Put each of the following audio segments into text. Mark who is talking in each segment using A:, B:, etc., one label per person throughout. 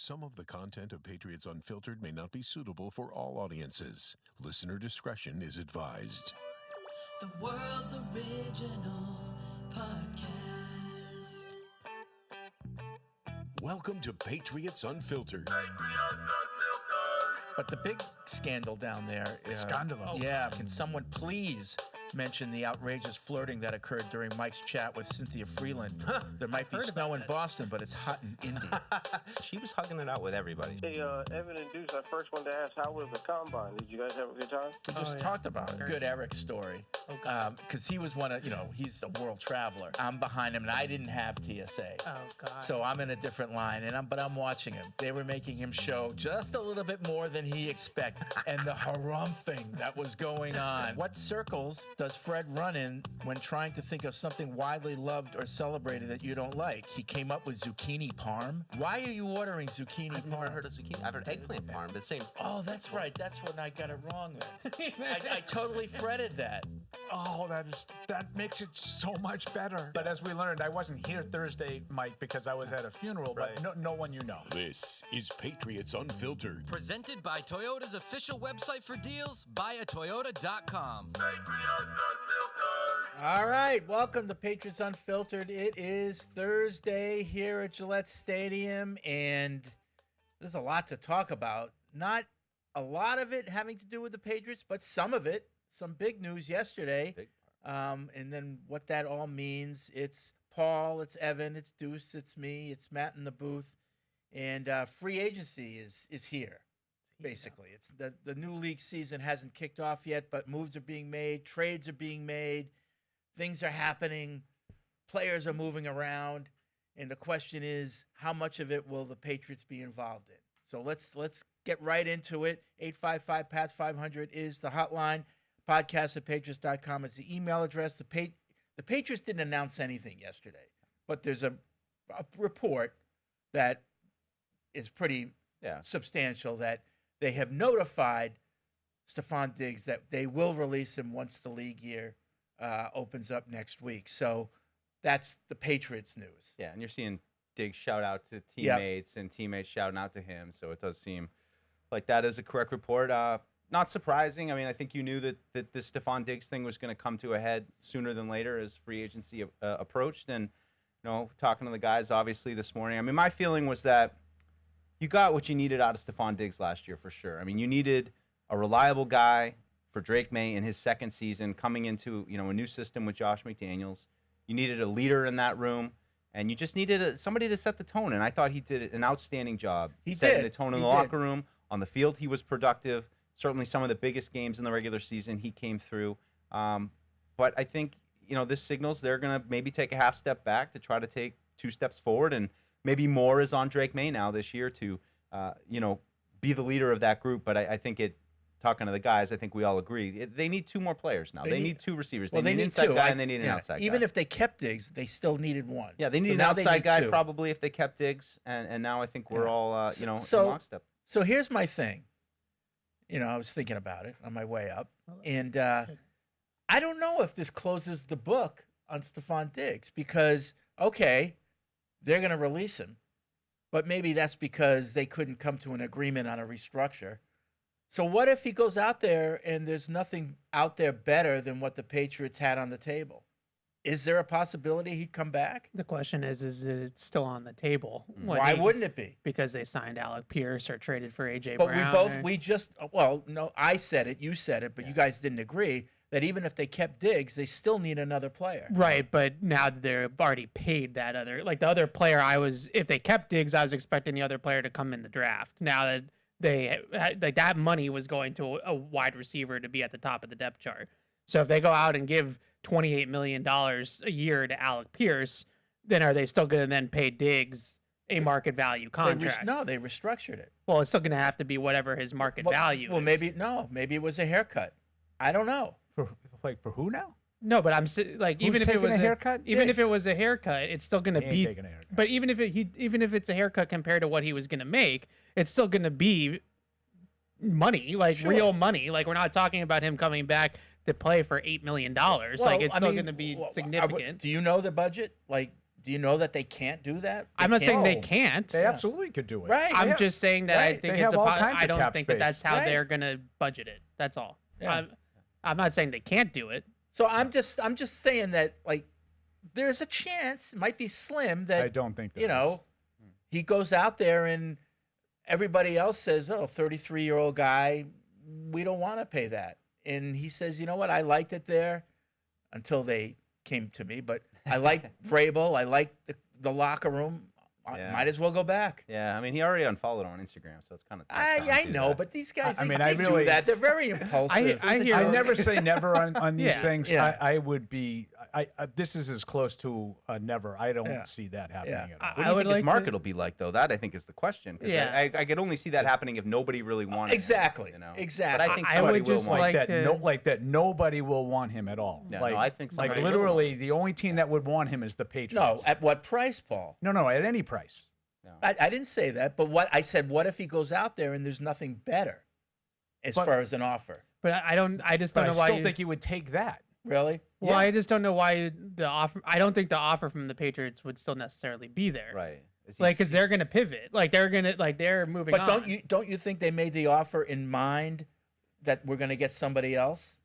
A: Some of the content of Patriots Unfiltered may not be suitable for all audiences. Listener discretion is advised.
B: The world's original podcast.
A: Welcome to Patriots Unfiltered.
C: But the big scandal down there is...
D: Scandalo.
C: Yeah, can someone please mention the outrageous flirting that occurred during Mike's chat with Cynthia Freeland? There might be snow in Boston, but it's hot in India.
E: She was hugging it out with everybody.
F: Hey, Evan and Deuce, I first wanted to ask, how was the combine? Did you guys have a good time?
C: We just talked about it. Good Eric story. Because he was one of, he's a world traveler. I'm behind him, and I didn't have TSA.
D: Oh, God.
C: So I'm in a different line, but I'm watching him. They were making him show just a little bit more than he expected. And the harumphing that was going on. What circles does Fred run in when trying to think of something widely loved or celebrated that you don't like? He came up with zucchini parm. Why are you ordering zucchini parm?
E: I've never heard of zucchini. I've heard eggplant parm, but same.
C: Oh, that's right. That's when I got it wrong then. I totally fretted that.
D: Oh, that makes it so much better. But as we learned, I wasn't here Thursday, Mike, because I was at a funeral, but no one you know.
A: This is Patriots Unfiltered.
B: Presented by Toyota's official website for deals, buyatoyota.com.
C: All right, welcome to Patriots Unfiltered. It is Thursday here at Gillette Stadium, and there's a lot to talk about. Not a lot of it having to do with the Patriots, but some of it. Some big news yesterday, and then what that all means. It's Paul, it's Evan, it's Deuce, it's me, it's Matt in the booth, and free agency is here. Basically, it's the new league season hasn't kicked off yet, but moves are being made, trades are being made, things are happening, players are moving around, and the question is, how much of it will the Patriots be involved in? So let's get right into it. 855-PATS-500 is the hotline. Podcast@patriots.com is the email address. The Patriots didn't announce anything yesterday, but there's a report that is pretty substantial that they have notified Stefon Diggs that they will release him once the league year opens up next week. So that's the Patriots news.
E: Yeah, and you're seeing Diggs shout out to teammates and teammates shouting out to him. So it does seem like that is a correct report. Not surprising. I mean, I think you knew that this Stefon Diggs thing was going to come to a head sooner than later as free agency approached. And, talking to the guys, obviously, this morning, I mean, my feeling was that you got what you needed out of Stefon Diggs last year for sure. I mean, you needed a reliable guy for Drake May in his second season coming into, a new system with Josh McDaniels. You needed a leader in that room, and you just needed somebody to set the tone. And I thought he did an outstanding job setting the tone in the locker room. On the field, he was productive. Certainly some of the biggest games in the regular season, he came through. But I think, this signals they're going to maybe take a half step back to try to take 2 steps forward. And maybe more is on Drake May now this year to, be the leader of that group. But I think talking to the guys, I think we all agree, they need 2 more players now. They need 2 receivers. They need an inside guy and they need an outside guy.
C: Even if they kept Diggs, they still needed one.
E: Yeah, they need an outside guy probably if they kept Diggs. And now I think we're all, in lockstep.
C: So here's my thing. I was thinking about it on my way up, and I don't know if this closes the book on Stefon Diggs because, okay, they're going to release him, but maybe that's because they couldn't come to an agreement on a restructure. So what if he goes out there and there's nothing out there better than what the Patriots had on the table? Is there a possibility he'd come back?
G: The question is it still on the table?
C: Why wouldn't it be?
G: Because they signed Alec Pierce or traded for A.J.
C: Brown.
G: But
C: no, I said it, you said it, but you guys didn't agree that even if they kept Diggs, they still need another player.
G: Right, but now they've already paid that the other player if they kept Diggs, I was expecting the other player to come in the draft. Now that that money was going to a wide receiver to be at the top of the depth chart. So if they go out and give $28 million a year to Alec Pierce, then are they still going to then pay Diggs a market value contract?
C: They restructured it.
G: Well, it's still going to have to be whatever his market value is.
C: Well, maybe it was a haircut. I don't know.
D: For who now?
G: No, but even if it was
D: a haircut,
G: if it was a haircut, it's still going to be.
D: Taking a haircut.
G: But even if it's a haircut compared to what he was going to make, it's still going to be money, real money. We're not talking about him coming back to play for $8 million. It's still going to be significant.
C: Do you know the budget? Do you know that they can't do that?
G: I'm not saying they
D: No.
G: can't.
D: They absolutely could do it.
C: Right.
G: I'm just saying that I
C: Right.
G: think
D: They
G: it's
D: have
G: a.
D: all kinds
G: I
D: of
G: don't
D: cap
G: think that
D: space.
G: that's how
C: Right.
G: they're gonna budget it. That's all.
C: Yeah.
G: I'm not saying they can't do it.
C: So I'm just saying that like there's a chance, it might be slim, that
D: I don't think
C: you know he goes out there and everybody else says, "Oh, 33-year-old guy, we don't want to pay that," and he says, "You know what? I liked it there until they came to me, but I like Vrabel. I like the locker room. I
E: Yeah.
C: might as well go back."
E: Yeah, I mean, he already unfollowed on Instagram, so it's kind of.
C: I know, but these guys,
D: I
C: they,
D: mean,
C: they
D: I really-
C: do that. They're very impulsive.
G: I hear-
D: I never say never on these
G: Yeah.
D: things.
C: Yeah.
D: I would be. This is as close to never. I don't
C: Yeah.
D: see that happening
C: Yeah.
D: at all.
E: What do
G: I
E: you
G: would
E: think
G: like
E: his
G: to-
E: market will be like, though? That I think is the question. 'Cause
G: Yeah.
E: I could only see that happening if nobody really wanted him,
C: Exactly.
E: you know?
C: Exactly.
E: But I think
G: I
E: somebody
G: would
E: will
G: just
E: want
G: like
E: him.
G: to-
D: that nobody will want him at all.
E: Yeah,
D: like,
E: no, I think
D: like
E: somebody will
D: literally
E: want
D: the only team that would want him is the
C: No,
D: Patriots.
C: at what price, Paul?
D: No, at any price.
C: I didn't say that, but what I said, what if he goes out there and there's nothing better as
D: But-
C: far as an offer?
G: But I don't. I just
D: But
G: don't
D: I
G: know why.
D: still
G: you-
D: think he would take that.
C: Really?
G: Well,
D: Yeah.
G: I just don't know why the offer. I don't think the offer from the Patriots would still necessarily be there.
E: Right. Is he-
G: Like, because they're gonna pivot. Like they're moving
C: But
G: on.
C: don't you think they made the offer in mind that we're going to get somebody else?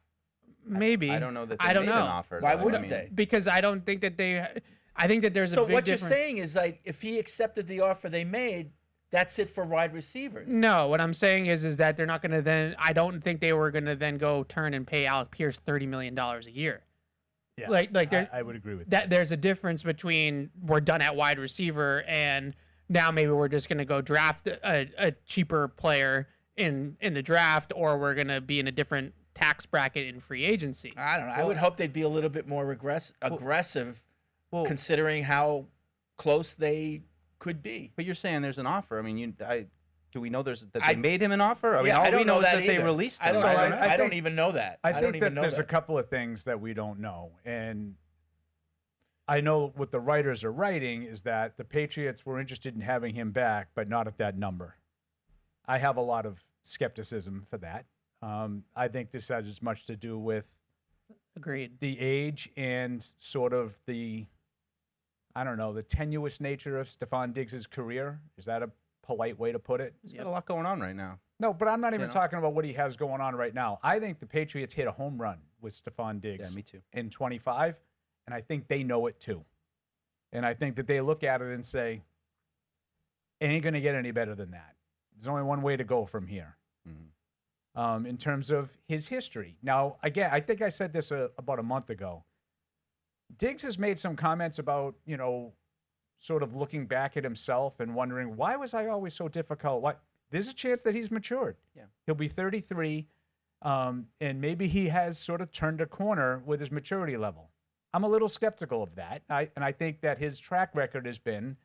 G: Maybe.
E: I don't know that they
G: I don't
E: made
G: know.
E: an offer.
C: Why
E: though. I
C: wouldn't
E: mean,
C: they?
G: Because I don't think that they. I think that there's
C: So
G: a big
C: what you're
G: difference.
C: saying is like if he accepted the offer they made, that's it for wide receivers.
G: No, what I'm saying is that they're not going to then. I don't think they were going to then go turn and pay Alec Pierce $30 million a year.
D: Yeah,
G: Like
D: I would agree with
G: that. There's a difference between we're done at wide receiver and now maybe we're just going to go draft a cheaper player in the draft, or we're going to be in a different tax bracket in free agency.
C: I don't know. I would hope they'd be a little bit more aggressive
E: well,
C: considering how close they could be.
E: but you're saying there's an offer. I mean, do we know that
C: I-
E: they made him an offer? I mean,
C: Yeah,
E: all
C: I don't
E: we know is
C: that
E: that they
C: either.
E: released him.
C: I don't,
D: So
C: I
D: I-
C: don't,
D: I
C: I don't
D: think-
C: even know that.
D: I
C: don't
D: think
C: even
D: that
C: know
D: there's
C: that.
D: a couple of things that we don't know. And I know what the writers are writing is that the Patriots were interested in having him back, but not at that number. I have a lot of skepticism for that. I think this has as much to do with
G: Agreed.
D: the age and sort of the, I don't know, the tenuous nature of Stefon Diggs' career. Is that a polite way to put it?
E: He's got a lot going on right now.
D: No, but I'm not even
E: know?
D: talking about what he has going on right now. I think the Patriots hit a home run with Stefon Diggs
E: Yeah, me too.
D: in 25, and I think they know it too. And I think that they look at it and say, it ain't going to get any better than that. There's only one way to go from here. In terms of his history. Now, again, I think I said this about a month ago. Diggs has made some comments about, sort of looking back at himself and wondering, why was I always so difficult? There's a chance that he's matured.
E: Yeah.
D: He'll be 33, and maybe he has sort of turned a corner with his maturity level. I'm a little skeptical of that. And I think that his track record has been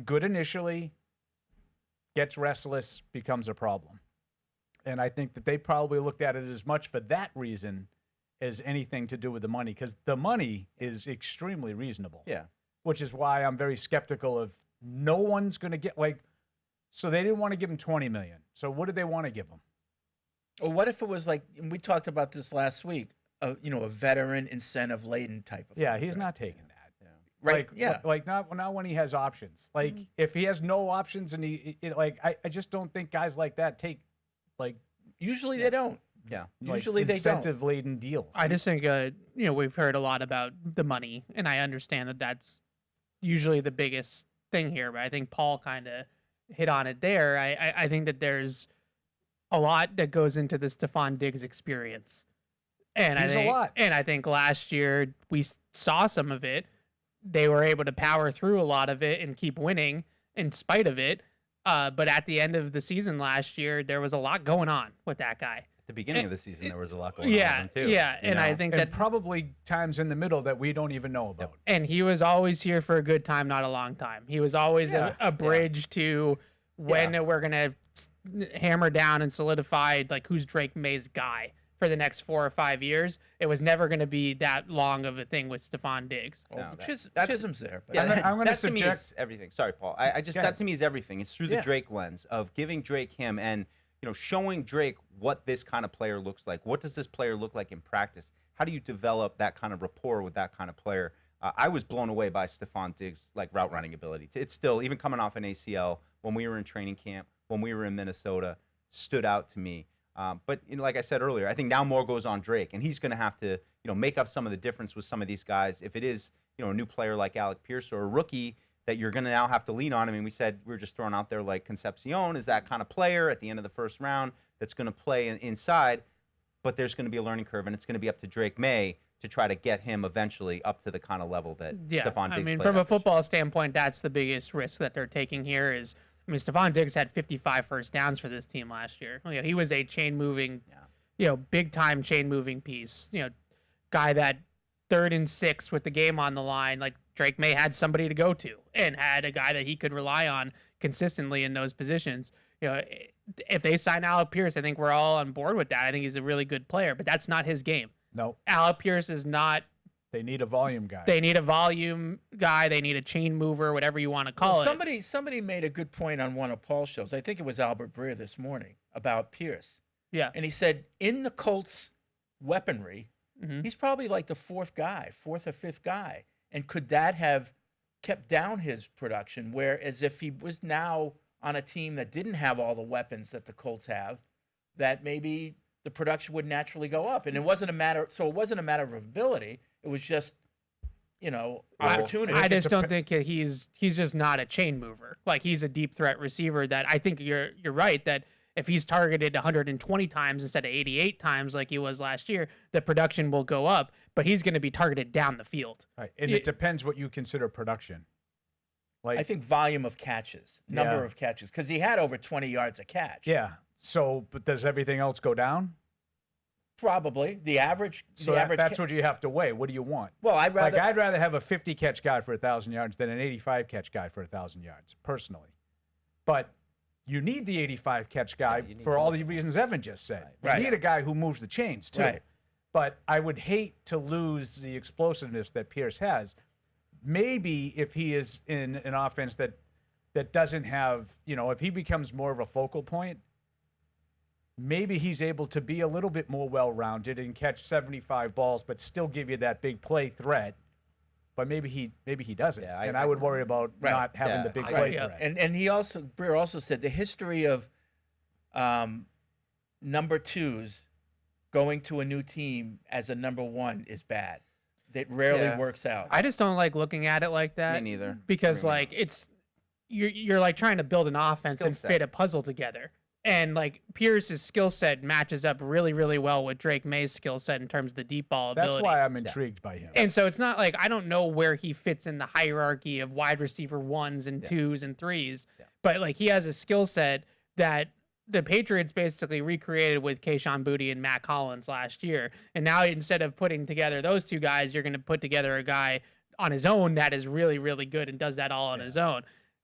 D: good initially, gets restless, becomes a problem. And I think that they probably looked at it as much for that reason as anything to do with the money, because the money is extremely reasonable.
E: Yeah.
D: Which is why I'm very skeptical of no one's going to get so they didn't want to give him $20 million. So what did they want to give him?
C: Or what if it was like, and we talked about this last week, a veteran incentive laden type of
D: Yeah, he's
C: contract.
D: not taking that.
C: Right, yeah.
D: Like not when he has options. Like if he has no options and I just don't think guys like that take
C: Usually they don't.
E: Yeah.
C: Usually they don't.
D: incentive laden deals.
G: I just think we've heard a lot about the money, and I understand that that's usually the biggest thing here. But I think Paul kind of hit on it there. I think that there's a lot that goes into the Stefon Diggs experience, and
D: He's a lot.
G: And I think last year we saw some of it. They were able to power through a lot of it and keep winning in spite of it. But at the end of the season last year, there was a lot going on with that guy.
E: At the beginning of the season, there was a lot going
G: Yeah,
E: on with him too.
G: yeah,
E: you
G: and I
E: know?
G: think
D: and
G: that
D: probably times in the middle that we don't even know about.
G: and he was always here for a good time, not a long time. He was always a bridge to when we're gonna hammer down and solidify who's Drake May's guy for the next 4 or 5 years. It was never going to be that long of a thing with Stefon Diggs.
C: Well,
E: No,
C: Chisholm's there. But
E: Yeah,
D: I'm gonna
E: that to me
D: subject-
E: is everything. Sorry, Paul. I just
D: Go
E: that
D: ahead.
E: to me is everything. It's through the
D: Yeah.
E: Drake lens of giving Drake him and showing Drake what this kind of player looks like. What does this player look like in practice? How do you develop that kind of rapport with that kind of player? I was blown away by Stefon Diggs' like route running ability. It's still, even coming off an ACL, when we were in training camp, when we were in Minnesota, stood out to me. But like I said earlier, I think now more goes on Drake, and he's going to have to make up some of the difference with some of these guys. If it is a new player like Alec Pierce or a rookie that you're going to now have to lean on. I mean, we were just throwing out there like Concepcion is that kind of player at the end of the first round that's going to play inside, but there's going to be a learning curve, and it's going to be up to Drake May to try to get him eventually up to the kind of level that Stefon Diggs
G: I mean,
E: played
G: from
E: at
G: a football standpoint, that's the biggest risk that they're taking here is, I mean, Stefon Diggs had 55 first downs for this team last year. He was a chain-moving, big-time chain-moving piece. Guy that 3rd and 6 with the game on the line, like Drake May had somebody to go to and had a guy that he could rely on consistently in those positions. If they sign Alec Pierce, I think we're all on board with that. I think he's a really good player, but that's not his game.
D: No.
G: Alec Pierce is not.
D: They need a volume guy.
G: They need a volume guy. They need a chain mover, whatever you want to call it.
C: Somebody made a good point on one of Paul's shows. I think it was Albert Breer this morning about Pierce.
G: Yeah.
C: And he said in the Colts weaponry, he's probably like the 4th or 5th guy. And could that have kept down his production? Whereas if he was now on a team that didn't have all the weapons that the Colts have, that maybe the production would naturally go up. And it wasn't a matter of ability. It was just, opportunity.
G: I just don't think he's just not a chain mover. Like, he's a deep threat receiver that I think you're right that if he's targeted 120 times instead of 88 times like he was last year, the production will go up, but he's going to be targeted down the field.
D: Right. And it depends what you consider production. Like,
C: I think volume of catches, number of catches, because he had over 20 yards a catch.
D: Yeah. So, but does everything else go down?
C: Probably the average.
D: So that's what you have to weigh. What do you want?
C: Well, I'd rather
D: have a 50 catch guy for 1,000 yards than an 85 catch guy for 1,000 yards, personally. But you need the 85 catch guy for all the reasons Evan just said. You need a guy who moves the chains too.
C: Right.
D: But I would hate to lose the explosiveness that Pierce has. Maybe if he is in an offense that doesn't have, if he becomes more of a focal point, maybe he's able to be a little bit more well-rounded and catch 75 balls, but still give you that big play threat. But maybe he doesn't. Yeah, I would worry about not having the big play threat.
C: And Breer also said the history of number 2s going to a new team as a number 1 is bad. It rarely works out.
G: I just don't like looking at it like that.
E: Me neither.
G: Because like it's you're like trying to build an offense and fit a puzzle together. And like Pierce's skill set matches up really, really well with Drake May's skill set in terms of the deep ball ability.
D: That's why I'm intrigued by him.
G: And so it's not like I don't know where he fits in the hierarchy of wide receiver 1s and 2s and 3s, but like he has a skill set that the Patriots basically recreated with Kayshon Boutte and Matt Collins last year. And now instead of putting together those two guys, you're going to put together a guy on his own that is really, really good and does that all on his own.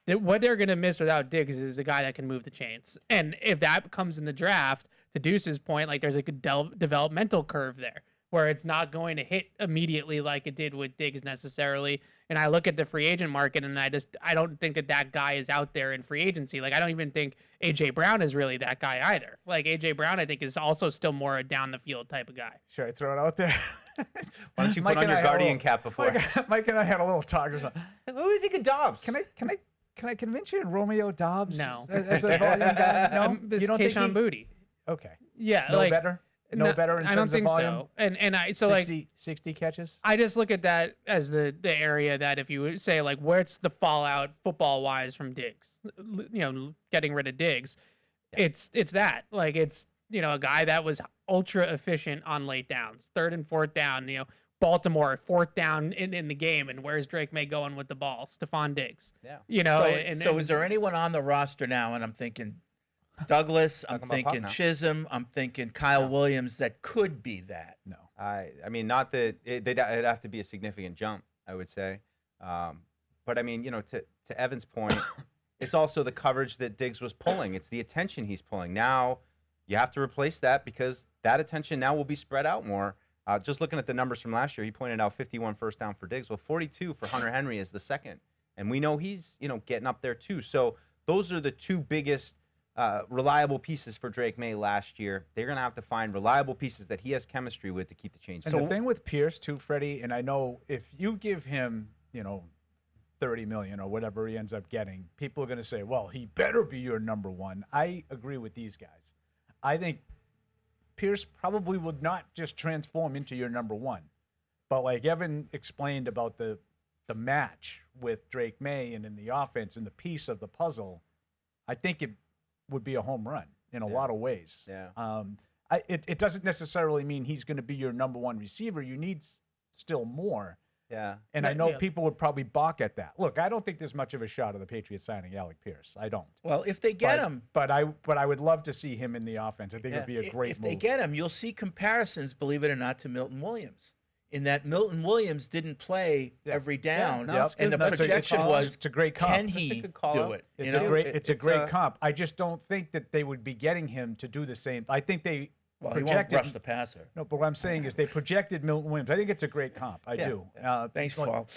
G: What they're going to miss without Diggs is a guy that can move the chains. And if that comes in the draft, to Deuce's point, like there's a good developmental curve there where it's not going to hit immediately like it did with Diggs necessarily. And I look at the free agent market and I don't think that guy is out there in free agency. Like I don't even think A.J. Brown is really that guy either. Like A.J. Brown, I think is also still more a down the field type of guy.
D: Should I throw it out there?
E: Why don't you put on your Guardian cap before?
D: Mike and I had a little talk.
E: What do you think of Dobbs?
D: Can I convince you in Romeo Dobbs?
G: No.
D: As a volume guy? No?
G: You don't think Kayshon Boutte.
D: Okay.
G: Yeah.
D: No better? No better in terms
G: I don't think
D: of volume?
G: so. And I
D: 60 catches?
G: I just look at that as the area that if you say like where's the fallout football wise from Diggs, getting rid of Diggs, it's that. Like it's a guy that was ultra efficient on late downs, 3rd and 4th down, Baltimore 4th down in the game, and where's Drake May going with the ball? Stefon Diggs.
E: Yeah.
C: So is there anyone on the roster now? And I'm thinking Douglas, I'm thinking Chisholm, I'm thinking Kyle Williams that could be that.
D: No.
E: I mean, not that it'd have to be a significant jump, I would say. But I mean, to Evan's point, it's also the coverage that Diggs was pulling. It's the attention he's pulling. Now you have to replace that because that attention now will be spread out more. Just looking at the numbers from last year, he pointed out 51 first down for Diggs. Well, 42 for Hunter Henry is the second. And we know he's, getting up there too. So those are the two biggest reliable pieces for Drake May last year. They're going to have to find reliable pieces that he has chemistry with to keep the change.
D: And the thing with Pierce too, Freddie, and I know if you give him, $30 million or whatever he ends up getting, people are going to say, well, he better be your number one. I agree with these guys. I think Pierce probably would not just transform into your number one. But like Evan explained about the match with Drake May and in the offense and the piece of the puzzle, I think it would be a home run in a lot of ways.
E: Yeah.
D: It doesn't necessarily mean he's going to be your number one receiver. You need still more.
E: Yeah.
D: And I know people would probably balk at that. Look, I don't think there's much of a shot of the Patriots signing Alec Pierce. I don't.
C: Well, if they get him.
D: But I would love to see him in the offense. I think it'd be a great
C: If
D: move.
C: they get him, you'll see comparisons, believe it or not, to Milton Williams. In that Milton Williams didn't play every down, and the projection was,
D: it's a great comp.
C: can he do it?
D: It's a great comp. I just don't think that they would be getting him to do the same. I think they
C: Well, he won't
D: projected.
C: rush the passer.
D: No, but what I'm saying is they projected Milton Williams. I think it's a great comp. I do.
C: Thanks, Paul.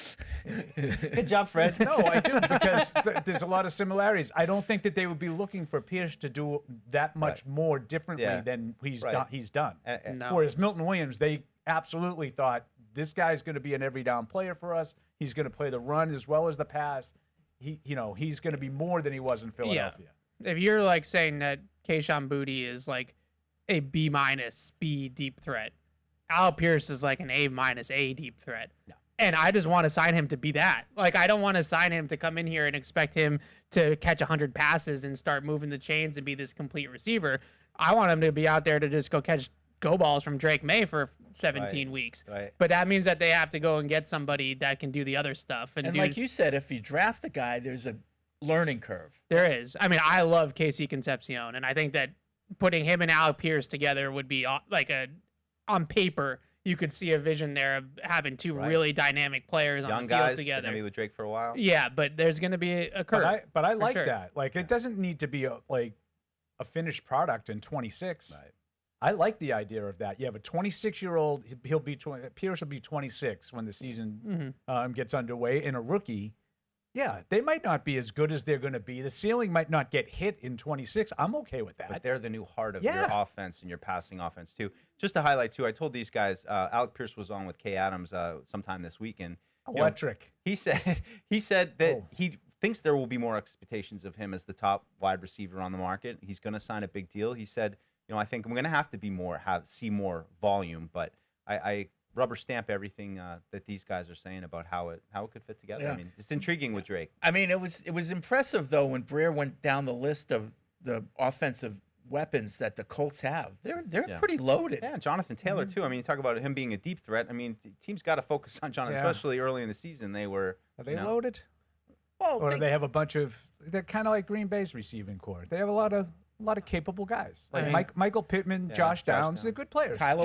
E: Good job, Fred.
D: No, I do, because there's a lot of similarities. I don't think that they would be looking for Pierce to do that much more differently than he's done.
G: No.
D: Whereas Milton Williams, they absolutely thought this guy's going to be an every down player for us. He's going to play the run as well as the pass. He's going to be more than he was in Philadelphia.
G: Yeah. If you're like saying that Kayshon Boutte is like a B- B deep threat, Al Pierce is like an A- A deep threat.
D: No.
G: And I just want to sign him to be that. Like, I don't want to sign him to come in here and expect him to catch 100 passes and start moving the chains and be this complete receiver. I want him to be out there to just go catch go balls from Drake May for 17 weeks.
E: Right.
G: But that means that they have to go and get somebody that can do the other stuff.
C: And like you said, if you draft the guy, there's a learning curve.
G: There is. I mean, I love Casey Concepcion, and I think that putting him and Alec Pierce together would be like on paper, you could see a vision there of having two really dynamic players on
E: Young
G: the field
E: guys,
G: together.
E: maybe with Drake for a while.
G: Yeah, but there's going to be a curve.
D: But I like
G: sure.
D: that. Like, it doesn't need to be a finished product in 26.
E: Right.
D: I like the idea of that. You have a 26-year-old. He'll be Pierce will be 26 when the season gets underway. And a rookie, they might not be as good as they're going to be. The ceiling might not get hit in 26. I'm okay with that.
E: But they're the new heart of your offense and your passing offense, too. Just to highlight, too, I told these guys, Alec Pierce was on with Kay Adams sometime this week. And,
D: Electric.
E: He said that he thinks there will be more expectations of him as the top wide receiver on the market. He's going to sign a big deal. He said, I think I'm going to have to be see more volume, but I rubber stamp everything that these guys are saying about how it could fit together.
C: Yeah.
E: I mean, it's intriguing with Drake.
C: I mean, it was impressive though when Breer went down the list of the offensive weapons that the Colts have. They're pretty loaded.
E: Yeah, Jonathan Taylor too. I mean, you talk about him being a deep threat. I mean, teams got to focus on Jonathan, especially early in the season. They were
D: Are they loaded?
C: Well,
D: Or do they have a bunch of? They're kind of like Green Bay's receiving core. They have a lot of capable guys like Michael Pittman, Josh Downs. They're good players.
C: Tyler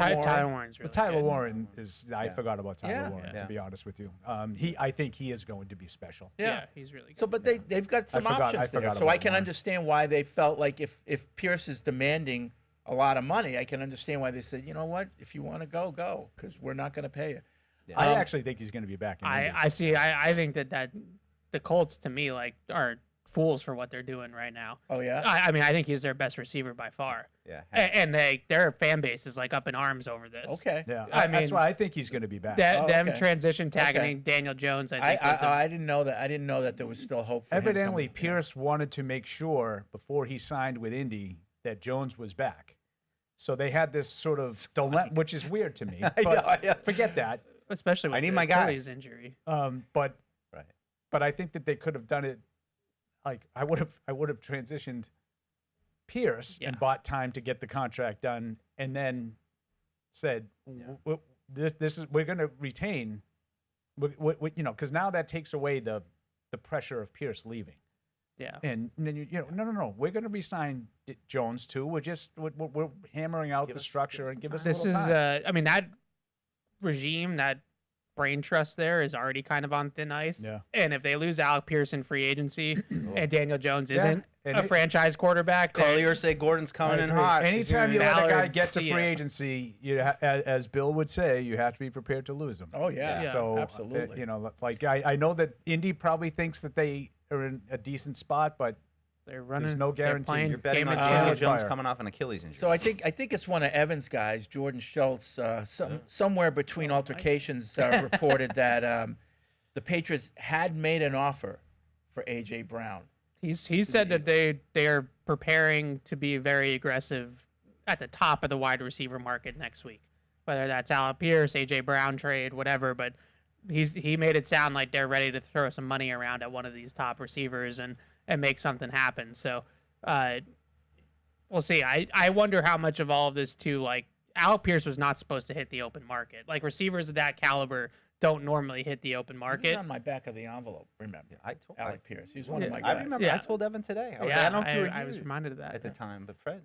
G: Warren's really
D: Tyler
G: good.
D: Warren is. I forgot about Tyler Warren.
E: Yeah.
D: To be honest with you, I think he is going to be special.
G: Yeah, he's really good.
C: So, but they've got some options there. So I can understand why they felt like if Pierce is demanding a lot of money, I can understand why they said, you know what, if you want to go, because we're not going to pay you.
D: I actually think he's going to be back.
G: I think that the Colts to me are fools for what they're doing right now.
C: Oh yeah.
G: I mean, I think he's their best receiver by far.
E: Yeah.
G: And their fan base is like up in arms over this.
C: Okay.
D: Yeah,
G: I
D: that's
G: mean,
D: why I think he's going to be back.
G: Them transition tagging Daniel Jones.
C: I didn't know that. I didn't know that there was still hope for him
D: Evidently,
C: coming.
D: Pierce wanted to make sure before he signed with Indy that Jones was back. So they had this sort of dilemma, which is weird to me. But forget that.
G: Especially with
E: I need
G: the
E: my guy.
G: Achilles injury.
D: But I think that they could have done it. Like I would have transitioned Pierce and bought time to get the contract done, and then said, "This is we're going to retain." Because now that takes away the pressure of Pierce leaving.
G: Yeah.
D: And then no, we're going to re-sign Jones too. We're hammering out the structure and give us.
G: This is I mean, that regime, that brain trust there is already kind of on thin ice.
D: Yeah.
G: And if they lose Alec Pierce in free agency and Daniel Jones isn't
D: and
G: a franchise quarterback,
E: Carly say Gordon's coming in hot.
D: Anytime you let a guy
G: Ballard,
D: get to free agency, as Bill would say, you have to be prepared to lose him.
C: Oh yeah.
D: So
C: absolutely.
D: I know that Indy probably thinks that they are in a decent spot, but
G: They're running.
D: There's no
G: they're
D: guarantee.
G: playing
E: You're betting
G: game
E: on
G: of
E: Daniel
G: chance.
E: Jones
D: Fire.
E: coming off an Achilles injury.
C: So I think it's one of Evan's guys, Jordan Schultz, somewhere between altercations, reported that the Patriots had made an offer for A.J. Brown.
G: He said that they are preparing to be very aggressive at the top of the wide receiver market next week, whether that's Alec Pierce, A.J. Brown trade, whatever. But he made it sound like they're ready to throw some money around at one of these top receivers and make something happen. So we'll see. I wonder how much of all of this too, like Alec Pierce was not supposed to hit the open market. Like receivers of that caliber don't normally hit the open
C: He
G: market.
C: was on my back of the envelope, remember?
E: I told
C: Alec Pierce. He was one of my
E: I
C: guys.
E: remember.
G: Yeah.
E: I told Evan today. I was
G: Yeah,
E: like, I don't know if you were
G: I was
E: here
G: reminded of that
E: at the time, but Fred,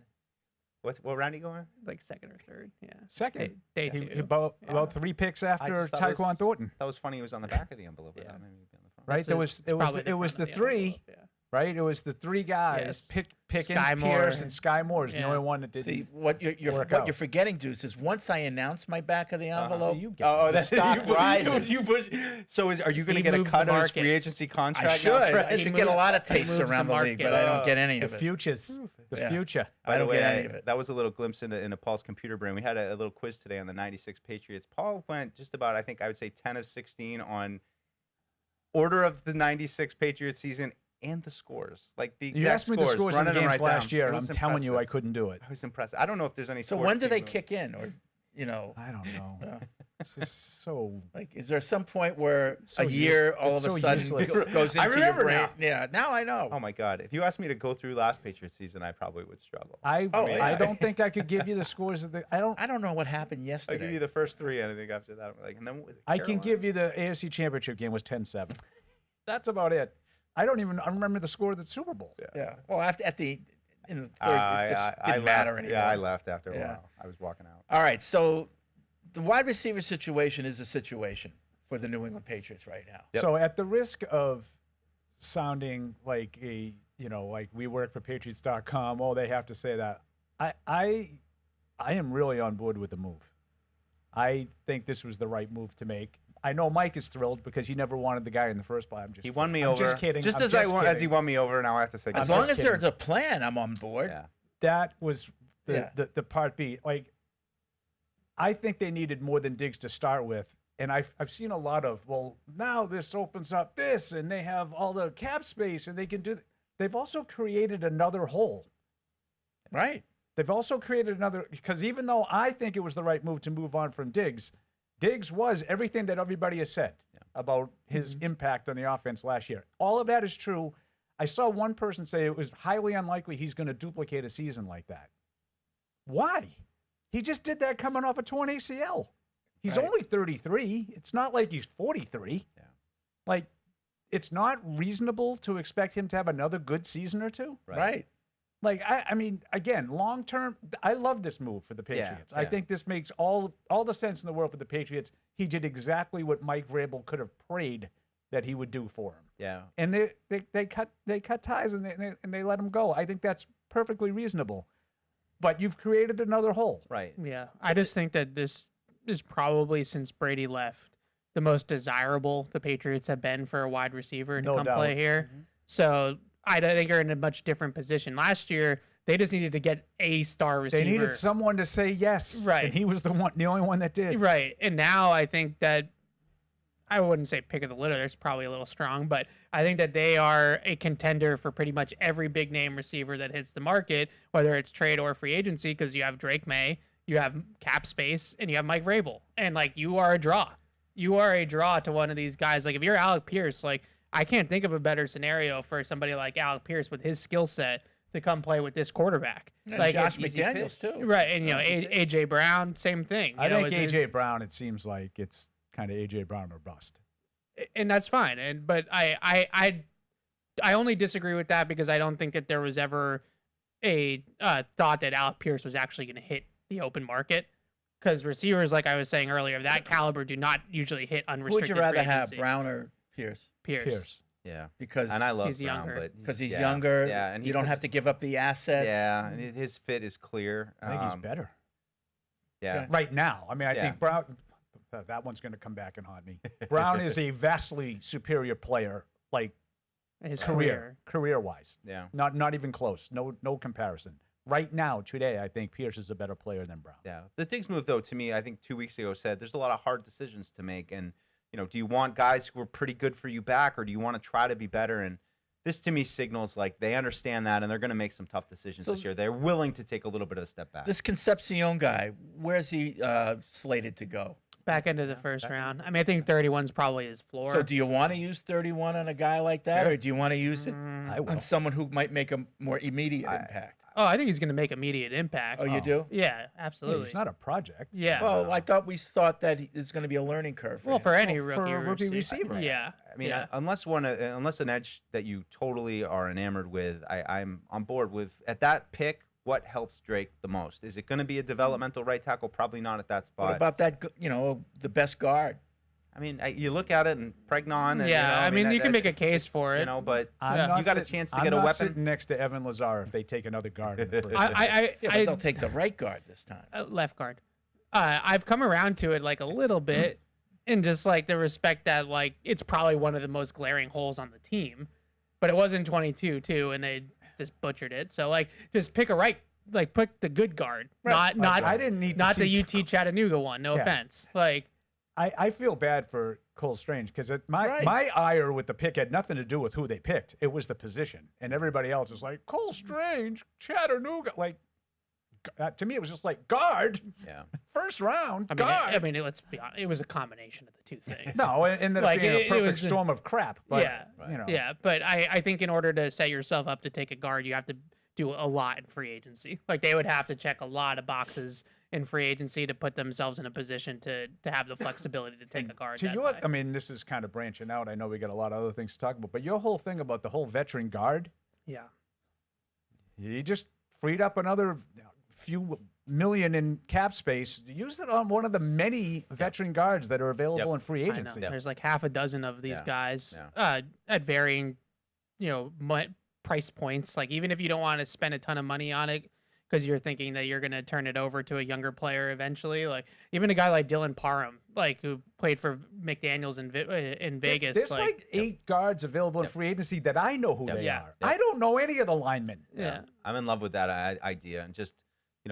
E: what round are you going?
G: like second or third. Yeah,
D: Second.
G: day
D: He
G: two.
D: about
G: Yeah.
D: 3 picks after
E: just thought it was-
D: Taekwon Thornton,
E: That was funny. He was on the back of the envelope.
G: Yeah.
E: Maybe he'd be on the front.
D: right?
G: It's
D: There
G: a-
D: was
G: it's
D: it was
G: probably
D: it was
G: front
D: the
G: of
D: three,
G: envelope, yeah.
D: right? It was the 3 guys.
G: Yes.
D: Pickens,
G: Sky
D: Pierce,
G: Moore.
D: and Sky Moore is the
G: Yeah.
D: only one that didn't.
C: See, what you're
D: work
C: what
D: out.
C: you're forgetting, Deuce, is once I announce my back of the envelope,
D: See, you get
E: Oh,
D: it.
C: the stock rises.
E: So are you going to
G: He
E: get a
G: moves
E: cut
G: the
E: of his free
G: markets.
E: agency
C: I
E: contract?
C: should.
E: now,
C: I
E: Fred?
C: should get a lot of
G: he
C: tastes
G: moves
C: around
G: the
C: the league, but I
G: markets.
C: don't get any
D: the
C: of it.
D: futures, the
C: Yeah.
D: future.
C: I don't
E: By the
C: get
E: way,
C: any of it.
E: that was a little glimpse into Paul's computer brain. We had a little quiz today on the 96 Patriots. Paul went just about, I would say 10 of 16 on order of the 96 Patriots season and the scores. Like the exact
D: You asked me the scores in the
E: running them
D: games
E: right
D: last
E: down.
D: year,
E: It
D: and I'm
E: was
D: telling you, I
E: impressive.
D: couldn't do it.
E: I was impressed. I don't know if there's any
C: So
E: sports
C: when do they
E: team-
C: kick in, or
D: I don't know.
C: uh,
D: It's just so.
C: like, is there some point where
D: So
C: a year
D: use-
C: all
D: it's
C: of a
D: so
C: sudden
D: useless.
C: goes
E: I
C: into your
E: remember
C: brain?
E: now.
C: Yeah, now I know.
E: Oh my God. If you asked me to go through last Patriots season, I probably would struggle.
D: I
C: Oh, yeah.
D: I don't think I could give you the scores of the.
C: I don't know what happened
E: I'll
C: yesterday.
E: give you the first 3, and I think after that, I'm like, and then with
D: I can
E: Carolina.
D: give you the AFC Championship game was 10-7. That's about it. I remember the score of the Super Bowl.
C: Yeah. Well, in the third, it just didn't matter
E: left.
C: anymore.
E: Yeah, I left after a
C: Yeah.
E: while. I was walking out.
C: All right. So the wide receiver situation is a situation for the New England Patriots right now.
E: Yep.
D: So at the risk of sounding like like we work for Patriots.com, oh, they have to say that. I am really on board with the move. I think this was the right move to make. I know Mike is thrilled because he never wanted the guy in the first place.
E: He won me
D: I'm
E: over.
D: Just kidding.
E: Just
D: I'm
E: as
D: just
E: as he
D: kidding.
E: won me over, now I have to say.
C: As
D: I'm
C: long
D: just
C: as there's
D: kidding.
C: a plan, I'm on board.
E: Yeah.
D: That was
C: Yeah.
D: the part B. Like, I think they needed more than Diggs to start with. And I've seen a lot of, well, now this opens up this, and they have all the cap space, and they can do. They've also created another hole.
C: Right.
D: They've also created another, because even though I think it was the right move to move on from Diggs, Diggs was everything that everybody has said about his impact on the offense last year. All of that is true. I saw one person say it was highly unlikely he's going to duplicate a season like that. Why? He just did that coming off a torn ACL. He's
C: Right.
D: only 33. It's not like he's 43.
E: Yeah.
D: Like, it's not reasonable to expect him to have another good season or two.
C: Right.
D: Like, I mean, again, long term, I love this move for the Patriots. I
E: yeah.
D: think this makes all the sense in the world for the Patriots. He did exactly what Mike Vrabel could have prayed that he would do for him.
E: Yeah.
D: And they cut ties and they let him go. I think that's perfectly reasonable. But you've created another hole.
E: Right.
G: Yeah, I just think that this is probably, since Brady left, the most desirable the Patriots have been for a wide receiver to
D: No
G: come
D: doubt.
G: play here. So I think they're in a much different position. Last year, they just needed to get a star receiver.
D: They needed someone to say yes,
G: Right.
D: And he was the only one that did.
G: Right. And now I think that, I wouldn't say pick of the litter, it's probably a little strong, but I think that they are a contender for pretty much every big name receiver that hits the market, whether it's trade or free agency, because you have Drake May, you have cap space, and you have Mike Vrabel. And like, you are a draw. You are a draw to one of these guys. Like, if you're Alec Pierce, like, I can't think of a better scenario for somebody like Alec Pierce with his skill set to come play with this quarterback.
C: And
G: Like,
C: Josh
E: easy
C: McDaniels too.
G: right. And AJ Brown, same thing.
D: I
G: You know,
D: think
G: there's-
D: AJ Brown. It seems like it's kind of AJ Brown or bust.
G: and that's fine. But I only disagree with that because I don't think that there was ever a thought that Alec Pierce was actually going to hit the open market, because receivers, like I was saying earlier, of that caliber do not usually hit
C: Who would
G: unrestricted
C: you rather
G: free
C: have,
G: agency.
C: Brown or Pierce?
D: Because
E: Yeah.
C: Because
E: And I love
G: He's
E: Brown,
G: younger.
E: but
C: he's
E: yeah.
C: younger.
E: Yeah, and
C: you don't have to give up the assets.
E: Yeah, and his fit is clear.
D: I think he's better
E: Yeah.
C: Okay.
D: right now. I mean, I
E: Yeah.
D: think Brown. That one's going to come back and haunt me. Brown is a vastly superior player, like
G: his
D: career-wise.
E: Yeah.
D: Not even close. No comparison. Right now, today, I think Pierce is a better player than Brown.
E: Yeah. The Diggs move, though, to me, I think 2 weeks ago said there's a lot of hard decisions to make. And, do you want guys who are pretty good for you back, or do you want to try to be better? And this, to me, signals like they understand that, and they're going to make some tough decisions this year. They're willing to take a little bit of a step back.
C: This Concepcion guy, where's he slated to go?
G: Back into the first round. I mean, I think 31's probably his floor.
C: So do you want to use 31 on a guy like that, or do you want to use it on someone who might make a more immediate impact?
G: Oh, I think he's going to make immediate impact.
C: Oh, you do?
G: Yeah, absolutely.
D: He's not a project.
G: Yeah.
C: Well, I thought we thought that it's going to be a learning curve for him.
G: For any
D: for
G: rookie,
D: a rookie receiver.
G: Yeah.
E: I mean, unless an edge that you totally are enamored with, I'm on board with. At that pick, what helps Drake the most? Is it going to be a developmental right tackle? Probably not at that spot.
C: What about that, the best guard?
E: I mean, you look at it and Pregnon. And,
G: I mean, you can make a case for it.
E: But
D: you
E: got a chance to get a
D: I'm not
E: weapon.
D: sitting next to Evan Lazar if they take another guard in the first.
C: But they'll take the right guard this time.
G: Left guard. I've come around to it like a little bit, and just like the respect that like it's probably one of the most glaring holes on the team, but it was in 22 too, and they just butchered it. So like, just pick a right. Like pick the good guard, not
D: I didn't need to
G: not
D: see
G: the UT Chattanooga one. No offense. Like
D: I feel bad for Cole Strange because my ire with the pick had nothing to do with who they picked. It was the position, and everybody else was like Cole Strange, Chattanooga. Like to me, it was just like guard.
E: Yeah.
D: First round.
G: I mean, let's be honest. It was a combination of the two things.
D: No, and then
G: Like,
D: being a perfect
G: was
D: storm of crap. But,
G: yeah, yeah. But I think in order to set yourself up to take a guard, you have to do a lot in free agency. Like they would have to check a lot of boxes in free agency to put themselves in a position to have the flexibility to take a guard.
D: I mean, this is kind of branching out. I know we got a lot of other things to talk about, but your whole thing about the whole veteran guard, you just freed up another few million in cap space. Use it on one of the many veteran guards that are available in free agency.
G: There's like half a dozen of these guys at varying, price points. Like even if you don't want to spend a ton of money on it because you're thinking that you're going to turn it over to a younger player eventually, like even a guy like Dylan Parham, like who played for McDaniels in Vegas.
D: There's like 8 guards available in free agency that I know who they are. I don't know any of the linemen.
E: I'm in love with that idea, and just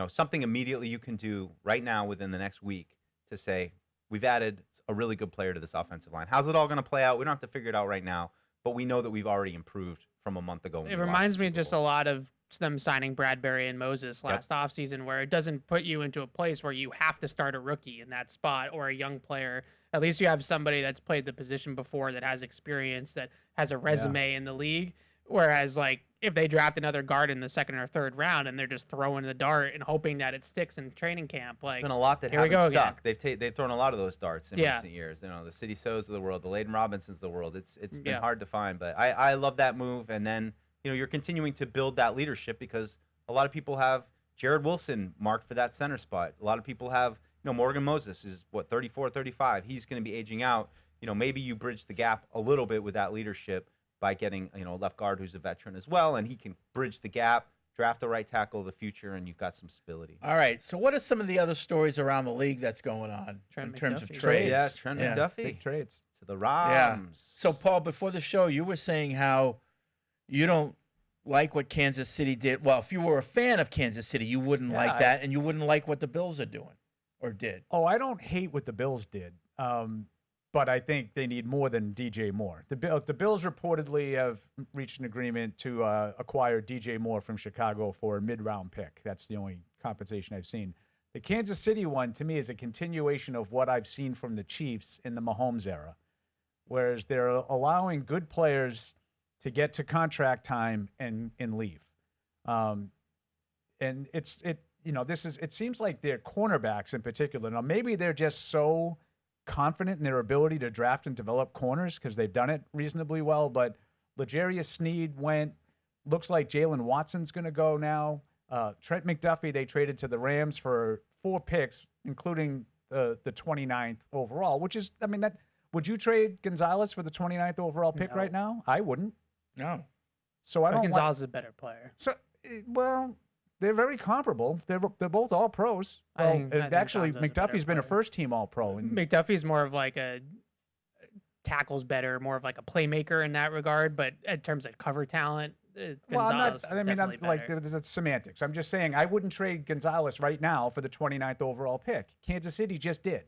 E: something immediately you can do right now within the next week to say we've added a really good player to this offensive line. How's it all going to play out? We don't have to figure it out right now, but we know that we've already improved from a month ago.
G: It reminds me just a lot of them signing Bradbury and Moses last offseason, where it doesn't put you into a place where you have to start a rookie in that spot or a young player. At least you have somebody that's played the position before, that has experience, that has a resume in the league. Whereas, like, if they draft another guard in the second or third round and they're just throwing the dart and hoping that it sticks in training camp, like,
E: there's been a lot that haven't stuck. They've thrown a lot of those darts in recent years. The City So's of the world, the Layden Robinsons of the world. It's been hard to find, but I love that move. And then you're continuing to build that leadership because a lot of people have Jared Wilson marked for that center spot. A lot of people have Morgan Moses is 34, 35. He's going to be aging out. Maybe you bridge the gap a little bit with that leadership by getting a left guard who's a veteran as well, and he can bridge the gap, draft the right tackle of the future, and you've got some stability.
C: All right. So what are some of the other stories around the league that's going on in terms of trades?
E: Yeah, Trent McDuffie.
D: Big trades.
E: To the Rams.
C: Yeah. So, Paul, before the show, you were saying how you don't like what Kansas City did. Well, if you were a fan of Kansas City, you wouldn't like that, and you wouldn't like what the Bills are doing or did.
D: Oh, I don't hate what the Bills did. But I think they need more than DJ Moore. The Bills reportedly have reached an agreement to acquire DJ Moore from Chicago for a mid-round pick. That's the only compensation I've seen. The Kansas City one, to me, is a continuation of what I've seen from the Chiefs in the Mahomes era, whereas they're allowing good players to get to contract time and leave. And it seems like their cornerbacks in particular. Now, maybe they're just so confident in their ability to draft and develop corners because they've done it reasonably well, but L'Jarius Sneed went. Looks like Jalen Watson's going to go now. Trent McDuffie, they traded to the Rams for 4 picks, including the 29th overall, which is, would you trade Gonzalez for the 29th overall pick right now? I wouldn't.
C: No.
D: So I don't.
G: Gonzalez is a better player.
D: So, well, they're very comparable. They're both all pros.
G: I think
D: actually,
G: Gonzalez is a
D: McDuffie's
G: better
D: been a
G: player.
D: first team all pro. And
G: McDuffie's more of like a tackles better, more of like a playmaker in that regard. But in terms of cover talent,
D: Well, I'm
G: Gonzalez
D: not.
G: is
D: I mean, I'm
G: definitely
D: like
G: better.
D: that's semantics. I'm just saying I wouldn't trade Gonzalez right now for the 29th overall pick. Kansas City just did,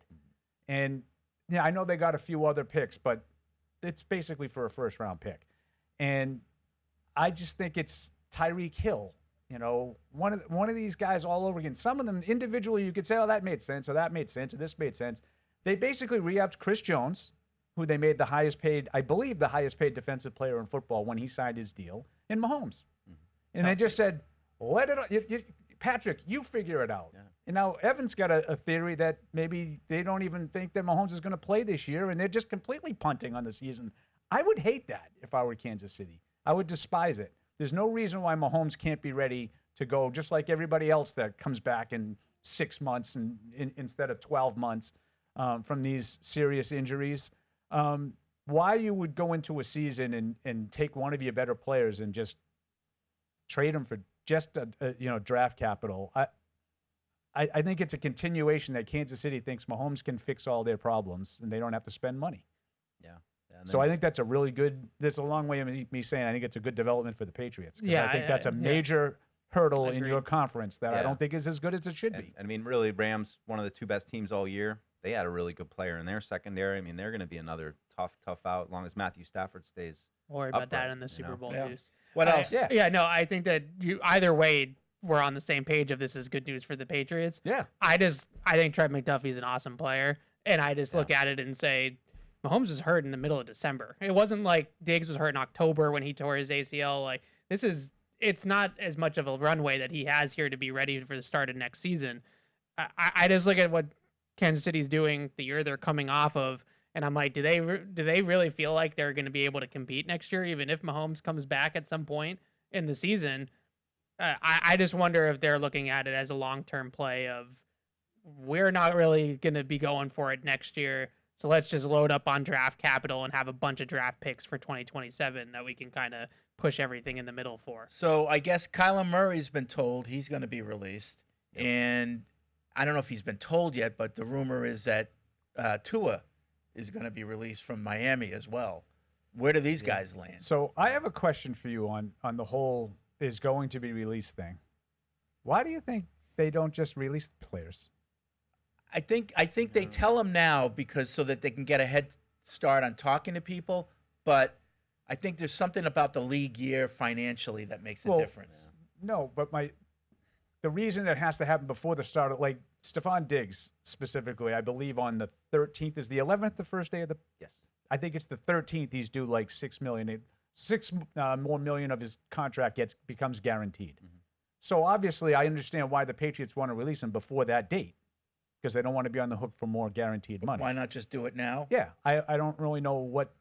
D: and yeah, I know they got a few other picks, but it's basically for a first round pick, and I just think it's Tyreek Hill. You know, one of these guys all over again. Some of them individually, you could say, "Oh, that made sense," or "That made sense," or "This made sense." They basically re-upped Chris Jones, who they made the highest paid, I believe, the highest paid defensive player in football when he signed his deal, in Mahomes, and they just said, "Let it, Patrick, you figure it out."
E: Yeah.
D: And now Evan's got a theory that maybe they don't even think that Mahomes is going to play this year, and they're just completely punting on the season. I would hate that if I were Kansas City. I would despise it. There's no reason why Mahomes can't be ready to go just like everybody else that comes back in 6 months and instead of 12 months from these serious injuries. Why you would go into a season and take one of your better players and just trade him for just a draft capital? I think it's a continuation that Kansas City thinks Mahomes can fix all their problems and they don't have to spend money.
E: Yeah.
D: So I think that's a really good. There's a long way of me saying I think it's a good development for the Patriots. 'Cause
G: Yeah,
D: I think that's a
G: yeah.
D: major hurdle in your
G: Agreed.
D: conference that I
E: Yeah.
D: don't think is as good as it should
E: And,
D: be.
E: I mean, really, Rams, one of the 2 best teams all year. They had a really good player in their secondary. I mean, they're going to be another tough out as long as Matthew Stafford stays.
G: Worry about that
E: upright,
G: in the
E: you
G: Super
E: know?
G: Bowl
C: Yeah.
G: news.
C: What else?
D: Yeah.
G: Yeah, no, I think that either way, we're on the same page of this is good news for the Patriots.
D: Yeah.
G: I think Trev McDuffie's an awesome player, and I just look at it and say, Mahomes was hurt in the middle of December. It wasn't like Diggs was hurt in October when he tore his ACL. Like it's not as much of a runway that he has here to be ready for the start of next season. I just look at what Kansas City's doing the year they're coming off of, and I'm like, do they really feel like they're going to be able to compete next year, even if Mahomes comes back at some point in the season? I just wonder if they're looking at it as a long-term play of we're not really going to be going for it next year, so let's just load up on draft capital and have a bunch of draft picks for 2027 that we can kind of push everything in the middle for.
C: So I guess Kyler Murray's been told he's going to be released, and I don't know if he's been told yet, but the rumor is that Tua is going to be released from Miami as well. Where do these guys land?
D: So I have a question for you on the whole is going to be released thing. Why do you think they don't just release the players?
C: I think they tell them now because so that they can get a head start on talking to people, but I think there's something about the league year financially that makes a difference.
D: No, but the reason it has to happen before the start of, like Stefon Diggs specifically, I believe on the 13th is the 11th, the first day of the.
E: Yes.
D: I think it's the 13th. He's due like $6 million. More million of his contract becomes guaranteed.
E: Mm-hmm.
D: So obviously, I understand why the Patriots want to release him before that date because they don't want to be on the hook for more guaranteed money.
C: Why not just do it now?
D: Yeah, I don't really know what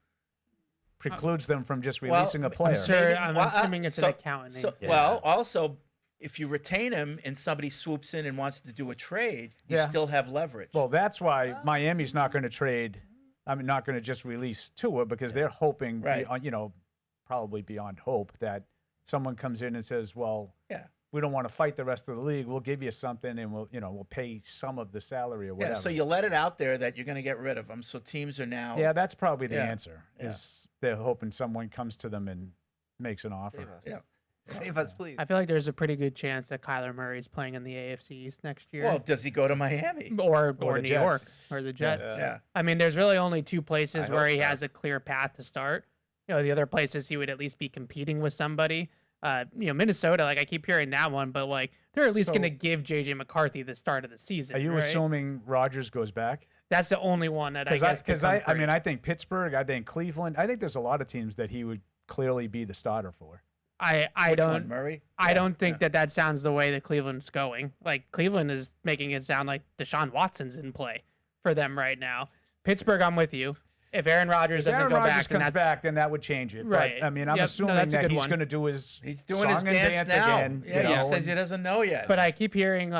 D: precludes them from just releasing a player.
G: I'm sure.
C: Maybe-
G: I'm
C: well,
G: assuming it's an accountant.
C: Well, also, if you retain him and somebody swoops in and wants to do a trade, you
D: Yeah.
C: still have leverage.
D: Well, that's why Miami's not going to trade. I mean, not going to just release Tua because they're hoping,
C: Right.
D: probably beyond hope that someone comes in and says, "Well,
C: yeah.
D: we don't want to fight the rest of the league. We'll give you something, and we'll pay some of the salary or whatever."
C: Yeah, so you let it out there that you're going to get rid of them. So teams are now.
D: Yeah, that's probably the
C: Yeah.
D: answer.
C: Yeah.
D: Is they're hoping someone comes to them and makes an offer.
E: Save us.
C: Yeah.
E: Save us, please.
G: I feel like there's a pretty good chance that Kyler Murray's playing in the AFC East next year.
C: Well, does he go to Miami?
G: or
D: the
G: New
D: Jets.
G: York or the Jets.
C: Yeah.
G: I mean, there's really only two places
E: I
G: where
E: hope
G: he
E: so.
G: has a clear path to start. The other places he would at least be competing with somebody. Minnesota, like I keep hearing that one, but like they're at least
D: So-
G: going to give JJ McCarthy the start of the season.
D: Are you
G: right?
D: assuming Rodgers goes back?
G: That's the only one that I guess could
D: Because
G: come
D: I
G: free.
D: mean, I think Pittsburgh, I think Cleveland, I think there's a lot of teams that he would clearly be the starter for.
G: I
C: Which
G: don't
C: one, Murray?
G: I don't think that sounds the way that Cleveland's going. Like Cleveland is making it sound like Deshaun Watson's in play for them right now. Pittsburgh, I'm with you. If Aaron Rodgers
D: If
G: doesn't
D: Aaron
G: go
D: Rodgers
G: back, then
D: comes
G: that's
D: back, then that would change it.
G: Right.
D: But, I mean, I'm
G: Yep. No,
D: assuming
G: that's a
D: that
G: good
D: he's
G: one.
D: going to do his
C: He's doing
D: song
C: his
D: and
C: dance now.
D: again.
C: Yeah, he says he doesn't know yet.
G: But I keep hearing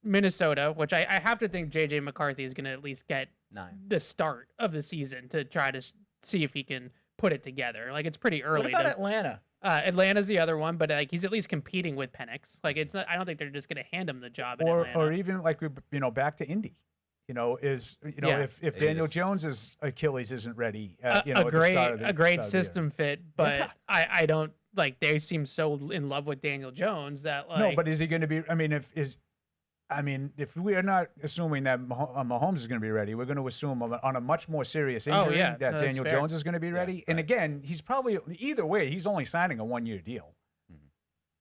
G: Minnesota, which I have to think JJ McCarthy is going to at least get
E: 9.
G: the start of the season to try to see if he can put it together. Like it's pretty
C: what
G: early.
C: about
G: to-
C: Atlanta?
G: Atlanta's the other one, but like he's at least competing with Penix. Like it's not. I don't think they're just going to hand him the job in Atlanta.
D: or even like back to Indy.
E: Yeah.
D: if
E: Maybe
D: Daniel
E: this-
D: Jones's Achilles isn't ready, at the
G: a
D: start of
G: great
D: the-
G: a great
D: start of the year.
G: system fit, but
D: Yeah.
G: I don't like. They seem so in love with Daniel Jones that like
D: No, but is he going to be? If we are not assuming that Mahomes is going to be ready, we're going to assume on a much more serious
G: Oh,
D: injury
G: yeah. No,
D: that
G: that's
D: Daniel
G: fair.
D: Jones is going to be ready. And again, he's probably either way. He's only signing a 1-year deal,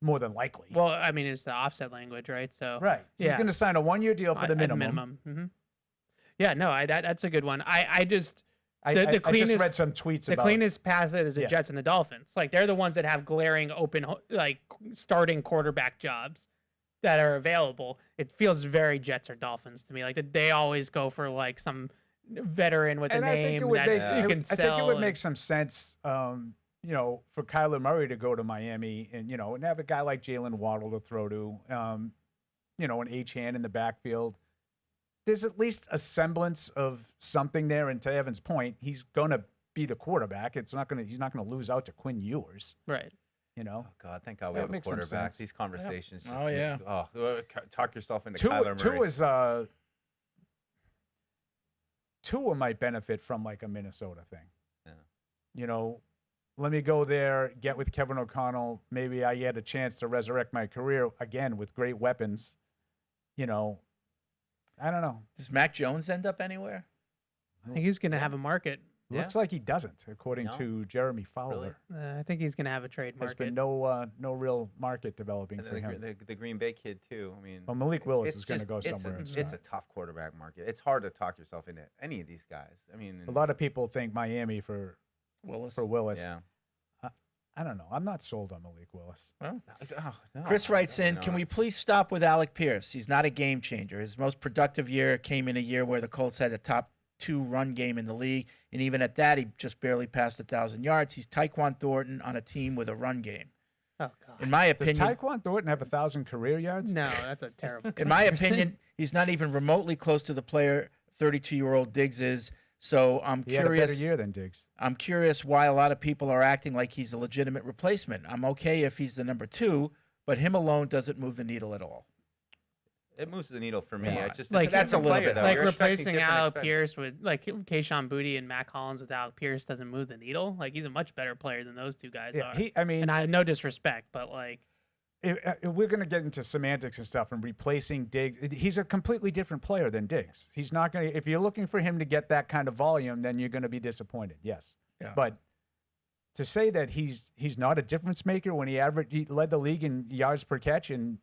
D: more than likely.
G: well, I mean, it's the offset language, right? So
D: right. So
G: yeah.
D: He's going to sign a 1-year deal for the
G: at
D: minimum.
G: Mhm. Yeah, no, that's a good one. I just
D: I
G: the
D: just
G: cleanest
D: read some tweets
G: the
D: about
G: cleanest pass is the
D: Yeah.
G: Jets and the Dolphins. Like they're the ones that have glaring open like starting quarterback jobs that are available. It feels very Jets or Dolphins to me. Like they always go for like some veteran with a
D: and I think
G: name
D: it would
G: that
D: make,
G: you can
D: I think it
G: sell.
D: would make some sense, for Kyler Murray to go to Miami and have a guy like Jalen Waddle to throw to, an H-hand in the backfield. There's at least a semblance of something there. And to Evan's point, he's going to be the quarterback. He's not going to lose out to Quinn Ewers.
G: right.
E: Oh God, thank God we
D: That
E: have a
D: makes some
E: quarterback.
D: sense.
E: These conversations. Just
C: Oh, yeah.
E: talk yourself into Kyler Murray.
D: Tua might benefit from like a Minnesota thing.
E: Yeah.
D: Let me go there, get with Kevin O'Connell. Maybe I get a chance to resurrect my career again with great weapons. I don't know.
C: Does Mac Jones end up anywhere?
G: I think he's going to have a market.
E: Yeah.
D: Looks like he doesn't, according
E: No?
D: to Jeremy Fowler.
E: Really?
G: I think he's going to have a trade
D: There's
G: market.
D: been no real market developing
E: And
D: for
E: then
D: him.
E: the Green Bay kid too. I mean,
D: Well, Malik Willis
E: it's
D: is going to
E: just-
D: go somewhere.
E: It's a tough quarterback market. It's hard to talk yourself into any of these guys. I mean,
D: A lot of people think Miami for
C: Willis.
D: Willis.
E: yeah.
D: I don't know. I'm not sold on Malik Willis.
E: Oh, no,
C: Chris writes in,
E: no.
C: can we please stop with Alec Pierce? He's not a game changer. His most productive year came in a year where the Colts had a top 2 run game in the league, and even at that, he just barely passed 1,000 yards. He's Tyquan Thornton on a team with a run game.
G: Oh God.
C: In my
D: Does
C: opinion,
D: Tyquan Thornton have 1,000 career yards?
G: No, that's a terrible.
C: in my
G: comparison.
C: opinion, he's not even remotely close to the player 32-year-old Diggs is. So I'm
D: He had a better
C: curious.
D: year than Diggs.
C: I'm curious why a lot of people are acting like he's a legitimate replacement. I'm okay if he's the number 2, but him alone doesn't move the needle at all.
E: It moves the needle for me.
C: Come on.
E: It's just
G: Like,
E: it's
C: that's a
E: different
C: little
E: player,
C: bit
E: though.
G: Like
E: You're expecting
G: replacing
E: different
G: Alec
E: expect-
G: Pierce with like Kayshon Boutte and Matt Collins with Alec Pierce doesn't move the needle. Like he's a much better player than those two guys are.
D: Yeah,
G: And no disrespect, but like
D: if we're going to get into semantics and stuff and replacing Diggs. He's a completely different player than Diggs. He's not going to. If you're looking for him to get that kind of volume, then you're going to be disappointed. Yes.
C: Yeah.
D: But to say that he's not a difference maker when he led the league in yards per catch and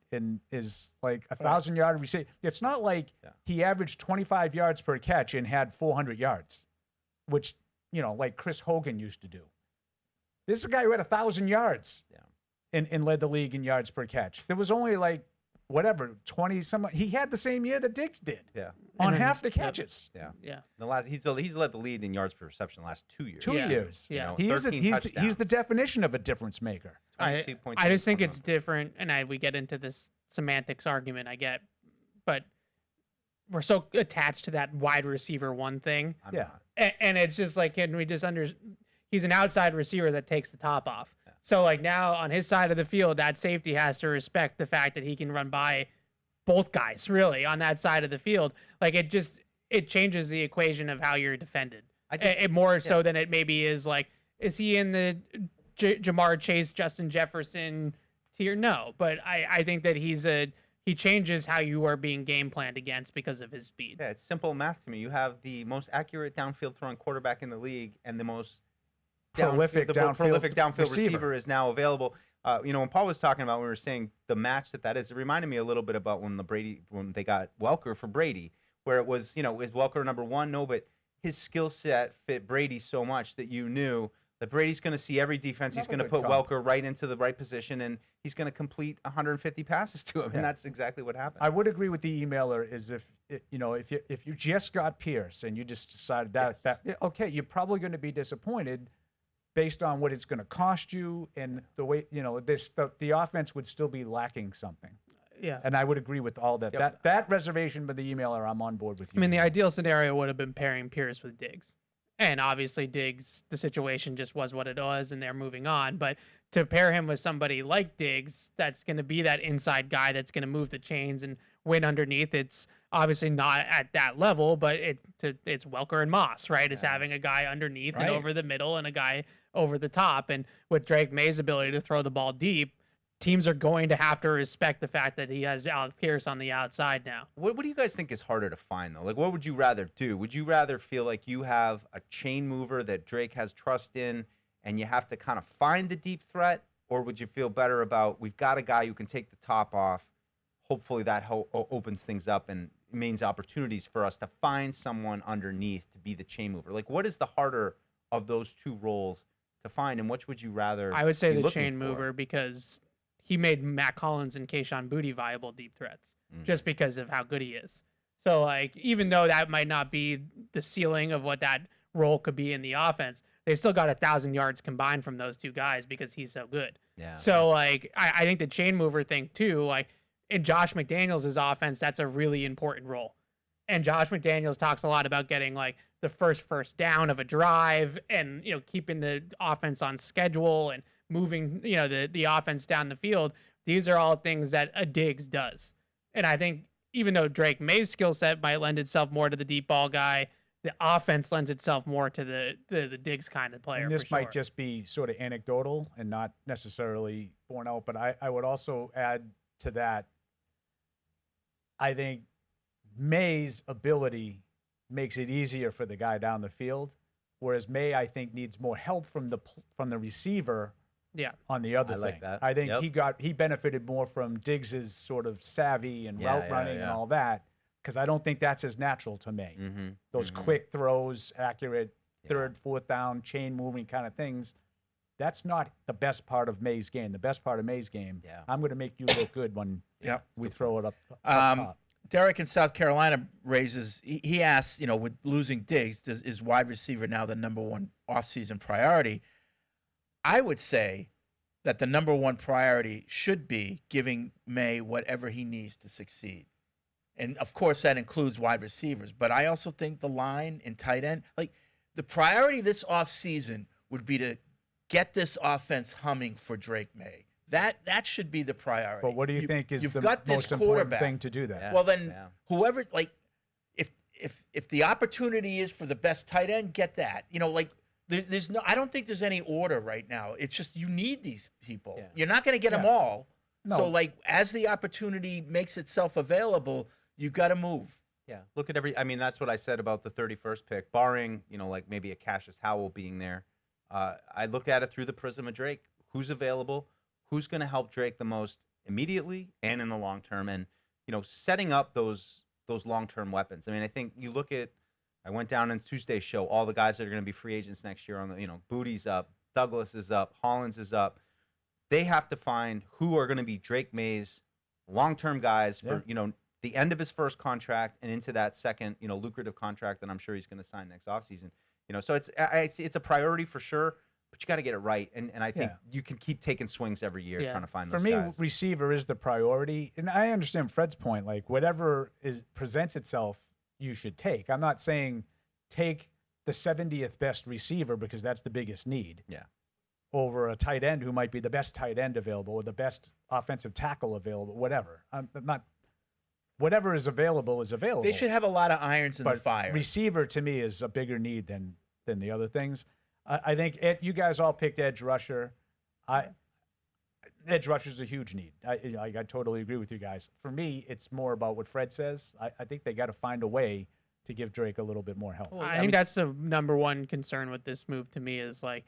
D: is like 1,000-yard receiver. It's not like he averaged 25 yards per catch and had 400 yards, which like Chris Hogan used to do. This is a guy who had 1,000 yards.
E: Yeah.
D: And led the league in yards per catch. There was only 20 some. He had the same year that Diggs did.
E: Yeah.
D: On
G: And then
D: half the
G: yep.
D: catches.
E: Yeah.
G: yeah.
E: He's led the lead in yards per reception the last 2 years.
D: 2
G: Yeah.
D: years.
G: Yeah.
E: You know,
D: He's
E: 13
D: the
E: touchdowns.
D: definition of a difference maker.
G: I
E: 22.2
G: just think
E: from
G: it's
E: him.
G: different, and we get into this semantics argument. I get, but we're so attached to that wide receiver one thing,
E: I'm
D: Yeah.
E: not.
G: and it's just like, can we just he's an outside receiver that takes the top off. So like now on his side of the field, that safety has to respect the fact that he can run by both guys really on that side of the field. Like it changes the equation of how you're defended. It more so than it maybe is like, is he in the Jamar Chase, Justin Jefferson tier? No, but I think that he changes how you are being game planned against because of his speed.
E: Yeah, it's simple math to me. You have the most accurate downfield throwing quarterback in the league and the most
D: Prolific
E: downfield
D: receiver.
E: receiver is now available. When Paul was talking about when we were saying the match that is, it reminded me a little bit about when they got Welker for Brady, where it was, is Welker number 1? No, but his skill set fit Brady so much that you knew that Brady's going to see every defense. He's going to put Welker right into the right position, and he's going to complete 150 passes to him, and that's exactly what happened.
D: I would agree with the emailer is if you just got Pierce and you just decided that okay, you're probably going to be disappointed based on what it's going to cost you and the way the offense would still be lacking something.
G: Yeah.
D: And I would agree with all that. That reservation by the emailer, I'm on board with you.
G: I mean, the ideal scenario would have been pairing Pierce with Diggs. And obviously Diggs, the situation just was what it was, and they're moving on. But to pair him with somebody like Diggs, that's going to be that inside guy that's going to move the chains and win underneath. It's obviously not at that level, but it's Welker and Moss, right? It's having a guy underneath and over the middle and a guy over the top. And with Drake May's ability to throw the ball deep, teams are going to have to respect the fact that he has Alec Pierce on the outside now.
E: What do you guys think is harder to find, though? Like, what would you rather do? Would you rather feel like you have a chain mover that Drake has trust in and you have to kind of find the deep threat? Or would you feel better about, we've got a guy who can take the top off, hopefully that opens things up and means opportunities for us to find someone underneath to be the chain mover? Like, what is the harder of those two roles to find, and which would you rather
G: I would say
E: be
G: the
E: looking
G: chain
E: for?
G: mover, because he made Matt Collins and Kayshon Boutte viable deep threats just because of how good he is. So, like, even though that might not be the ceiling of what that role could be in the offense, they still got 1,000 yards combined from those two guys because he's so good.
E: Yeah.
G: So, like, I think the chain mover thing, too, like, in Josh McDaniels' offense, that's a really important role. And Josh McDaniels talks a lot about getting, like, the first down of a drive and, you know, keeping the offense on schedule and moving, you know, the offense down the field. These are all things that a Diggs does. And I think even though Drake May's skill set might lend itself more to the deep ball guy, the offense lends itself more to the Diggs kind of player.
D: And this
G: for sure.
D: might just be sort of anecdotal and not necessarily borne out, but I would also add to that, I think May's ability makes it easier for the guy down the field, whereas May, I think, needs more help from the receiver.
G: Yeah.
D: On the other
E: I
D: thing,
E: like that.
D: I think
E: Yep.
D: he benefited more from Diggs's sort of savvy and route running and all that, because I don't think that's as natural to May. Those quick throws, accurate third, fourth down, chain moving kind of things. That's not the best part of May's game. The best part of May's game, I'm going to make you look good when we throw it up top.
C: Derek in South Carolina raises, he asks, you know, with losing Diggs, is wide receiver now the number one offseason priority? I would say that the number one priority should be giving May whatever he needs to succeed. And, of course, that includes wide receivers. But I also think the line and tight end, like, the priority this offseason would be to get this offense humming for Drake May. That should be the priority.
D: But what do you think is
C: you've
D: the
C: got this
D: most important
C: quarterback.
D: thing to do that?
E: Yeah.
C: Well, then whoever, like, if the opportunity is for the best tight end, get that. You know, like, there's no, I don't think there's any order right now. It's just you need these people.
E: Yeah.
C: You're not going to get them all.
D: No.
C: So, like, as the opportunity makes itself available, you got to move.
E: Yeah, look at I mean, that's what I said about the 31st pick, barring, you know, like maybe a Cassius Howell being there. I looked at it through the prism of Drake. Who's available? Who's going to help Drake the most immediately and in the long term? And, you know, setting up those long-term weapons. I mean, I think you look at, I went down in Tuesday's show, all the guys that are going to be free agents next year on the, you know, Boutte's up, Douglas is up, Hollins is up. They have to find who are going to be Drake May's long-term guys for, you know, the end of his first contract and into that second, you know, lucrative contract that I'm sure he's going to sign next offseason. You know, so it's a priority for sure, but you got to get it right. And I think you can keep taking swings every year trying to find those
D: guys. For me,
E: guys.
D: receiver is the priority. And I understand Fred's point, like whatever presents itself, you should take. I'm not saying take the 70th best receiver because that's the biggest need.
E: Yeah.
D: Over a tight end who might be the best tight end available or the best offensive tackle available, whatever. I'm not. Whatever is available is available.
C: They should have a lot of irons in the
D: But
C: fire.
D: receiver to me is a bigger need than the other things. I think you guys all picked edge rusher. Edge rusher is a huge need. I totally agree with you guys. For me, it's more about what Fred says. I think they got to find a way to give Drake a little bit more help.
G: Well, I think that's the number one concern with this move to me is, like,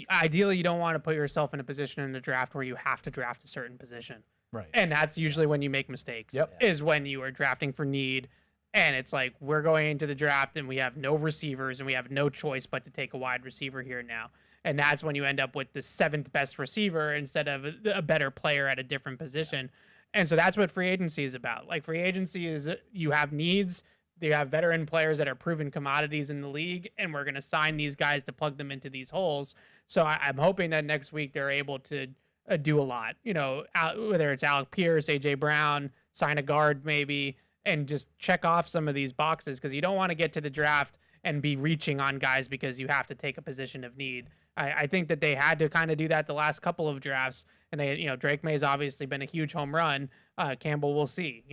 G: ideally you don't want to put yourself in a position in the draft where you have to draft a certain position.
D: Right.
G: And that's usually when you make mistakes. Is when you are drafting for need. And it's like, we're going into the draft and we have no receivers and we have no choice but to take a wide receiver here now. And that's when you end up with the 7th best receiver instead of a better player at a different position. And so that's what free agency is about. Like, free agency is you have needs. You have veteran players that are proven commodities in the league, and we're going to sign these guys to plug them into these holes. So I'm hoping that next week they're able to do a lot, you know, whether it's Alec Pierce, A.J. Brown, sign a guard maybe, and just check off some of these boxes, because you don't want to get to the draft and be reaching on guys because you have to take a position of need. I think that they had to kind of do that the last couple of drafts, and Drake May's obviously been a huge home run. Campbell, we'll see.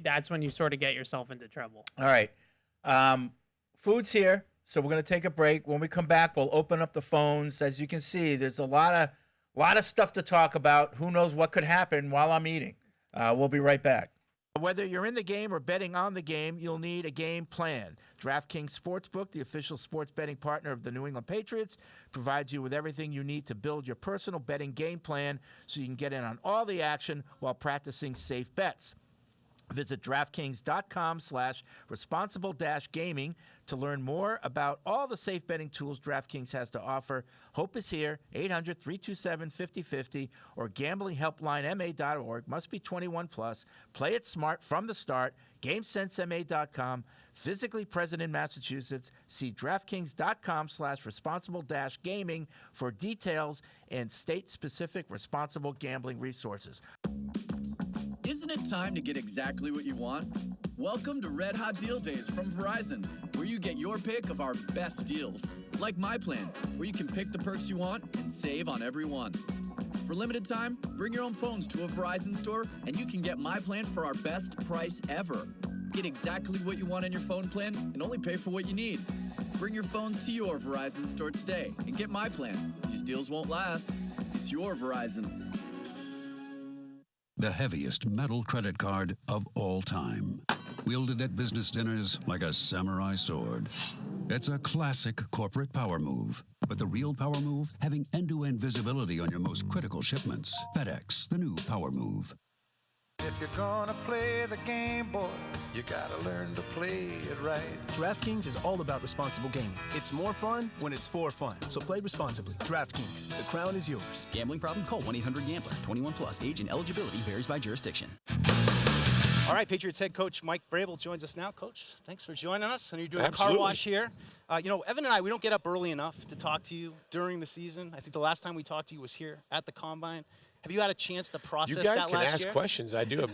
G: That's when you sort of get yourself into trouble.
C: All right. Food's here, so we're going to take a break. When we come back, we'll open up the phones. As you can see, there's a lot of stuff to talk about. Who knows what could happen while I'm eating. We'll be right back.
H: Whether you're in the game or betting on the game, you'll need a game plan. DraftKings Sportsbook, the official sports betting partner of the New England Patriots, provides you with everything you need to build your personal betting game plan so you can get in on all the action while practicing safe bets. Visit DraftKings.com/responsible-gaming to learn more about all the safe betting tools DraftKings has to offer. Hope is here, 800-327-5050 or gamblinghelplinema.org. Must be 21 plus. Play it smart from the start. GameSenseMA.com. Physically present in Massachusetts. See DraftKings.com/responsible-gaming for details and state-specific responsible gambling resources.
I: Isn't it time to get exactly what you want? Welcome to Red Hot Deal Days from Verizon, where you get your pick of our best deals. Like My Plan, where you can pick the perks you want and save on every one. For limited time, bring your own phones to a Verizon store and you can get My Plan for our best price ever. Get exactly what you want in your phone plan and only pay for what you need. Bring your phones to your Verizon store today and get My Plan. These deals won't last. It's your Verizon.
J: The heaviest metal credit card of all time. Wielded at business dinners like a samurai sword. It's a classic corporate power move. But the real power move? Having end-to-end visibility on your most critical shipments. FedEx, the new power move.
K: If you're gonna play the game, boy, you gotta learn to play it right.
L: DraftKings is all about responsible gaming. It's more fun when it's for fun. So play responsibly. DraftKings, the crown is yours.
M: Gambling problem? Call 1-800-GAMBLER. 21 plus. Age and eligibility varies by jurisdiction.
N: All right, Patriots head coach Mike Vrabel joins us now. Coach, thanks for joining us. And you're doing
O: Absolutely.
N: a car wash here. Evan and I, we don't get up early enough to talk to you during the season. I think the last time we talked to you was here at the Combine. Have you had a chance to process that last year?
O: You guys can ask questions. I do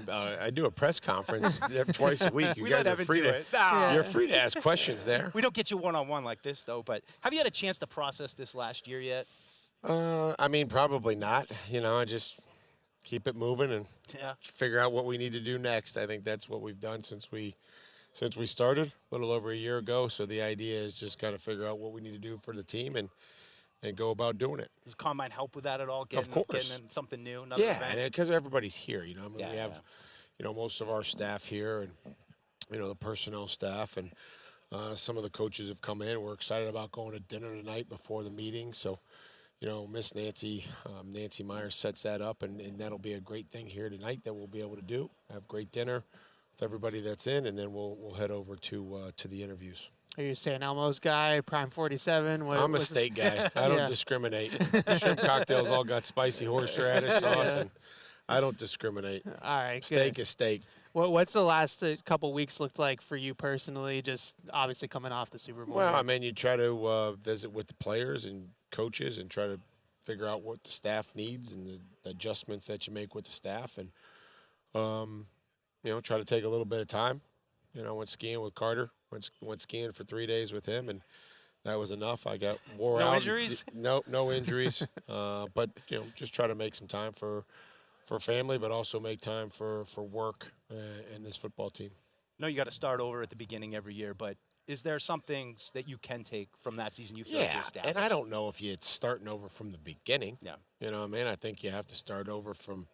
O: a press conference twice a week. You guys are free to. You're free to ask questions there.
N: We don't get you one-on-one like this, though. But have you had a chance to process this last year yet?
O: I mean, probably not. I just keep it moving and figure out what we need to do next. I think that's what we've done since we started a little over a year ago. So the idea is just kind of figure out what we need to do for the team and go about doing it.
N: Does Combine help with that at all?
O: Of course.
N: Getting in something new, another event?
O: Yeah, because everybody's here. We have, most of our staff here and, the personnel staff and some of the coaches have come in. We're excited about going to dinner tonight before the meeting. So, Miss Nancy Myers sets that up, and that'll be a great thing here tonight that we'll be able to do. Have great dinner with everybody that's in, and then we'll head over to the interviews.
G: Are you a San Elmo's guy, Prime 47?
O: I'm a steak guy. I don't discriminate. The shrimp cocktails all got spicy horseradish sauce, and I don't discriminate.
G: All right,
O: steak
G: good.
O: is steak.
G: What's the last couple weeks looked like for you personally, just obviously coming off the Super Bowl?
O: Well, I mean, you try to visit with the players and coaches and try to figure out what the staff needs and the adjustments that you make with the staff and, try to take a little bit of time. Went skiing with Carter. Went skiing for 3 days with him, and that was enough. I got wore out.
N: No injuries?
O: No injuries. But just try to make some time for family, but also make time for work and this football team.
N: No, you got to start over at the beginning every year, but is there some things that you can take from that season you feel like you established?
O: And I don't know if it's starting over from the beginning.
N: Yeah.
O: I think you have to start over from,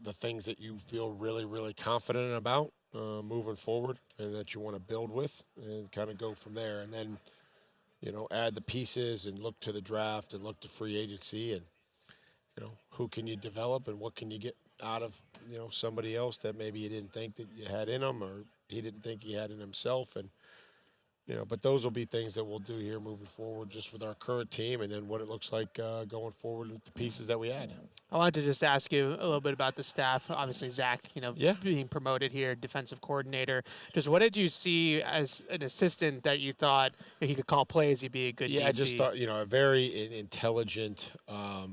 O: the things that you feel really, really confident about. Moving forward and that you want to build with and kind of go from there and then, add the pieces and look to the draft and look to free agency and, who can you develop and what can you get out of, somebody else that maybe you didn't think that you had in them or he didn't think he had in himself. And, but those will be things that we'll do here moving forward just with our current team and then what it looks like going forward with the pieces that we add.
G: I wanted to just ask you a little bit about the staff. Obviously, Zach, being promoted here, defensive coordinator. Just what did you see as an assistant that you thought he could call plays, he'd be a good DC?
O: I just thought, a very intelligent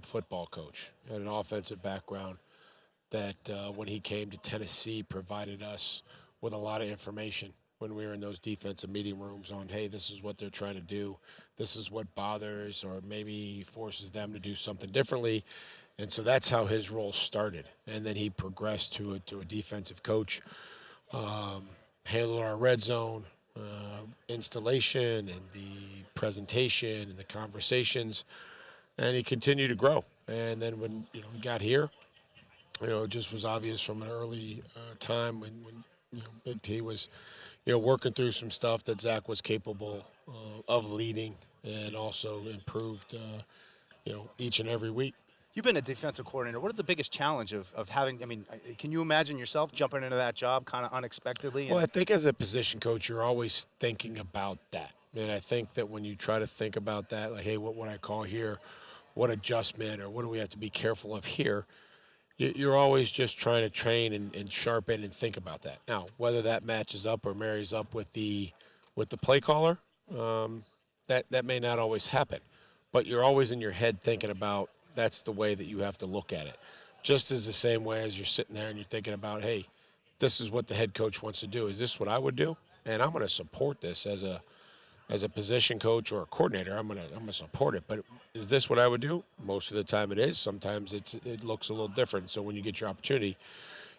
O: football coach. Had an offensive background that when he came to Tennessee provided us with a lot of information. when we were in those defensive meeting rooms on, hey, this is what they're trying to do. This is what bothers or maybe forces them to do something differently. And so that's how his role started. And then he progressed to a defensive coach, handled our red zone installation and the presentation and the conversations. And he continued to grow. And then when he got here, it just was obvious from an early time when Big T was working through some stuff that Zach was capable of leading and also improved each and every week.
N: You've been a defensive coordinator. What is the biggest challenge of having, can you imagine yourself jumping into that job kind of unexpectedly?
O: Well, I think as a position coach, you're always thinking about that. And I think that when you try to think about that, like, hey, what would I call here? What adjustment or what do we have to be careful of here? You're always just trying to train and sharpen and think about that. Now, whether that matches up or marries up with the play caller, that may not always happen. But you're always in your head thinking about that's the way that you have to look at it. Just as the same way as you're sitting there and you're thinking about, hey, this is what the head coach wants to do. Is this what I would do? And I'm going to support this as a position coach or a coordinator. I'm gonna support it. But is this what I would do? Most of the time it is. Sometimes it looks a little different. So when you get your opportunity,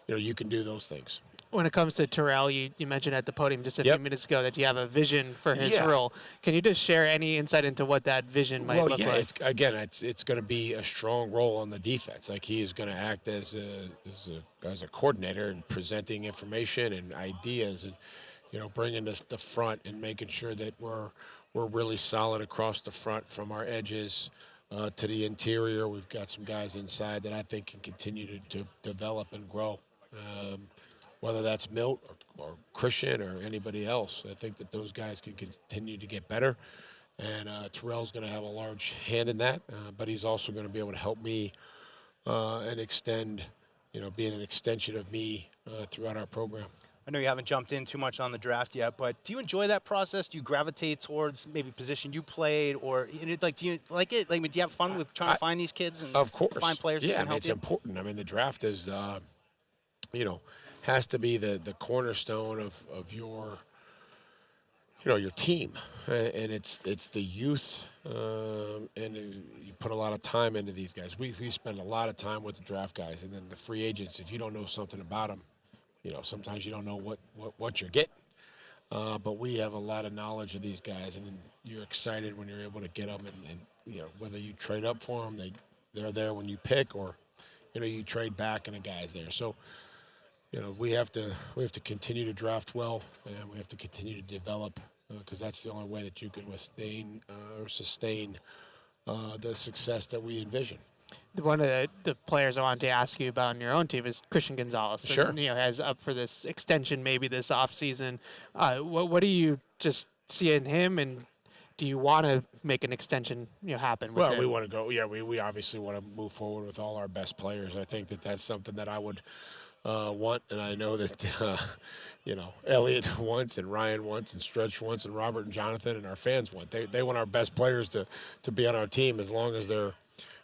O: you can do those things.
G: When it comes to Terrell, you mentioned at the podium just a few minutes ago that you have a vision for his role. Can you just share any insight into what that vision might look like?
O: It's going to be a strong role on the defense. Like he is going to act as a coordinator and presenting information and ideas and bringing the front and making sure that we're really solid across the front from our edges to the interior. We've got some guys inside that I think can continue to develop and grow. Whether that's Milt or Christian or anybody else, I think that those guys can continue to get better. And Terrell's going to have a large hand in that, but he's also going to be able to help me and extend, being an extension of me throughout our program.
N: I know you haven't jumped in too much on the draft yet, but do you enjoy that process? Do you gravitate towards maybe position you played, or do you like it? Like, do you have fun with trying to find these kids and
O: of course.
N: Find players?
O: Yeah,
N: that can help
O: it's
N: you?
O: important. The draft is, has to be the cornerstone of your your team, and it's the youth, and you put a lot of time into these guys. We spend a lot of time with the draft guys, and then the free agents. If you don't know something about them, sometimes you don't know what you're getting. But we have a lot of knowledge of these guys, and you're excited when you're able to get them, and whether you trade up for them, they're there when you pick, or you trade back and a guy's there. So. We have to continue to draft well, and we have to continue to develop because that's the only way that you can sustain the success that we envision.
G: One of the players I wanted to ask you about on your own team is Christian Gonzalez.
O: Sure.
G: And, has up for this extension maybe this offseason. What do you just see in him, and do you want to make an extension happen with him?
O: We want to go. Yeah, we obviously want to move forward with all our best players. I think that's something that I would want, and I know that Elliot wants, and Ryan wants, and Stretch wants, and Robert and Jonathan and our fans want. They want our best players to be on our team as long as they're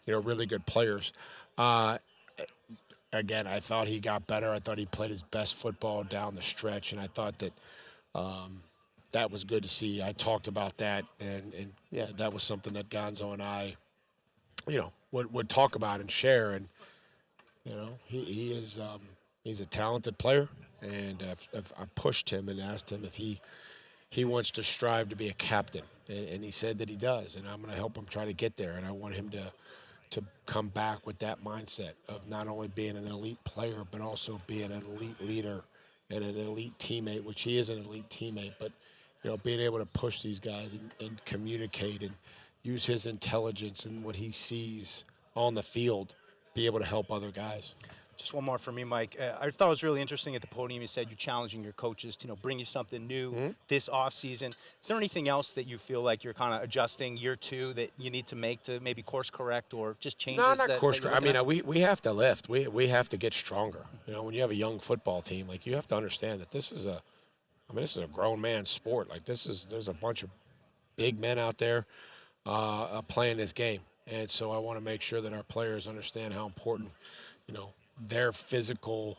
O: really good players. Again, I thought he got better. I thought he played his best football down the stretch, and I thought that that was good to see. I talked about that, and that was something that Gonzo and I would talk about and share. And he is. He's a talented player, and I've pushed him and asked him if he wants to strive to be a captain, and he said that he does, and I'm going to help him try to get there, and I want him to come back with that mindset of not only being an elite player, but also being an elite leader and an elite teammate, which he is an elite teammate, but being able to push these guys and communicate and use his intelligence and what he sees on the field, be able to help other guys.
N: Just one more for me, Mike. I thought it was really interesting at the podium. You said you're challenging your coaches to bring you something new this offseason. Is there anything else that you feel like you're kind of adjusting year two that you need to make to maybe course correct or just changes?
O: No, not course correct. We have to lift. We have to get stronger. When you have a young football team, like you have to understand that this is a grown man sport. Like there's a bunch of big men out there playing this game, and so I want to make sure that our players understand how important their physical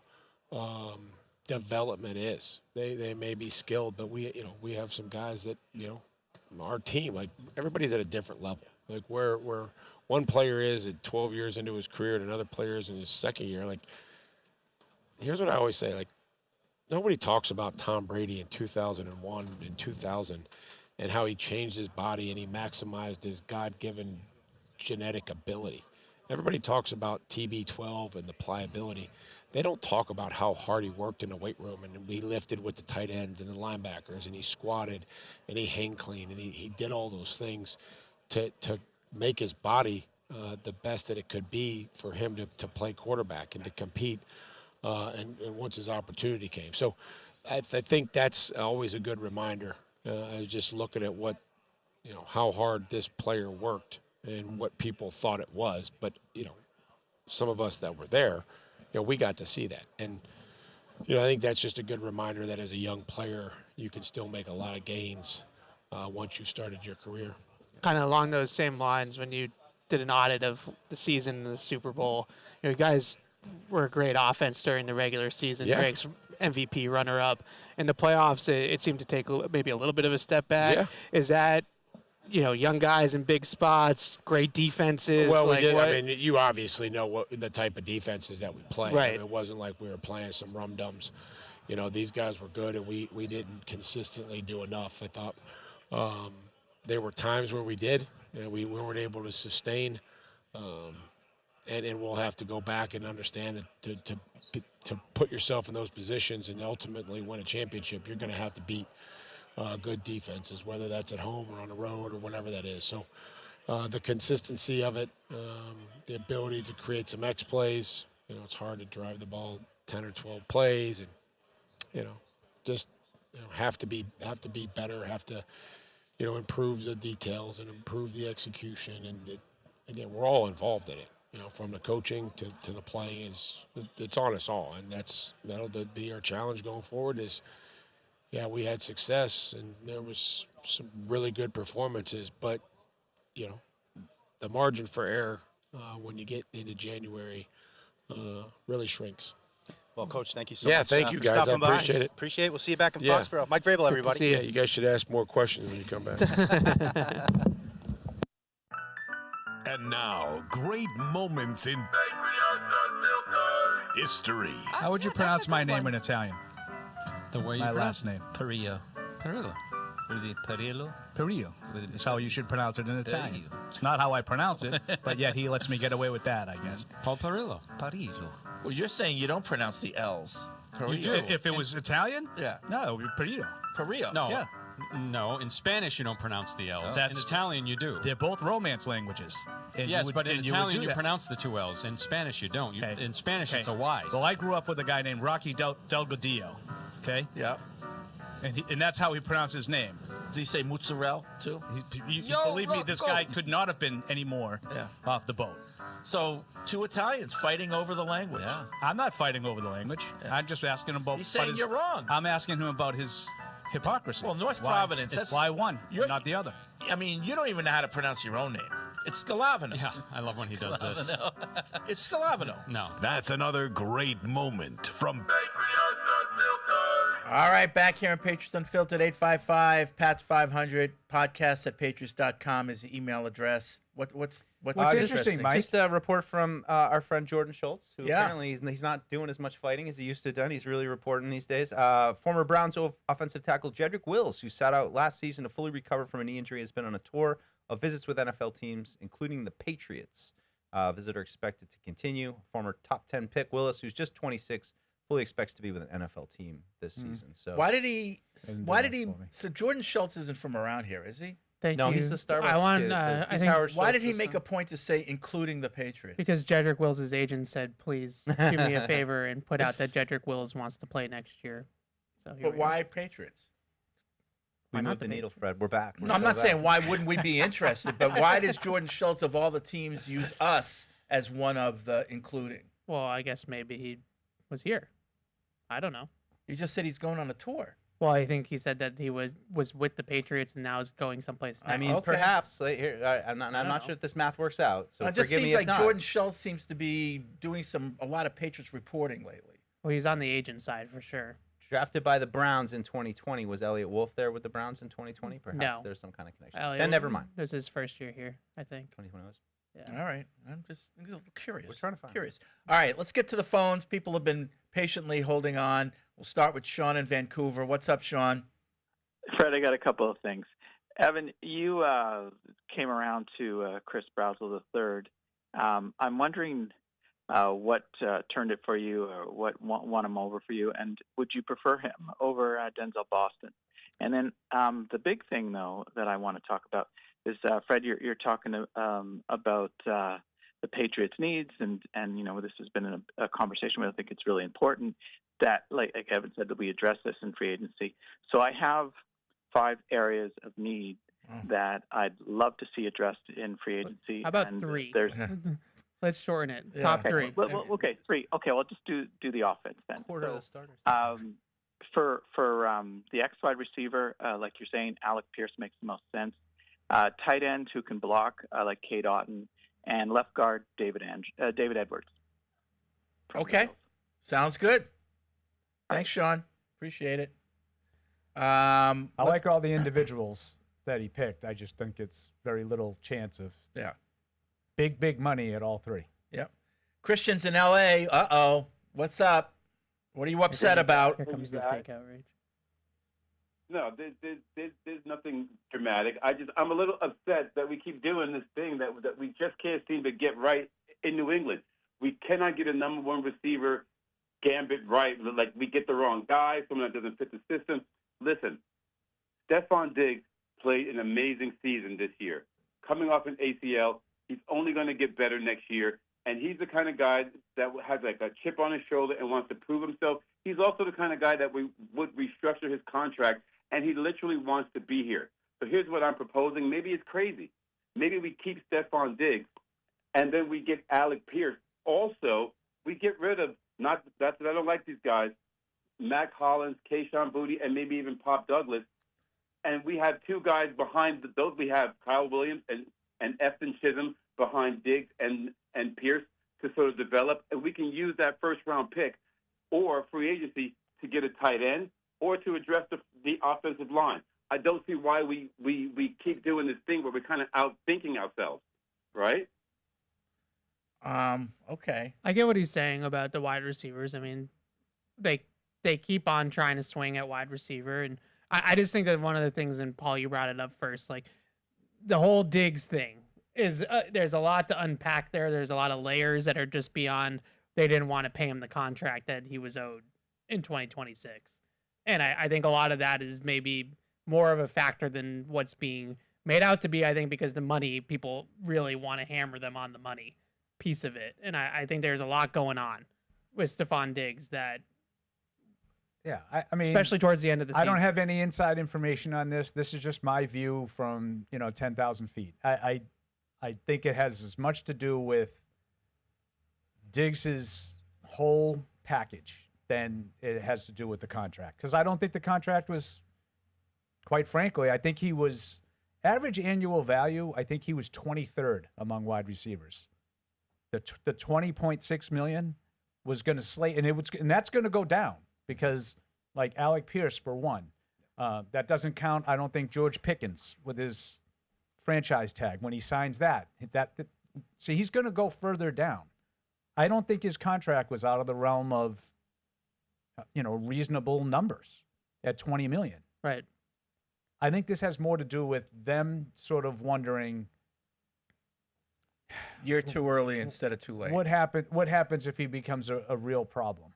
O: development is. They may be skilled, but we have some guys that, our team, like everybody's at a different level. Like where one player is at 12 years into his career and another player is in his second year. Like, here's what I always say, like, nobody talks about Tom Brady in 2001 and 2000 and how he changed his body and he maximized his God-given genetic ability. Everybody talks about TB12 and the pliability. They don't talk about how hard he worked in the weight room, and he lifted with the tight ends and the linebackers, and he squatted and he hang clean, and he did all those things to make his body the best that it could be for him to play quarterback and to compete and once his opportunity came. So I think that's always a good reminder. I was just looking at what, how hard this player worked and what people thought it was. But, some of us that were there, we got to see that. And, I think that's just a good reminder that as a young player, you can still make a lot of gains once you started your career.
G: Kind of along those same lines, when you did an audit of the season and the Super Bowl, you guys were a great offense during the regular season.
O: Yeah.
G: Drake's MVP runner-up. In the playoffs, it seemed to take maybe a little bit of a step back.
O: Yeah.
G: Is that, young guys in big spots, great defenses?
O: Well,
G: like
O: we did.
G: what?
O: I mean, you obviously know what the type of defenses that we play.
G: Right.
O: It wasn't like we were playing some rum-dums. These guys were good, and we didn't consistently do enough, I thought. There were times where we did, and we weren't able to sustain. And we'll have to go back and understand that to put yourself in those positions and ultimately win a championship, you're going to have to beat good defenses, whether that's at home or on the road or whatever that is. So the consistency of it, the ability to create some X plays, it's hard to drive the ball 10 or 12 plays, and just have to be better, have to improve the details and improve the execution. And again, we're all involved in it. From the coaching to the playing, it's on us all, and that'll be our challenge going forward. Is we had success and there was some really good performances, but the margin for error when you get into January really shrinks.
N: Well, Coach, thank you so much.
O: Yeah, thank you
N: for
O: guys. I
N: stopping by.
O: appreciate it.
N: Appreciate it. We'll see you back in
O: Yeah.
N: Foxborough. Mike Vrabel, everybody.
O: Yeah, you guys should ask more questions when you come back.
A: And now, great moments in history.
D: How would you pronounce my name in Italian?
B: The way you
D: My
B: pronounce
D: last name.
B: Perillo. Perillo. Perillo.
D: Perillo. That's how you should pronounce it in Italian. It's not how I pronounce it, but yet he lets me get away with that, I guess.
B: Paul Perillo. Perillo.
H: Well, you're saying you don't pronounce the L's.
B: You do.
D: If it was Italian?
H: Yeah.
D: No, it would be Perillo.
H: Perillo.
B: No.
D: Yeah.
B: No, in Spanish you don't pronounce the L's. In Italian you do.
D: They're both Romance languages. And
B: Yes, but in
D: and
B: Italian
D: would
B: you
D: do that.
B: pronounce the two L's. In Spanish you don't. In Spanish it's a Y.
D: Well, I grew up with a guy named Rocky Delgadillo. Okay?
H: Yeah.
D: And that's how he pronounced his name.
H: Does he say mozzarella too?
D: Believe me, this guy could not have been any more off the boat.
H: So, two Italians fighting over the language.
D: Yeah. I'm not fighting over the language. I'm just asking him about.
H: He's saying you're wrong.
D: I'm asking him about his hypocrisy.
H: Well, North
D: Why-
H: Providence.
D: It's why one, not the other.
H: I mean, you don't even know how to pronounce your own name. It's Scalavino.
B: Yeah, I love when he does this.
H: It's Scalavino.
B: No.
A: That's another great moment from
C: All right, back here on Patriots Unfiltered, 855 Pats 500 podcast at patriots.com is the email address. What's interesting,
E: Mike? Just a report from our friend Jordan Schultz, who
C: Yeah.
E: apparently he's not doing as much fighting as he used to do. He's really reporting these days. Former Browns offensive tackle Jedrick Wills, who sat out last season to fully recover from a knee injury, has been on a tour of visits with NFL teams, including the Patriots. Visitor expected to continue. Former top 10 pick Willis, who's just 26, fully expects to be with an NFL team this season. So
C: Why did he? So Jordan Schultz isn't from around here, is he?
E: No, he's the Starbucks
G: I want.
E: kid.
G: I
E: He's
G: think
E: Howard
C: Why did
E: Schultz's
C: he make
E: son.
C: a point to say including the Patriots?
G: because Jedrick Wills' agent said, "Please do me a favor and put out that Jedrick Wills wants to play next year." So here
C: But
G: we go.
C: why Patriots?
E: We
G: Why not
E: moved
G: the
E: the needle, Fred. We're back.
C: No, I'm not saying why wouldn't we be interested, but why does Jordan Schultz of all the teams use us as one of the including?
G: Well, I guess maybe he was here. I don't know.
C: You just said he's going on a tour.
G: Well, I think he said that he was with the Patriots and now is going someplace.
E: I mean,
C: Okay.
E: perhaps. I'm not sure if this math works out. So
C: It just
E: forgive
C: seems
E: me if
C: like
E: not.
C: Jordan Schultz seems to be doing a lot of Patriots reporting lately.
G: Well, he's on the agent side for sure.
E: Drafted by the Browns in 2020. Was Elliott Wolf there with the Browns in 2020? Perhaps
G: No.
E: there's some kind of connection.
G: Elliott,
E: Then never mind.
G: This is his first year here, I think.
E: 2020 was.
G: Yeah.
C: All right. I'm just curious.
E: We're trying to find
C: curious. All right, let's get to the phones. People have been patiently holding on. We'll start with Sean in Vancouver. What's up, Sean?
P: Fred, I got a couple of things. Evan, you came around to Chris Brausel III. I'm wondering what turned it for you, or what won him over for you, and would you prefer him over Denzel Boston? And then the big thing, though, that I want to talk about is, Fred, you're talking about the Patriots' needs, and this has been a conversation where I think it's really important that, like Evan said, that we address this in free agency. So I have 5 areas of need that I'd love to see addressed in free agency.
G: How about
P: and
G: 3?
P: There's
G: Let's shorten it.
C: Yeah.
G: Top 3.
P: well, okay, 3. Okay, well, just do the offense then.
E: Quarter of the starters.
P: For the X wide receiver, like you're saying, Alec Pierce makes the most sense. Tight end who can block, like Cade Otton, and left guard David Edwards.
C: Okay. Sounds good. Thanks, Sean. Appreciate it.
D: I like all the individuals that he picked. I just think it's very little chance of big money at all 3.
C: Yep. Christian's in L.A. Uh-oh. What's up? What are you upset about?
G: Here comes the fake outrage.
Q: No, there's nothing dramatic. I'm a little upset that we keep doing this thing that we just can't seem to get right in New England. We cannot get a number 1 receiver gambit right. Like, we get the wrong guy, someone that doesn't fit the system. Listen, Stefon Diggs played an amazing season this year. Coming off an ACL, he's only going to get better next year. And he's the kind of guy that has like a chip on his shoulder and wants to prove himself. He's also the kind of guy that we would restructure his contract, and he literally wants to be here. So here's what I'm proposing. Maybe it's crazy. Maybe we keep Stefon Diggs, and then we get Alec Pierce. Also, we get rid of, I don't like these guys, Mac Hollins, Kayshon Boutte, and maybe even Pop Douglas. And we have 2 guys behind those. We have Kyle Williams and Efton Chisholm behind Diggs and Pierce to sort of develop. And we can use that first-round pick or free agency to get a tight end or to address the offensive line. I don't see why we keep doing this thing where we're kind of outthinking ourselves, right?
C: Okay.
G: I get what he's saying about the wide receivers. I mean, they keep on trying to swing at wide receiver, and I just think that one of the things, and Paul, you brought it up first, like the whole Diggs thing is there's a lot to unpack there. There's a lot of layers that are just beyond. They didn't want to pay him the contract that he was owed in 2026, and I think a lot of that is maybe more of a factor than what's being made out to be. I think because the money, people really want to hammer them on the money piece of it, and I think there's a lot going on with Stefon Diggs that.
D: Yeah, I mean,
G: especially towards the end of the season.
D: I don't have any inside information on this. This is just my view from 10,000 feet. I think it has as much to do with Diggs's whole package than it has to do with the contract. Because I don't think the contract was, quite frankly, I think he was average annual value. I think he was 23rd among wide receivers. The $20.6 million was going to slate, and that's going to go down. Because, like Alec Pierce, for one, that doesn't count. I don't think George Pickens with his franchise tag when he signs that so he's going to go further down. I don't think his contract was out of the realm of, reasonable numbers at $20 million.
G: Right.
D: I think this has more to do with them sort of wondering.
C: You're too early instead of too late.
D: What happens if he becomes a real problem?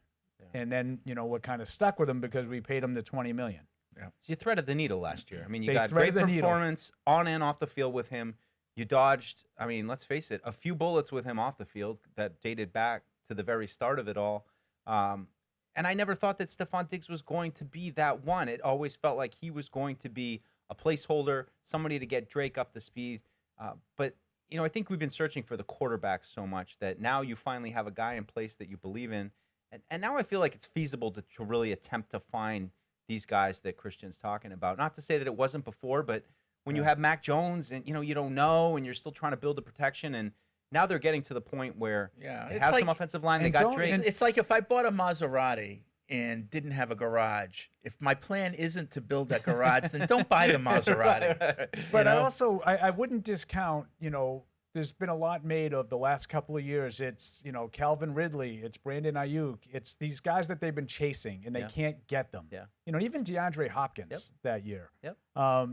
D: And then, we're kind of stuck with him because we paid him the $20 million.
C: Yeah.
E: So you threaded the needle last year. I mean, you
D: They
E: got great
D: threaded the needle.
E: performance on and off the field with him. You dodged, I mean, let's face it, a few bullets with him off the field that dated back to the very start of it all. And I never thought that Stefon Diggs was going to be that one. It always felt like he was going to be a placeholder, somebody to get Drake up to speed. But, I think we've been searching for the quarterback so much that now you finally have a guy in place that you believe in. And now I feel like it's feasible to really attempt to find these guys that Christian's talking about. Not to say that it wasn't before, but when you have Mac Jones and, you don't know, and you're still trying to build the protection, and now they're getting to the point where they have
C: like,
E: some offensive line. They got Drake.
C: It's like if I bought a Maserati and didn't have a garage. If my plan isn't to build that garage, then don't buy the Maserati.
D: But I wouldn't discount, there's been a lot made of the last couple of years. It's, Calvin Ridley, it's Brandon Ayuk. It's these guys that they've been chasing, and they can't get them.
E: Yeah.
D: Even DeAndre Hopkins that year.
E: Yep.
D: I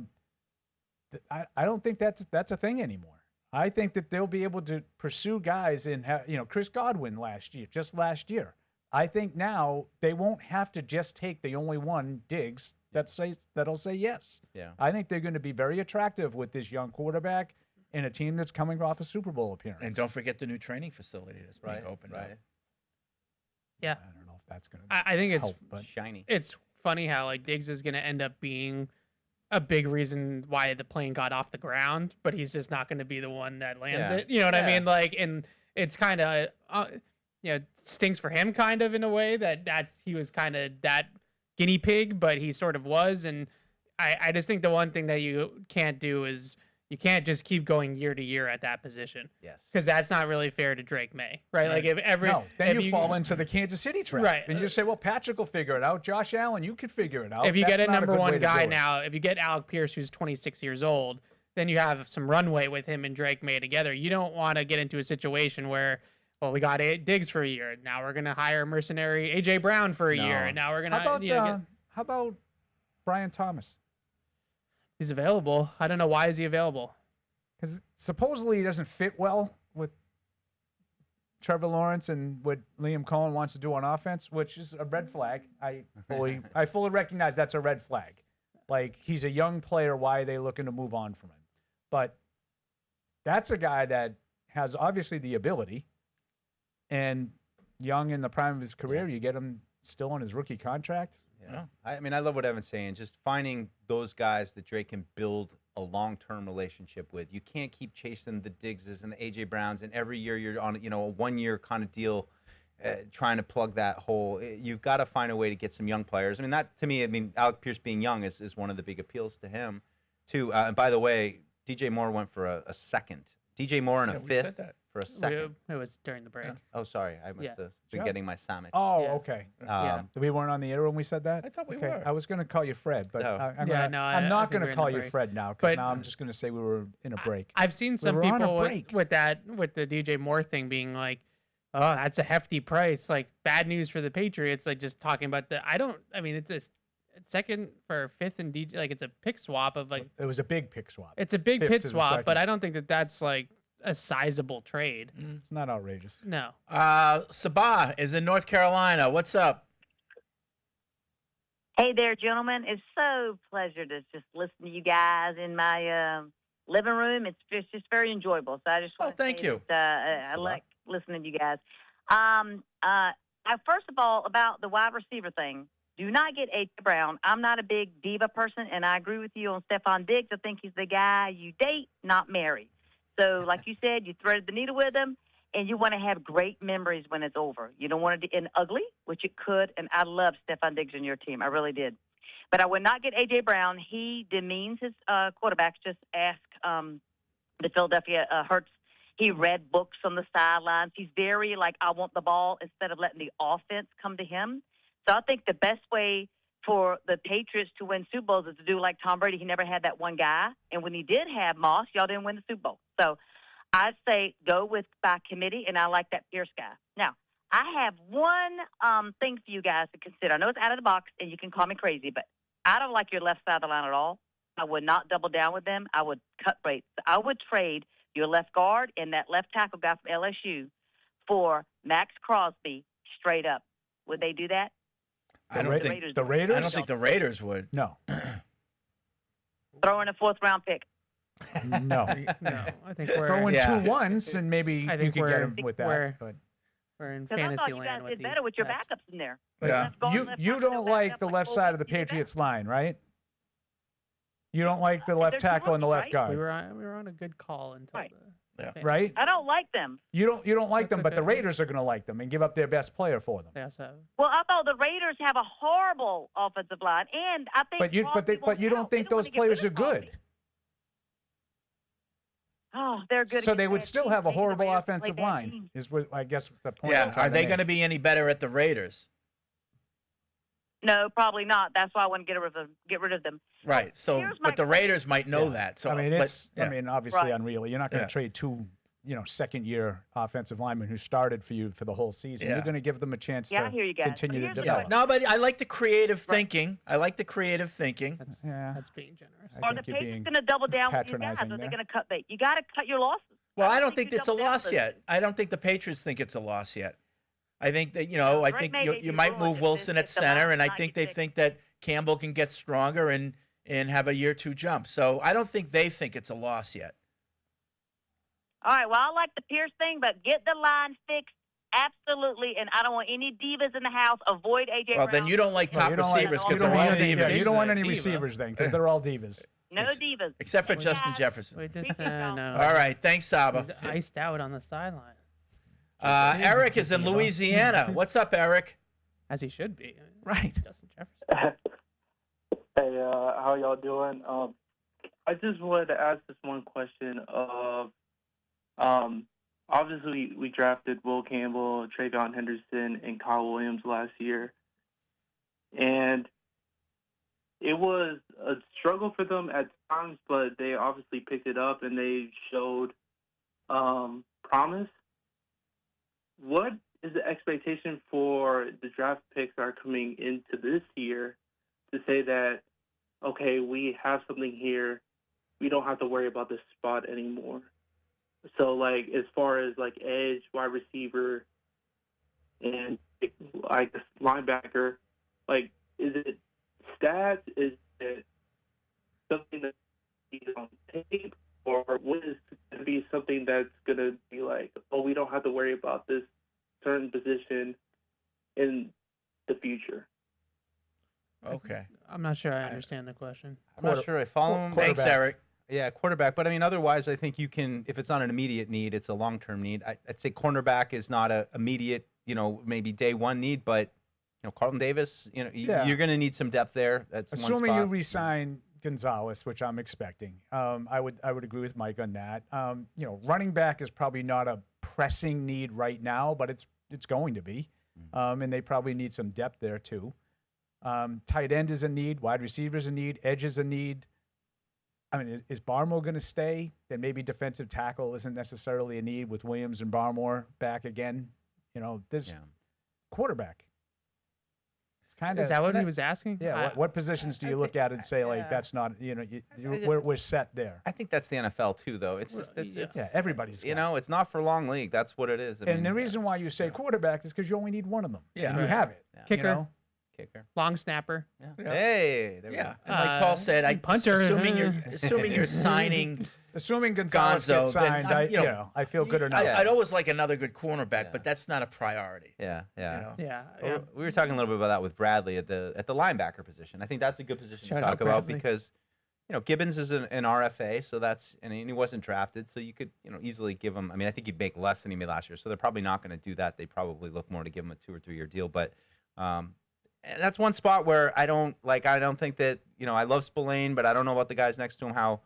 D: don't think that's a thing anymore. I think that they'll be able to pursue guys and Chris Godwin last year. I think now they won't have to just take the only one, Diggs, that'll say yes.
E: Yeah.
D: I think they're going to be very attractive with this young quarterback and a team that's coming off a Super Bowl appearance.
C: And don't forget the new training facility that's being opened up.
G: Yeah.
D: I don't know if that's going
G: to I think it's
E: shiny.
G: It's funny how Diggs is going to end up being a big reason why the plane got off the ground, but he's just not going to be the one that lands it. You know what I mean? And it's kind of stinks for him kind of in a way that he was kind of that guinea pig, but he sort of was. And I just think the one thing that you can't do is you can't just keep going year to year at that position.
E: Yes.
G: Because that's not really fair to Drake May, right? Like
D: then you fall into the Kansas City trap.
G: Right.
D: And you just say, well, Patrick will figure it out. Josh Allen, you could figure it out.
G: If you
D: That's
G: get a
D: not
G: number
D: good
G: one
D: way to
G: guy
D: do it.
G: now, if you get Alec Pierce, who's 26 years old, then you have some runway with him and Drake May together. You don't want to get into a situation where, well, we got Diggs for a year. Now we're going to hire mercenary A.J. Brown for a year. And now we're going to
D: how about Brian Thomas?
G: He's available. I don't know. Why is he available?
D: Because supposedly he doesn't fit well with Trevor Lawrence and what Liam Cohen wants to do on offense, which is a red flag. I fully recognize that's a red flag. Like, he's a young player. Why are they looking to move on from him? But that's a guy that has obviously the ability, and young in the prime of his career, you get him still on his rookie contract.
E: Yeah. I mean, I love what Evan's saying. Just finding those guys that Drake can build a long-term relationship with. You can't keep chasing the Diggses and the A.J. Browns, and every year you're on, a one-year kind of deal trying to plug that hole. You've got to find a way to get some young players. I mean, that to me, Alec Pierce being young is one of the big appeals to him, too. And by the way, DJ Moore went for a second. DJ Moore and a fifth for a second.
G: It was during the break.
E: Yeah. Oh, sorry. I must have been getting my sandwich.
D: Oh, okay. We weren't on the air when we said that?
C: I thought we
D: okay.
C: were.
D: I was going to call you Fred, but I'm not going to call you Fred now, because now I'm just going to say we were in a break.
G: I've seen some people with the DJ Moore thing being like, oh, that's a hefty price. Like, bad news for the Patriots. Like, just talking about it's a second for fifth and DJ. Like, it's a pick swap of like.
D: It was a big pick swap.
G: It's a big pick swap, but I don't think that's like a sizable trade.
D: It's not outrageous.
G: No.
C: Sabah is in North Carolina. What's up?
R: Hey there, gentlemen. It's so pleasure to just listen to you guys in my living room. It's just very enjoyable. So I just want to
C: thank you.
R: I like listening to you guys. First of all, about the wide receiver thing, do not get A.J. Brown. I'm not a big diva person, and I agree with you on Stefon Diggs. I think he's the guy you date, not marry. So, like you said, you threaded the needle with him, and you want to have great memories when it's over. You don't want it to end ugly, which it could, and I loved Stefon Diggs on your team. I really did. But I would not get A.J. Brown. He demeans his quarterbacks. Just ask the Philadelphia Hurts. He read books on the sidelines. He's very like, I want the ball instead of letting the offense come to him. So I think the best way for the Patriots to win Super Bowls is to do like Tom Brady. He never had that one guy. And when he did have Moss, y'all didn't win the Super Bowl. So I'd say go with by committee, and I like that Pierce guy. Now, I have one thing for you guys to consider. I know it's out of the box, and you can call me crazy, but I don't like your left side of the line at all. I would not double down with them. I would cut rates. I would trade your left guard and that left tackle guy from LSU for Max Crosby straight up. Would they do that?
C: I don't think
D: the Raiders.
C: I don't think the Raiders would.
D: No.
R: Throw in a fourth-round pick.
D: No.
G: No. I think we're
D: throw in 2 ones, and maybe you could get him with that.
G: We're in
R: Because I
G: fantasy
R: thought you
G: land
R: guys
G: with
R: did better with your backups in there.
D: Yeah. You don't like the left side of the Patriots line, right? You don't like the left tackle and the left guard.
G: We were on a good call until
D: right?
R: I don't like them.
D: You don't like them, but the Raiders are going to like them and give up their best player for them.
G: Yes,
R: well, I thought the Raiders have a horrible offensive line, and I think
D: but you don't think those players are good.
R: they're good.
D: So they
R: against
D: would
R: bad
D: still
R: teams.
D: have a
R: Maybe the
D: horrible
R: Raiders play
D: offensive
R: bad
D: line.
R: teams.
D: Is what I guess the point.
C: Yeah. Are they going to be any better at the Raiders?
R: No, probably not. That's why I want to get rid of them.
C: Right. So,
R: Here's my
C: but the Raiders might know that. So
D: I mean,
C: but-
D: it's
C: yeah.
D: I mean, obviously
R: Right.
D: unreal. You're not going to
C: Yeah.
D: trade two, second-year offensive linemen who started for you for the whole season.
C: Yeah.
D: You're going to give them a chance
R: Yeah,
D: to
R: I hear you guys.
D: continue
R: But
D: to
R: here's the
D: develop.
C: No, but I like the creative thinking. I like the creative thinking.
G: That's being generous.
D: I
R: Are the
D: think you're
R: Patriots
D: being
R: going to double down with you guys?
D: patronizing
R: Or are they
D: there.
R: going to cut bait? You got to cut your losses.
C: Well, I don't think
R: you
C: it's a
R: double down
C: loss
R: with
C: yet. I don't think the Patriots think it's a loss yet. I think that, I
R: Drake
C: think
R: may
C: you,
R: make
C: you
R: you
C: might
R: ruin
C: move
R: if
C: Wilson at
R: the
C: center,
R: line's
C: and I
R: not
C: think
R: your
C: they
R: pick.
C: think that Campbell can get stronger and have a year 2 jump. So I don't think they think it's a loss yet.
R: All right, well, I like the Pierce thing, but get the line fixed. Absolutely, and I don't want any divas in the house. Avoid A.J.
C: Well,
R: Brown.
C: then you don't like top
D: you don't like-
C: receivers
D: you
C: because
D: don't
C: they're all
D: want any- yeah,
C: divas.
D: you don't want any
G: Diva.
D: receivers then because they're all divas.
R: No divas.
C: Except for
R: We
C: Justin
R: got-
C: Jefferson.
G: We just no.
C: All right. Thanks, Saba.
G: Iced out on the sideline,
C: Eric is in Louisiana. What's up, Eric?
G: as he should be.
D: Right.
G: Justin Jefferson.
S: Hey, how y'all doing? I just wanted to ask this one question of, obviously we drafted Will Campbell, Travion Henderson, and Kyle Williams last year, and it was a struggle for them at times, but they obviously picked it up and they showed promise. What is the expectation for the draft picks that are coming into this year to say that, okay, we have something here, we don't have to worry about this spot anymore? So, like, as far as, like, edge, wide receiver, and, I guess, linebacker, like, is it stats? Is it something that is on tape? Or what is going to be something that's going to be like, oh, we don't have to worry about this certain position in the future?
C: Okay.
G: I'm not sure I understand the question.
E: I'm not sure I follow him.
C: Thanks, Eric.
E: Yeah, quarterback. But I mean, otherwise, I think you can. If it's not an immediate need, it's a long-term need. I'd say cornerback is not a immediate, maybe day one need. But Carlton Davis,
D: Yeah.
E: you're going to need some depth there. That's
D: Assuming
E: one
D: you
E: spot.
D: re-sign Gonzalez, which I'm expecting, I would agree with Mike on that. Running back is probably not a pressing need right now, but it's going to be, and they probably need some depth there too. Tight end is a need, wide receiver is a need, edge is a need. I mean, is Barmore going to stay? Then maybe defensive tackle isn't necessarily a need with Williams and Barmore back again. This quarterback. It's kind of
G: Is that what he was asking?
D: Yeah. What positions do you look at and say like that's not we're set there?
E: I think that's the NFL too, though. It's just it's
D: Yeah, everybody's got
E: it's not for long league. That's what it is.
D: And the reason why you say quarterback is because you only need one of them.
C: Yeah.
D: And you
G: Right.
D: have it.
G: Kicker,
E: kicker.
G: long snapper.
E: Hey, there we
C: Yeah,
E: go.
C: and like Paul said,
G: punter.
C: assuming you're signing
D: Assuming Gonzalez
C: Gonzo,
D: gets
C: then,
D: signed, I feel good enough.
C: I'd always like another good cornerback, but that's not a priority.
E: Yeah.
G: Yeah.
E: Well, we were talking a little bit about that with Bradley at the linebacker position. I think that's a good position
G: Shout
E: to
G: out
E: talk about
G: Bradley.
E: because Gibbons is an RFA, so and he wasn't drafted, so you could easily give him. I mean, I think he'd make less than he made last year, so they're probably not going to do that. They probably look more to give him a 2 or 3 year deal, but. That's one spot where I don't think that I love Spillane, but I don't know about the guys next to him.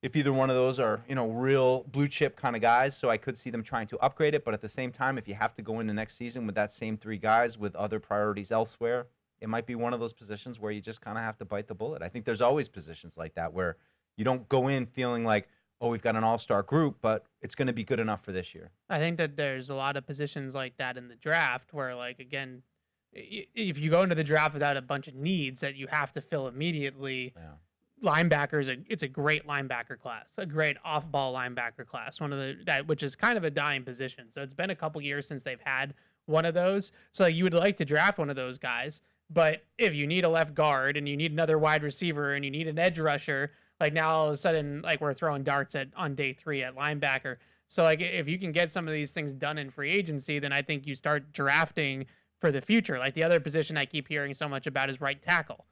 E: If either one of those are real blue chip kind of guys, so I could see them trying to upgrade it. But at the same time, if you have to go into next season with that same 3 guys with other priorities elsewhere, it might be one of those positions where you just kind of have to bite the bullet. I think there's always positions like that where you don't go in feeling like, oh, we've got an all-star group, but it's going to be good enough for this year.
G: I think that there's a lot of positions like that in the draft where, like, again, if you go into the draft without a bunch of needs that you have to fill immediately, linebackers, it's a great linebacker class, a great off-ball linebacker class, which is kind of a dying position. So it's been a couple years since they've had one of those. So you would like to draft one of those guys, but if you need a left guard and you need another wide receiver and you need an edge rusher, like now all of a sudden, like we're throwing darts on day 3 at linebacker. So like if you can get some of these things done in free agency, then I think you start drafting for the future. Like the other position I keep hearing so much about is right tackle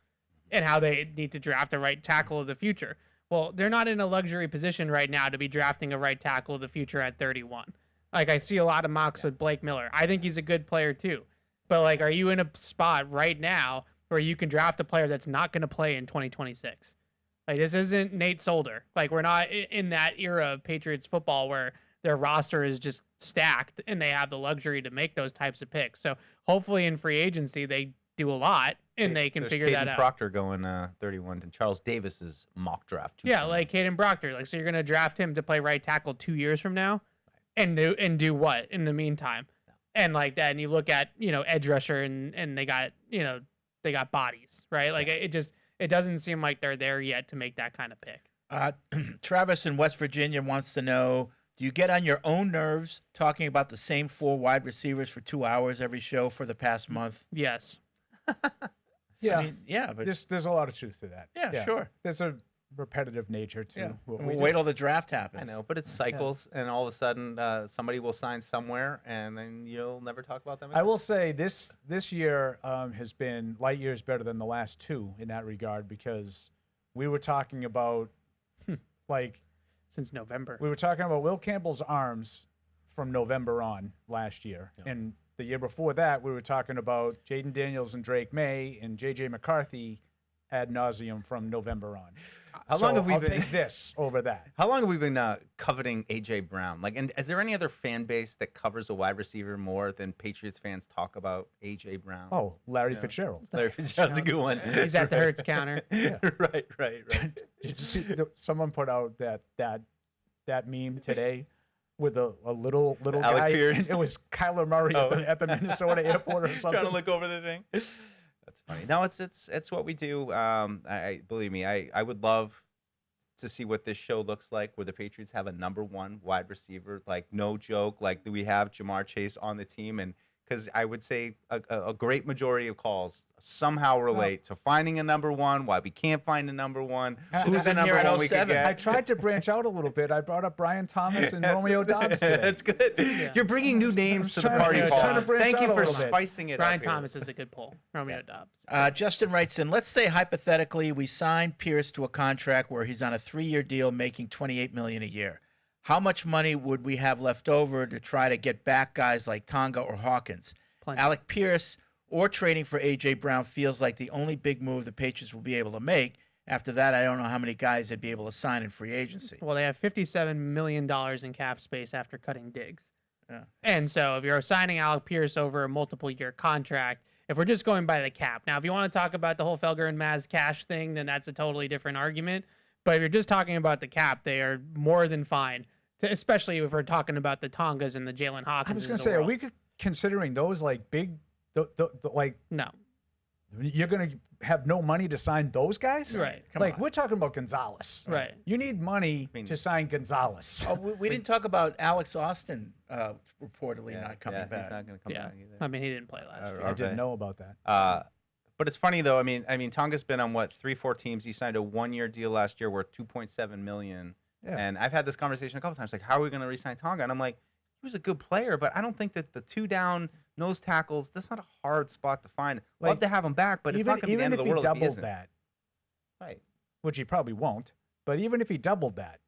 G: and how they need to draft a right tackle of the future. Well, they're not in a luxury position right now to be drafting a right tackle of the future at 31. Like I see a lot of mocks with Blake Miller. I think he's a good player too. But like, are you in a spot right now where you can draft a player that's not going to play in 2026? Like, this isn't Nate Solder. Like, we're not in that era of Patriots football where their roster is just stacked and they have the luxury to make those types of picks. So hopefully in free agency they do a lot and they can figure that out.
E: Proctor going 31 to Charles Davis's mock draft.
G: Yeah, like Caden Proctor. Like, so you're gonna draft him to play right tackle 2 years from now, and do what in the meantime? And like that, and you look at edge rusher and they got they got bodies, right? Like it doesn't seem like they're there yet to make that kind of pick.
C: Travis in West Virginia wants to know, do you get on your own nerves talking about the same 4 wide receivers for 2 hours every show for the past month?
G: Yes.
D: Yeah.
C: I mean, yeah, but
D: there's a lot of truth to that.
C: Yeah, sure.
D: There's a repetitive nature to what we
C: we'll
D: do.
C: wait till the draft happens.
E: I know, but it's cycles, and all of a sudden somebody will sign somewhere, and then you'll never talk about them again.
D: I will say this year has been light years better than the last 2 in that regard, because we were talking about like
G: since November.
D: We were talking about Will Campbell's arms from November on last year, and the year before that we were talking about Jaden Daniels and Drake May and J.J. McCarthy ad nauseum from November on.
E: How long have we
D: I'll
E: been
D: take this over that?
E: How long have we been coveting A.J. Brown? Like, and is there any other fan base that covers a wide receiver more than Patriots fans talk about A.J. Brown?
D: Oh, Larry Fitzgerald.
E: Larry Fitzgerald's a good one.
G: He's at the Hertz counter.
E: Right.
D: Did you see someone put out that meme today with a little
E: Alec
D: guy?
E: Pierce.
D: And it was Kyler Murray at the Minnesota airport or something.
E: Trying to look over the thing. That's funny. No, it's what we do. I believe me. I would love to see what this show looks like, where the Patriots have a number 1 wide receiver. Like, no joke. Like, do we have Jamar Chase on the team? And because I would say a great majority of calls somehow relate to finding a number 1, why we can't find a number 1, who's a number 1 we could get.
D: I tried to branch out a little bit. I brought up Brian Thomas and Romeo Dobbs today.
E: That's good. Yeah. You're bringing new names to the party, Paul. Thank you for spicing it
G: Brian
E: up here.
G: Thomas is a good pull. Romeo Dobbs.
C: Justin writes in, let's say hypothetically we sign Pierce to a contract where he's on a 3-year deal making $28 million a year. How much money would we have left over to try to get back guys like Tonga or Hawkins?
G: Plenty.
C: Alec Pierce or trading for A.J. Brown feels like the only big move the Patriots will be able to make. After that, I don't know how many guys they'd be able to sign in free agency.
G: Well, they have $57 million in cap space after cutting Diggs.
C: Yeah.
G: And so if you're signing Alec Pierce over a multiple-year contract, if we're just going by the cap. Now, if you want to talk about the whole Felger and Maz cash thing, then that's a totally different argument. But if you're just talking about the cap, they are more than fine, especially if we're talking about the Tongas and the Jalen Hawkins.
D: I was going to say, are we considering those like big, like,
G: no.
D: You're going to have no money to sign those guys?
G: Right.
D: We're talking about Gonzalez.
G: Right.
D: You need money to sign Gonzalez.
C: Oh, we didn't talk about Alex Austin reportedly not coming back.
E: He's not going to come back either.
G: I mean, he didn't play last year.
D: I didn't know about that.
E: But it's funny though. I mean, Tonga's been on 3-4 teams. He signed a 1-year deal last year worth $2.7 million.
D: Yeah.
E: And I've had this conversation a couple times, like, how are we going to re-sign Tonga? And I'm like, he was a good player, but I don't think that the 2 down nose tackles, that's not a hard spot to find. Love to have him back, but it's not going to be the end of the world if he isn't.
D: That,
E: right?
D: Which he probably won't. But even if he doubled that,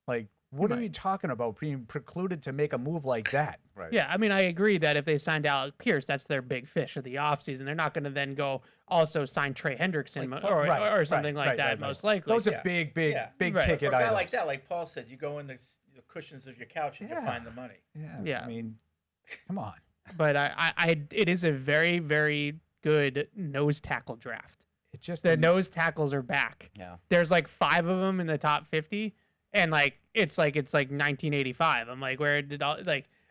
D: like, what are you talking about being precluded to make a move like that?
E: Right.
G: Yeah, I mean, I agree that if they signed Alec Pierce, that's their big fish of the offseason. They're not going to then go also sign Trey Hendrickson or something like that, most likely.
D: Those are big ticket
C: For a guy
D: items.
C: like that, like Paul said, you go in the cushions of your couch and you find the money.
G: Yeah.
D: I mean, come on.
G: But it is a very, very good nose tackle draft.
D: It's just
G: the nose tackles are back.
E: Yeah.
G: There's like 5 of them in the top 50, and it's like 1985. I'm like, where did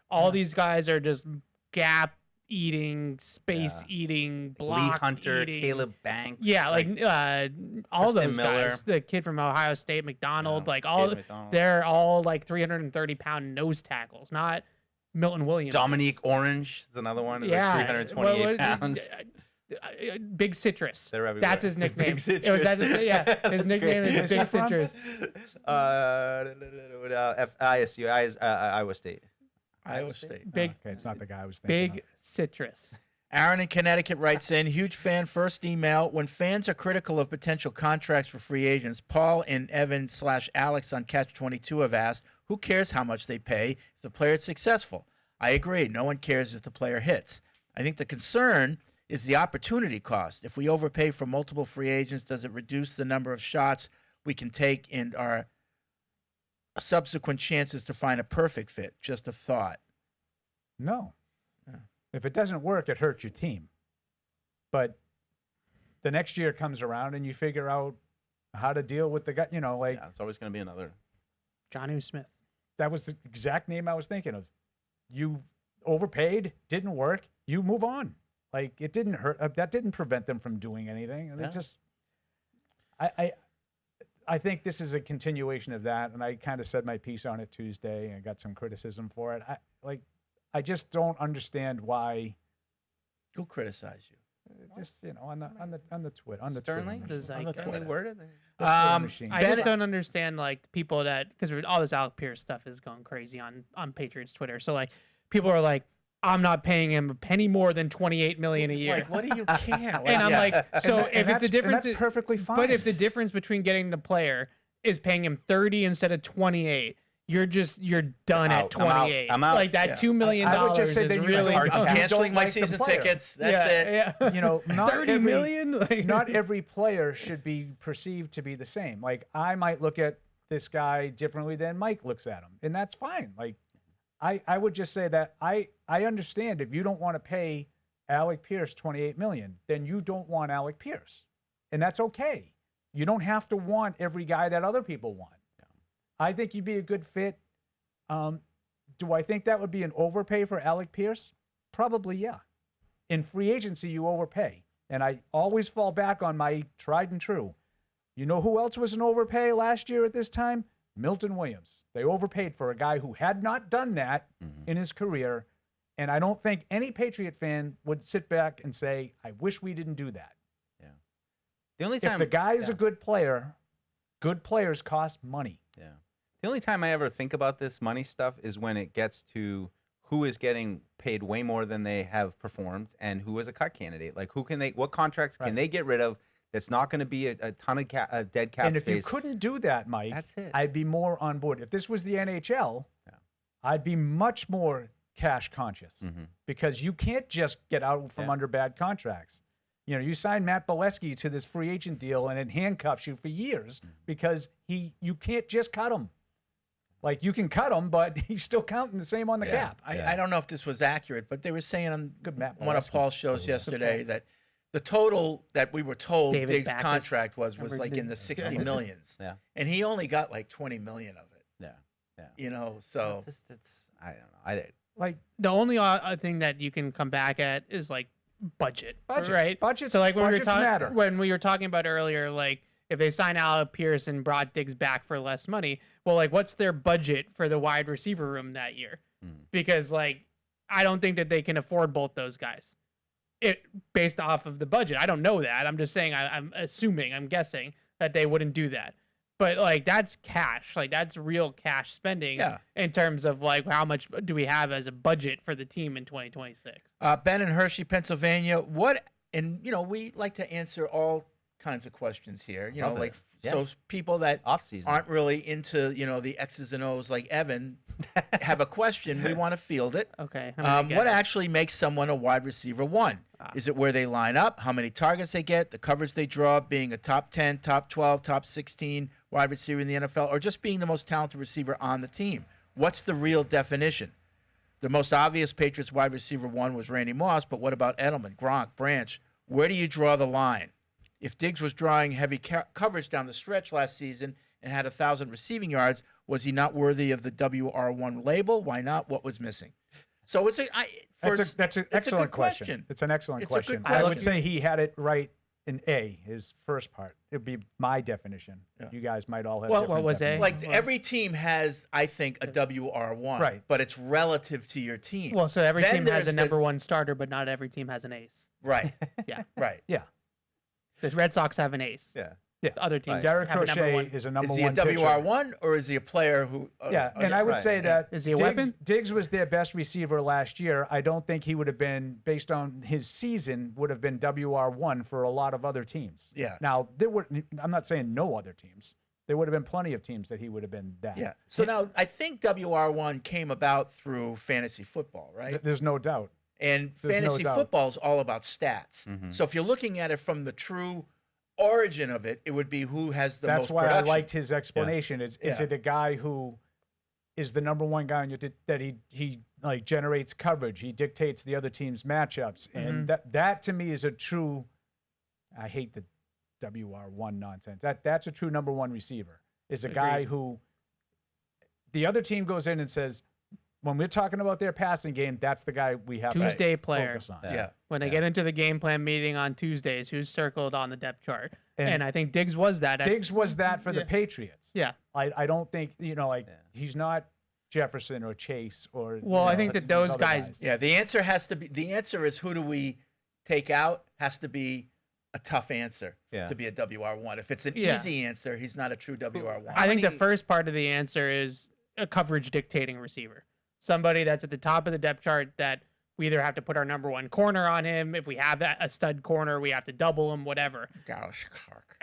G: all these guys are just gap eating, space eating, block
E: Lee Hunter,
G: eating.
E: Caleb Banks.
G: Yeah, all
E: Kristen
G: those
E: Miller.
G: guys. The kid from Ohio State, McDonald,
E: Caleb McDonald.
G: they're all like 330-pound nose tackles, not Milton Williams.
E: Dominique Orange is another one.
G: Yeah,
E: Like 328 pounds.
G: Big Citrus.
E: They're everywhere.
G: That's his nickname.
E: Big Citrus.
G: His nickname is Big Citrus.
E: ISU, Iowa State.
C: Iowa State.
G: Big.
D: Okay, it's not the guy I was thinking
G: Big Citrus.
C: Aaron in Connecticut writes in, huge fan, first email. When fans are critical of potential contracts for free agents, Paul and Evan/Alex on Catch 22 have asked, who cares how much they pay if the player is successful? I agree. No one cares if the player hits. I think the concern is the opportunity cost. If we overpay for multiple free agents, does it reduce the number of shots we can take in our subsequent chances to find a perfect fit. Just a thought.
D: No. If it doesn't work, it hurts your team. But the next year comes around and you figure out how to deal with the guy,
E: Yeah, it's always going to be another.
G: Jonnu Smith.
D: That was the exact name I was thinking of. You overpaid, didn't work, you move on. Like, it didn't hurt. That didn't prevent them from doing anything. They just, I think this is a continuation of that, and I kind of said my piece on it Tuesday and got some criticism for it. I just don't understand why.
C: Who criticized you?
D: Just on the Twitter, on the
E: Sternly?
D: Twitter
C: On the Twitter.
E: Worded?
G: I just don't understand like people that because all this Alec Pierce stuff is going crazy on Patriots Twitter. So like people are like, I'm not paying him a penny more than $28 million a year.
C: Like, what do you care?
G: And I'm like, so if it's the difference,
D: that's perfectly fine.
G: But if the difference between getting the player is paying him 30 instead of 28. You're done at 28.
E: I'm out.
G: Like that $2 million
D: I would just say
G: is
D: that
G: really.
C: I'm
D: you
C: canceling
D: don't
C: my
D: like the
C: season
D: player.
C: tickets. That's it.
G: Yeah.
D: Not
G: 30 million? Like-
D: not every player should be perceived to be the same. Like, I might look at this guy differently than Mike looks at him, and that's fine. Like, I would just say that I understand if you don't want to pay Alec Pierce $28 million, then you don't want Alec Pierce, and that's okay. You don't have to want every guy that other people want. I think you'd be a good fit. Do I think that would be an overpay for Alec Pierce? Probably, yeah. In free agency, you overpay. And I always fall back on my tried and true. You know who else was an overpay last year at this time? Milton Williams. They overpaid for a guy who had not done that in his career. And I don't think any Patriot fan would sit back and say, I wish we didn't do that.
E: Yeah. The only time
D: if the guy is a good player, good players cost money.
E: Yeah. The only time I ever think about this money stuff is when it gets to who is getting paid way more than they have performed and who is a cut candidate. Like, what contracts can they get rid of that's not going to be a ton of dead cap
D: And if
E: space?
D: you couldn't do that, Mike,
E: That's it.
D: I'd be more on board. If this was the NHL, I'd be much more cash conscious because you can't just get out from under bad contracts. You sign Matt Bolesky to this free agent deal and it handcuffs you for years because you can't just cut him. Like, you can cut him, but he's still counting the same on the cap.
C: I don't know if this was accurate, but they were saying on one of
D: Bolesky.
C: Paul's shows yesterday that the total that we were told
G: Davis
C: Diggs'
G: Backus.
C: contract was
G: Remember
C: like in the 60 millions.
E: Yeah.
C: And he only got like 20 million of it.
E: Yeah.
C: So
E: I don't know.
G: Like the only thing that you can come back at is like budget,
D: Budget.
G: right?
D: Budgets-
G: So like
D: budgets matter.
G: when we were talking about earlier, like if they sign Alec Pierce and brought Diggs back for less money, well, like what's their budget for the wide receiver room that year? Because like I don't think that they can afford both those guys. It based off of the budget. I don't know that. I'm just saying. I'm assuming. I'm guessing that they wouldn't do that. But like that's cash. Like that's real cash spending.
C: Yeah.
G: In terms of like how much do we have as a budget for the team in 2026?
C: Ben in Hershey, Pennsylvania. We like to answer all kinds of questions here.
E: Love it.
C: So people that
E: Off-season.
C: aren't really into the X's and O's like Evan have a question. We want to field it.
G: Okay.
C: What actually makes someone a wide receiver one? Is it where they line up, how many targets they get, the coverage they draw, being a top 10, top 12, top 16 wide receiver in the NFL, or just being the most talented receiver on the team? What's the real definition? The most obvious Patriots wide receiver one was Randy Moss, but what about Edelman, Gronk, Branch? Where do you draw the line? If Diggs was drawing heavy coverage down the stretch last season and had 1,000 receiving yards, was he not worthy of the WR1 label? Why not? What was missing? So that's
D: an excellent question. It's an excellent
C: It's a good
D: question.
C: question.
D: I would say he had it right in A, his first part. It would be my definition. You guys might all have different
G: what was A?
D: definitions.
C: Like every team has, I think, a WR1,
D: Right.
C: but it's relative to your team.
G: Well, so every
C: Then
G: team has
C: there's
G: a
C: the-
G: number one starter, but not every team has an ace.
C: Right.
G: Yeah.
C: Right.
D: Yeah.
G: The Red Sox have an ace.
E: Yeah.
D: Yeah.
G: The other teams
D: Derek
G: have a number
D: Crochet
G: one.
D: is a number
C: Is he a
D: one pitcher.
C: WR1 or is he a player who?
D: Yeah, and I would say that
G: Is he a
D: Diggs,
G: weapon?
D: Diggs was their best receiver last year. I don't think he would have been, based on his season, would have been WR1 for a lot of other teams.
C: Yeah.
D: Now, I'm not saying no other teams. There would have been plenty of teams that he would have been that.
C: Yeah. So now I think WR1 came about through fantasy football, right?
D: There's no doubt.
C: And
D: There's no
C: fantasy
D: doubt.
C: football is all about stats.
E: Mm-hmm.
C: So if you're looking at it from the true origin of it, it would be who has the
D: That's
C: most
D: why
C: production.
D: I liked his explanation. Is it a guy who is the number one guy on your that he like generates coverage, he dictates the other team's matchups, and that to me is a true. I hate the WR1 nonsense. That's a true number one receiver. Is a guy who the other team goes in and says, when we're talking about their passing game, that's the guy we have
G: Tuesday
D: to
G: player.
D: focus on.
C: Yeah.
G: When they get into the game plan meeting on Tuesdays, who's circled on the depth chart. And I think Diggs was that.
D: Diggs was that for the Patriots.
G: Yeah.
D: I don't think, he's not Jefferson or Chase or.
G: Well, I think that those guys.
C: Yeah, the answer is who do we take out has to be a tough answer to be a WR1. If it's an easy answer, he's not a true WR1.
G: I think the first part of the answer is a coverage dictating receiver. Somebody that's at the top of the depth chart that we either have to put our number one corner on him. If we have a stud corner, we have to double him, whatever.
C: Gosh,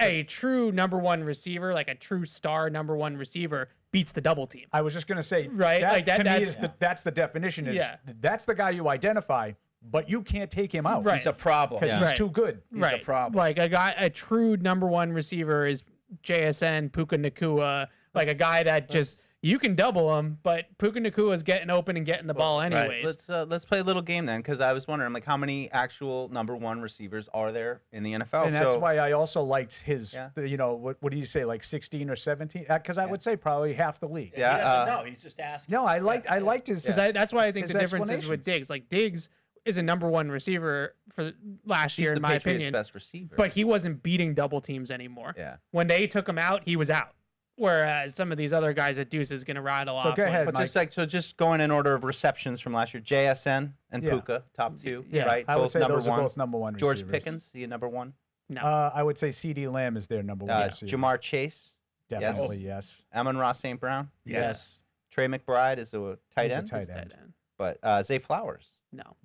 G: a true number one receiver, like a true star number one receiver, beats the double team.
D: I was just going to say,
G: right?
D: That's the definition. That's the guy you identify, but you can't take him out.
G: Right.
C: He's a problem.
D: Because he's too good.
C: He's a problem.
G: Like a true number one receiver is JSN, Puka Nacua, like a guy that just... You can double him, but Puka Nacua is getting open and getting the ball anyways.
E: Let's play a little game then, because I was wondering, like, how many actual number one receivers are there in the NFL?
D: And that's why I also liked his, what do you say, like 16 or 17? Because I would say probably half the league.
C: No, he's just asking.
D: No, I liked his.
G: That's why I think
D: his
G: the difference is with Diggs. Like Diggs is a number one receiver for last year, in my opinion.
E: Best receiver,
G: but he wasn't beating double teams anymore.
E: Yeah.
G: When they took him out, he was out. Whereas some of these other guys at Deuce is going to ride a lot.
D: So go ahead,
E: Mike. Just going in order of receptions from last year, JSN and Puka, top two, right?
D: I would say those are both number one
E: George
D: receivers.
E: Pickens, you number one?
G: No.
D: I would say CD Lamb is their number one receiver.
E: Jamar Chase?
D: Definitely, yes.
E: Amon-Ra St. Brown?
C: Yes.
E: Trey McBride is a tight end?
D: He's a tight end.
E: But Zay Flowers?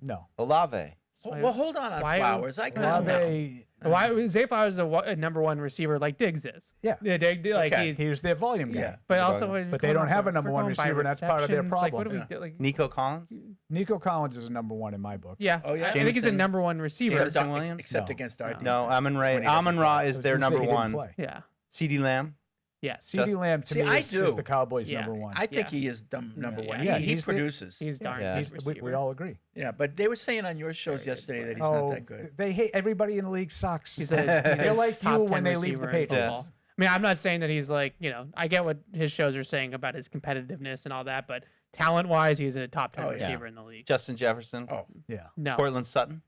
D: No.
E: Olave?
C: Well, hold on Flowers. I kind of know.
G: Why Zay Flowers is a number one receiver like Diggs is?
D: Yeah, he was their volume guy.
C: Yeah.
G: But also,
D: but they don't have a number one receiver, and that's part of their problem.
G: Like, what do we do? Like,
E: Nico Collins?
D: Nico Collins is a number one in my book.
G: Yeah. Oh yeah. I think he's a number one receiver.
C: Except against our defense.
E: No, Amon-Ra is their number one.
G: Yeah.
E: CeeDee Lamb?
G: Yeah.
D: CeeDee Lamb to me is the Cowboys' number one.
C: I think he is number one.
D: Yeah,
C: he produces.
G: He's darn good.
D: We all agree.
C: Yeah, but they were saying on your shows yesterday that he's not that good.
D: They hate everybody in the league. Sucks.
G: They're
D: like you when they leave the Patriots.
G: I mean, I'm not saying that he's like, I get what his shows are saying about his competitiveness and all that, but talent-wise, he's a top 10 receiver in the league.
E: Justin Jefferson?
C: Oh,
D: yeah.
G: No.
E: Cortland Sutton?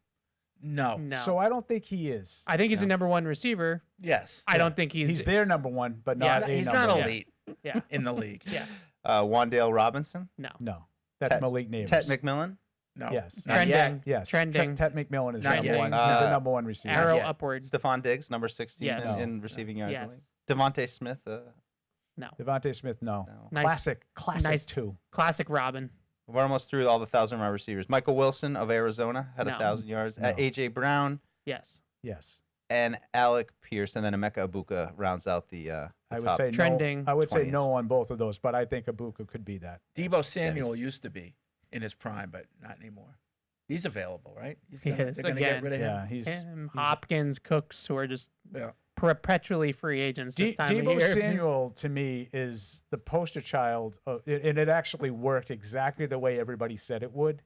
C: No.
D: So I don't think he is.
G: I think he's a number one receiver.
C: Yes.
G: I don't think he's
D: their number one, but not
C: he's
D: number
C: not
D: one.
C: elite in the league.
G: Yeah.
E: Wandale Robinson?
D: No. That's Malik Neighbors.
E: Ted McMillan?
C: No.
D: Yes.
G: Trending.
D: Yes.
G: Trending.
D: Ted McMillan is
C: Not
D: number
C: yet.
D: one. He's a number one receiver.
G: Arrow upward.
E: Stephon Diggs, number 16
G: Yes.
E: in receiving yards.
G: Yes.
E: Devontae Smith?
G: No.
D: Devontae Smith, no.
G: Nice.
D: Classic
G: Nice.
D: two.
G: Classic Robin.
E: We're almost through all the 1,000-yard receivers. Michael Wilson of Arizona had
G: No.
E: 1,000 yards.
D: No.
E: A.J. Brown
G: Yes.
D: Yes.
E: and Alec Pierce, and then Emeka Ibuka rounds out the
D: I would
E: top.
D: say
G: Trending.
D: no. I would say
E: 20th.
D: no on both of those, but I think Ibuka could be that.
C: Debo Samuel used to be in his prime, but not anymore. He's available, right? They're
G: Yes.
C: going to get
G: Again.
C: rid of him.
D: Yeah, he's
G: Him, Hopkins, Cooks, who are just
C: Yeah.
G: perpetually free agents this time
D: Debo
G: of year.
D: Samuel to me is the poster child, and it actually worked exactly the way everybody said it would.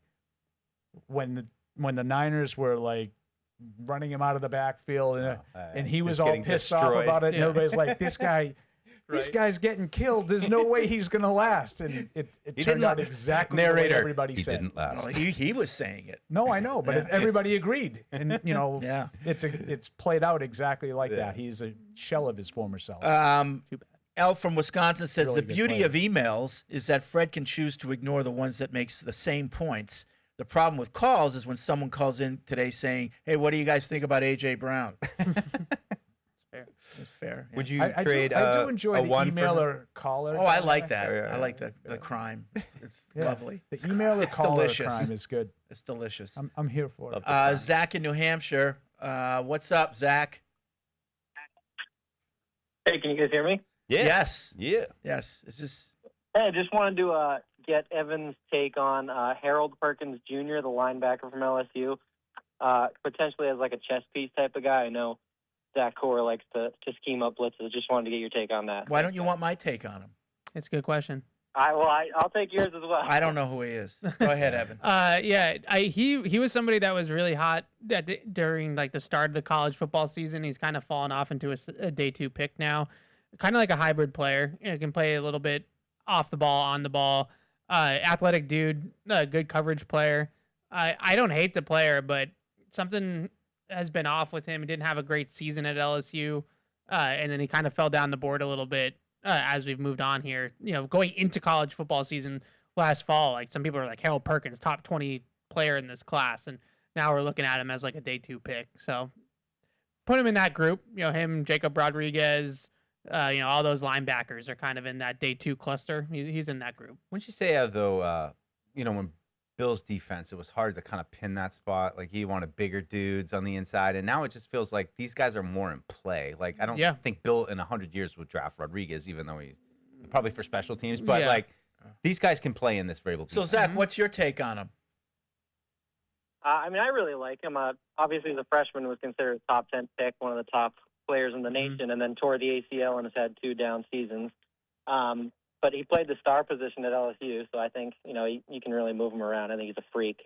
D: When the Niners were like running him out of the backfield, and he was
E: just
D: all
E: getting
D: pissed off
E: destroyed.
D: about it, and everybody's like, "This guy, this guy's getting killed. There's no way he's gonna last." And it turned out exactly the way everybody
E: he
D: said.
E: didn't last.
C: Well, he was saying it.
D: No, I know, but everybody agreed, and
C: Yeah.
D: it's played out exactly like that. He's a shell of his former self.
G: Too bad.
C: L from Wisconsin says
D: Really
C: the
D: good
C: beauty
D: player.
C: of emails is that Fred can choose to ignore the ones that makes the same points. The problem with calls is when someone calls in today saying, "Hey, what do you guys think about AJ Brown?"
G: Fair.
C: It's fair. Yeah.
E: Would you
D: I
E: trade
D: do enjoy
E: a
D: the
E: one for him?
D: emailer caller.
C: Oh, I like that.
E: Yeah, yeah,
C: I like the crime. It's
D: Yeah.
C: lovely.
D: The emailer
C: It's
D: caller
C: delicious.
D: crime is good.
C: It's delicious.
D: I'm here for it.
C: Zach in New Hampshire. What's up, Zach?
T: Hey, can you guys hear me?
E: Yeah.
C: Yes.
E: Yeah.
C: Yes. It's just
T: Hey, I just wanted to get Evan's take on Harold Perkins Jr., the linebacker from LSU, potentially as like a chess piece type of guy. I know Zach Core likes to scheme up blitzes. Just wanted to get your take on that.
C: Why don't you want my take on him?
G: It's a good question.
T: I'll take yours as well.
C: I don't know who he is. Go ahead, Evan.
G: He was somebody that was really hot during like the start of the college football season. He's kind of fallen off into a day 2 pick now, kind of like a hybrid player. Can play a little bit off the ball, on the ball. Athletic dude, good coverage player. I don't hate the player, but something has been off with him. He didn't have a great season at LSU, and then he kind of fell down the board a little bit. As we've moved on here, going into college football season last fall, like some people are like Harold Perkins, top 20 player in this class, and now we're looking at him as like a day 2 pick. So put him in that group. Him, Jacob Rodriguez, all those linebackers are kind of in that day 2 cluster. He's in that group.
E: Wouldn't you say, though, when Bill's defense, it was hard to kind of pin that spot. Like he wanted bigger dudes on the inside, and now it just feels like these guys are more in play. Like I don't think Bill in 100 years would draft Rodriguez, even though he's probably for special teams. But like these guys can play in this variable.
C: So Zach, what's your take on him?
T: I really like him. Obviously, as a freshman, was considered a top 10 pick, one of the top players in the nation, and then tore the ACL and has had 2 down seasons. But he played the star position at LSU, so I think, you can really move him around. I think he's a freak.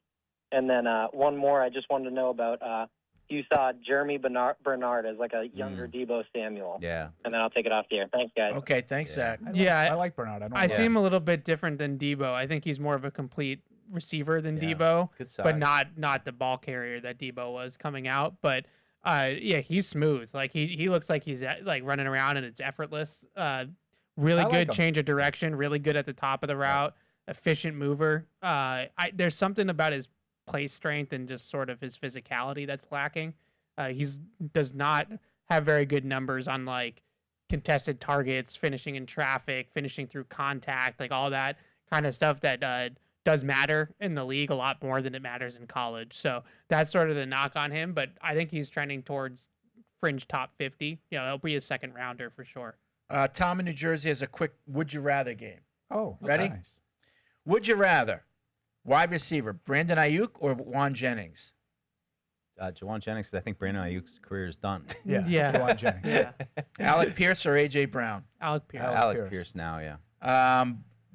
T: And then one more I just wanted to know about. You saw Jeremy Bernard as like a younger Debo Samuel.
E: Yeah.
T: And then I'll take it off the air. Thanks, guys.
C: Okay, thanks, Zach.
D: I like Bernard.
G: I see him a little bit different than Debo. I think he's more of a complete receiver than Debo, but not the ball carrier that Debo was coming out. But he's smooth. Like he looks like he's like running around and it's effortless. Really good change of direction, really good at the top of the route, efficient mover. There's something about his play strength and just sort of his physicality that's lacking. Does not have very good numbers on like contested targets, finishing in traffic, finishing through contact, like all that kind of stuff that does matter in the league a lot more than it matters in college. So that's sort of the knock on him, but I think he's trending towards fringe top 50. He'll be a second rounder for sure.
C: Tom in New Jersey has a quick would you rather game.
D: Oh,
C: ready?
D: Nice.
C: Would you rather wide receiver Brandon Ayuk or Juwan Jennings?
E: Juwan Jennings, because I think Brandon Ayuk's career is done.
G: Yeah.
D: Juwan Jennings.
G: Yeah.
C: Alec Pierce or AJ Brown?
G: Alec Pierce.
E: Alec Pierce now, yeah.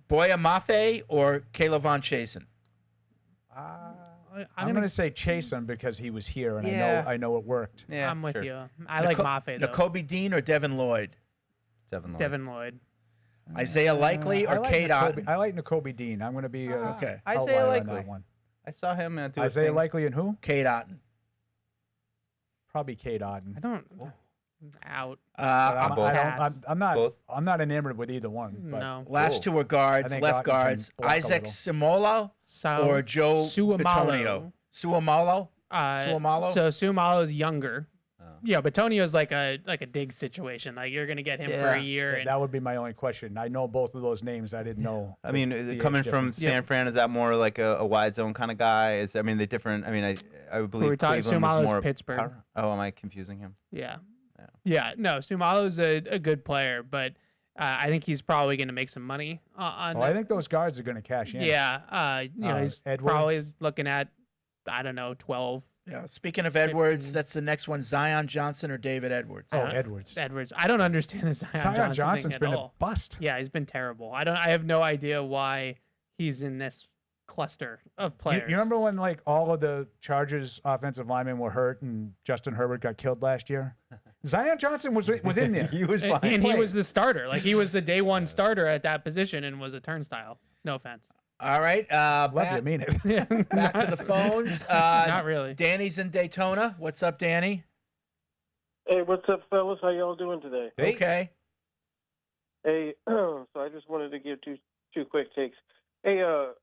C: Boya Mafe or Caleb Von Chasen?
D: I'm going to say Chasen because he was here, and I know it worked.
E: Yeah,
G: I'm with you. I like Mafe, though.
C: Nakobe Dean or Devin Lloyd?
G: Devin Lloyd.
C: Isaiah Likely or Cade Otton?
D: I like Nakobe Dean. I'm going to be
C: okay.
E: Isaiah Likely.
D: On that one.
E: I saw him do
D: Isaiah Likely and who?
C: Cade Otton.
D: Probably Cade Otton.
G: I don't. Out.
D: I'm not enamored with either one. But
G: No.
C: Last two are guards, left guards. Isaac Simolo or Joe Bitonio? Suamalo? Suamalo?
G: So Suamalo is younger. Yeah, Bitonio's like a dig situation. Like you're gonna get him for a year. And
D: that would be my only question. I know both of those names. I didn't know.
E: I mean, coming from San Fran, is that more like a wide zone kind of guy? I would believe Cleveland was more
G: Pittsburgh.
E: Oh, am I confusing him?
G: Yeah. No, Sumalo's a good player, but I think he's probably going to make some money on.
D: I think those guards are going to cash in.
G: Yeah. He's
D: Edwards.
G: probably looking at 12.
C: Yeah. Speaking of Edwards, that's the next one: Zion Johnson or David Edwards.
D: Oh, Edwards.
G: Edwards. I don't understand the Zion
D: Johnson's
G: thing
D: been
G: at all.
D: a bust.
G: Yeah, he's been terrible. I have no idea why he's in this cluster of players.
D: You remember when like all of the Chargers offensive linemen were hurt and Justin Herbert got killed last year? Zion Johnson was in there.
E: He was fine.
G: And he was the starter. Like he was the day one starter at that position and was a turnstile. No offense.
C: All right.
D: Love you, mean it.
C: Back to the phones.
G: Not really.
C: Danny's in Daytona. What's up, Danny?
F: Hey, what's up, fellas? How y'all doing today?
C: Hey. Okay.
F: Hey, so I just wanted to give two quick takes. Hey, I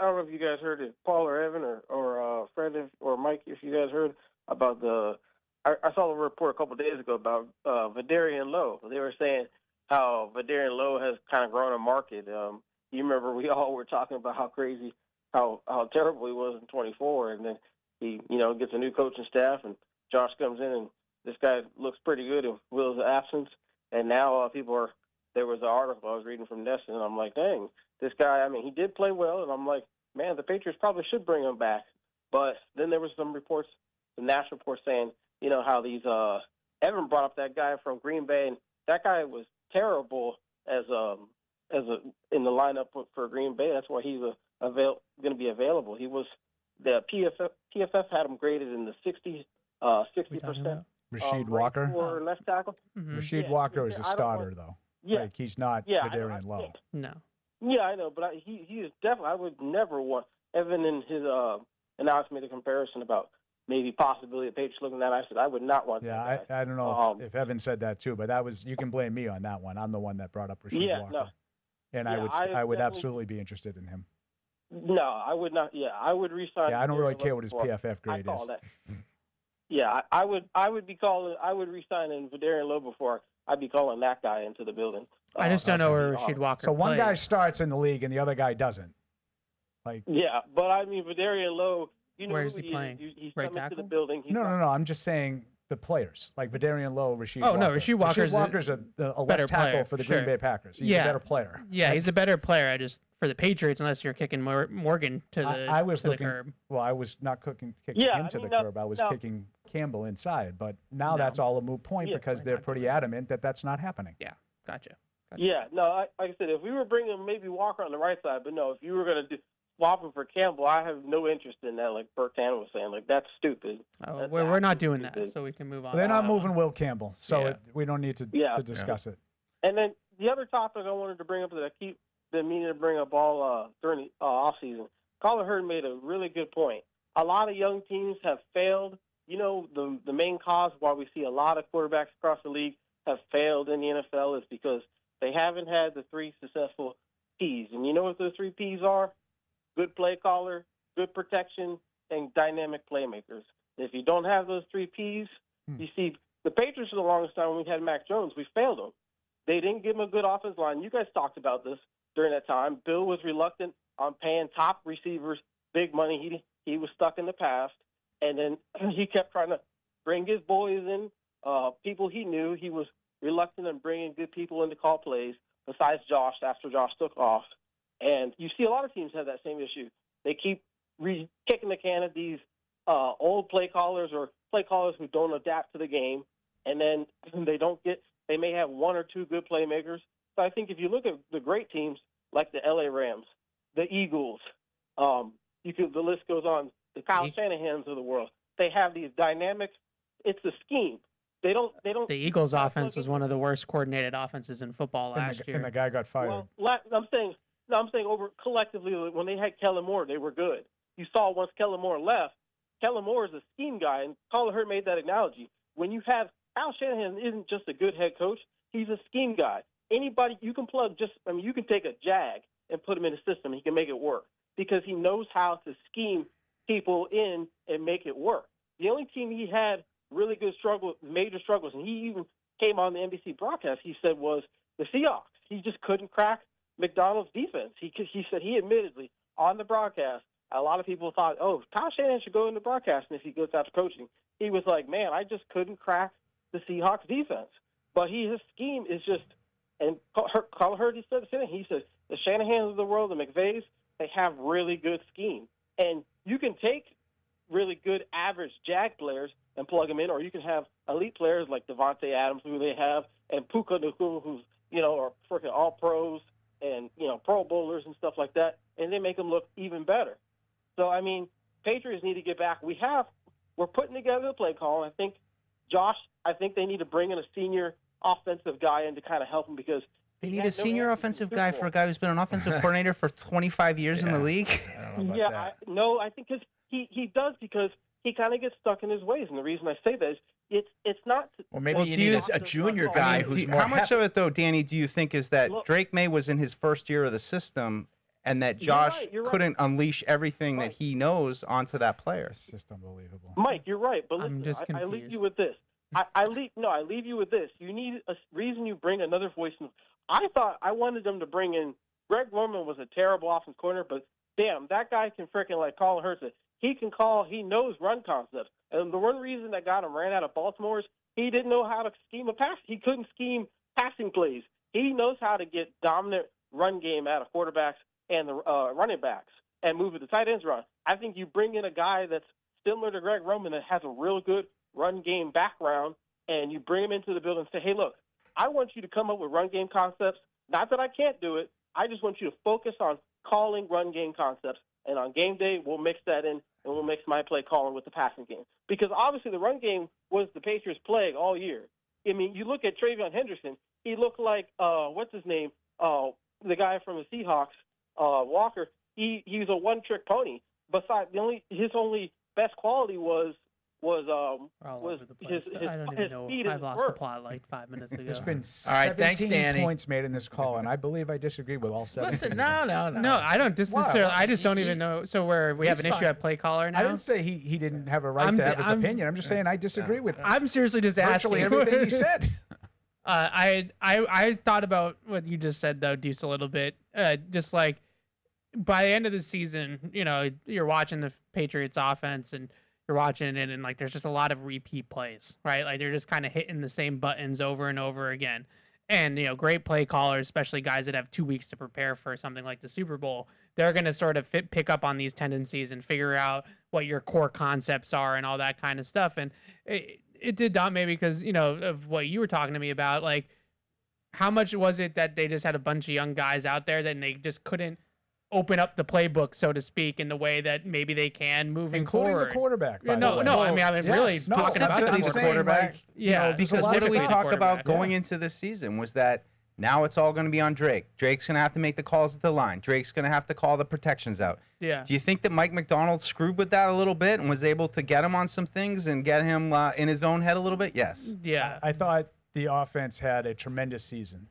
F: don't know if you guys heard it, Paul or Evan or Fred or Mike, if you guys heard about I saw a report a couple of days ago about Vidarian Lowe. They were saying how Vidarian Lowe has kind of grown a market. You remember we all were talking about how crazy, how terrible he was in 24, and then he, gets a new coaching staff, and Josh comes in, and this guy looks pretty good in Will's absence, and now there was an article I was reading from Nesson, and I'm like, dang, this guy, he did play well, and I'm like, man, the Patriots probably should bring him back. But then there was some reports, the national reports saying, how these Evan brought up that guy from Green Bay, and that guy was terrible as in the lineup for Green Bay. That's why he's going to be available. He was the PFF had him graded in the 60%.
D: Rashid Walker.
F: For left tackle.
D: Rashid Walker is a starter, though.
F: Yeah.
D: Like, he's not Vidarian Lowe.
G: No.
F: Yeah, I know, but he is definitely. I would never want Evan in his announcement made a comparison about maybe possibility of Patriots looking at that. I said I would not want that.
D: Yeah, I don't know if Evan said that too, but that was, you can blame me on that one. I'm the one that brought up Rashid Walker.
F: No.
D: And
F: Yeah,
D: I would absolutely be interested in him.
F: No, I would not. Yeah, I would resign.
D: Yeah, I don't really care what his PFF grade is.
F: That. Yeah, I would be calling. I would resign in Vidarian Lowe before I'd be calling that guy into the building.
G: I just don't know where Rashid Walker
D: So one guy
G: plays.
D: starts in the league and the other guy doesn't. Like,
F: yeah, but I mean Vidarian Lowe. You know
G: Where's
F: who
G: he playing?
F: He's
G: Right
F: coming to
G: tackle?
F: the building.
D: no. I'm just saying the players, like Vidarian Lowe, Rashid
G: Oh,
D: Walker.
G: no, Rashid Walker's
D: a
G: better
D: left tackle
G: player,
D: for the
G: sure.
D: Green Bay Packers. He's
G: Yeah.
D: a better player.
G: Yeah, he's a better player. I just for the Patriots, unless you're kicking Morgan to the
D: I was
G: to
D: looking.
G: the curb.
D: Well, I was not kicking
F: Yeah,
D: him
F: I
D: to
F: mean,
D: the
F: no,
D: curb. I was
F: no.
D: kicking Campbell inside. But now
G: No.
D: that's all a moot point
F: Yeah,
D: because they're pretty adamant that that's not happening.
G: Yeah, gotcha.
F: Yeah, no, like I said, if we were bringing maybe Walker on the right side, but no, if you were going to swap him for Campbell, I have no interest in that. Like Bertan was saying, like that's stupid.
G: Oh,
F: That's
G: we're not doing that,
F: stupid.
G: so we can move on.
D: Well, they're not moving Will Campbell, so
G: Yeah.
D: we don't need to
F: Yeah.
D: discuss it.
F: And then the other topic I wanted to bring up that I keep been meaning to bring up all during the off season. Colin Hurd made a really good point. A lot of young teams have failed. You know, the main cause why we see a lot of quarterbacks across the league have failed in the NFL is because they haven't had the 3 successful P's. And you know what those 3 P's are? Good play caller, good protection, and dynamic playmakers. If you don't have those 3 P's, you see the Patriots for the longest time when we had Mac Jones, we failed them. They didn't give him a good offensive line. You guys talked about this during that time. Bill was reluctant on paying top receivers big money. He was stuck in the past, and then he kept trying to bring his boys in, people he knew. He was reluctant in bringing good people in to call plays besides Josh after Josh took off. And you see a lot of teams have that same issue. They keep kicking the can at these old play callers or play callers who don't adapt to the game, and then they may have 1 or 2 good playmakers. So I think if you look at the great teams like the LA Rams, the Eagles, the list goes on, the Kyle Shanahans of the world, they have these dynamics. It's a scheme. They don't.
G: The Eagles' offense was one of the worst coordinated offenses in football last year.
D: And the guy got fired.
F: Well, I'm saying over collectively when they had Kellen Moore, they were good. You saw once Kellen Moore left, Kellen Moore is a scheme guy, and Colin Hurd made that analogy. When you have Kyle Shanahan isn't just a good head coach; he's a scheme guy. Anybody you can plug, you can take a Jag and put him in a system, he can make it work because he knows how to scheme people in and make it work. The only team he had really good major struggles, and he even came on the NBC broadcast, he said, was the Seahawks. He just couldn't crack McDonald's defense. He said he admittedly on the broadcast, a lot of people thought, oh, Kyle Shanahan should go into broadcasting if he goes out to coaching. He was like, man, I just couldn't crack the Seahawks defense. But his scheme is just, and Colin Hurd, he said the same thing. He says the Shanahans of the world, the McVays, they have really good scheme. And you can take really good average Jag players and plug them in, or you can have elite players like Devontae Adams, who they have, and Puka Nacua, who's, are freaking all pros and, Pro Bowlers and stuff like that, and they make them look even better. So, I mean, Patriots need to get back. We're putting together the play call. I think they need to bring in a senior offensive guy in to kind of help them because
U: they need a senior offensive guy for a guy who's been an offensive coordinator for 25 years in the league.
F: I think he does because he kind of gets stuck in his ways. And the reason I say that is it's not.
C: Or maybe you need a junior guy who's more.
E: How much of it, though, Danny, do you think is that Drake May was in his first year of the system and that Josh couldn't unleash everything that he knows onto that player?
D: It's just unbelievable.
F: Mike, you're right. But
G: I'm
F: listen,
G: just
F: I leave
G: confused.
F: you with this. I leave you with this. You need a reason you bring another voice in. I wanted them to bring in Greg Roman was a terrible offensive corner, but damn, that guy can freaking like Colin Hurd said. He can call. He knows run concepts. And the one reason that got him ran out of Baltimore is he didn't know how to scheme a pass. He couldn't scheme passing plays. He knows how to get dominant run game out of quarterbacks and the running backs and move it the tight ends around. I think you bring in a guy that's similar to Greg Roman that has a real good run game background and you bring them into the building and say, hey, look, I want you to come up with run game concepts. Not that I can't do it. I just want you to focus on calling run game concepts. And on game day, we'll mix that in, and we'll mix my play calling with the passing game. Because obviously the run game was the Patriots' plague all year. I mean, you look at Travion Henderson, he looked like, what's his name, the guy from the Seahawks, Walker. He's a one-trick pony. Besides, his only best quality was his
G: I don't even know.
F: speed.
G: I've lost the plot like 5 minutes ago.
D: There's been
C: All right, thanks,
D: 17
C: Danny.
D: points made in this call, and I believe I disagree with all 17.
C: Listen, no.
G: No, I don't necessarily. I just don't even know. So we have
C: he's
G: an issue
C: fine.
G: at play caller now.
D: I didn't say he didn't have a right to have his opinion. I'm just saying I disagree with
G: I'm seriously just
D: virtually
G: asking.
D: everything he said.
G: I thought about what you just said though, Deuce, a little bit. Just like by the end of the season, you're watching the Patriots offense and you're watching it, and like there's just a lot of repeat plays, right? Like they're just kind of hitting the same buttons over and over again. And great play callers, especially guys that have 2 weeks to prepare for something like the Super Bowl, they're going to sort of pick up on these tendencies and figure out what your core concepts are and all that kind of stuff. And it did dawn me because of what you were talking to me about, like how much was it that they just had a bunch of young guys out there that they just couldn't open up the playbook, so to speak, in the way that maybe they can moving
D: Including
G: forward.
D: the quarterback. By
G: No,
D: the way.
G: no. I mean, I'm really
D: No,
G: talking about
E: specifically the quarterback.
G: Yeah,
E: because what did we talk about going into this season was that now it's all going to be on Drake. Drake's going to have to make the calls at the line. Drake's going to have to call the protections out.
G: Yeah.
E: Do you think that Mike McDonald screwed with that a little bit and was able to get him on some things and get him in his own head a little bit? Yes.
G: Yeah.
D: I thought the offense had a tremendous season.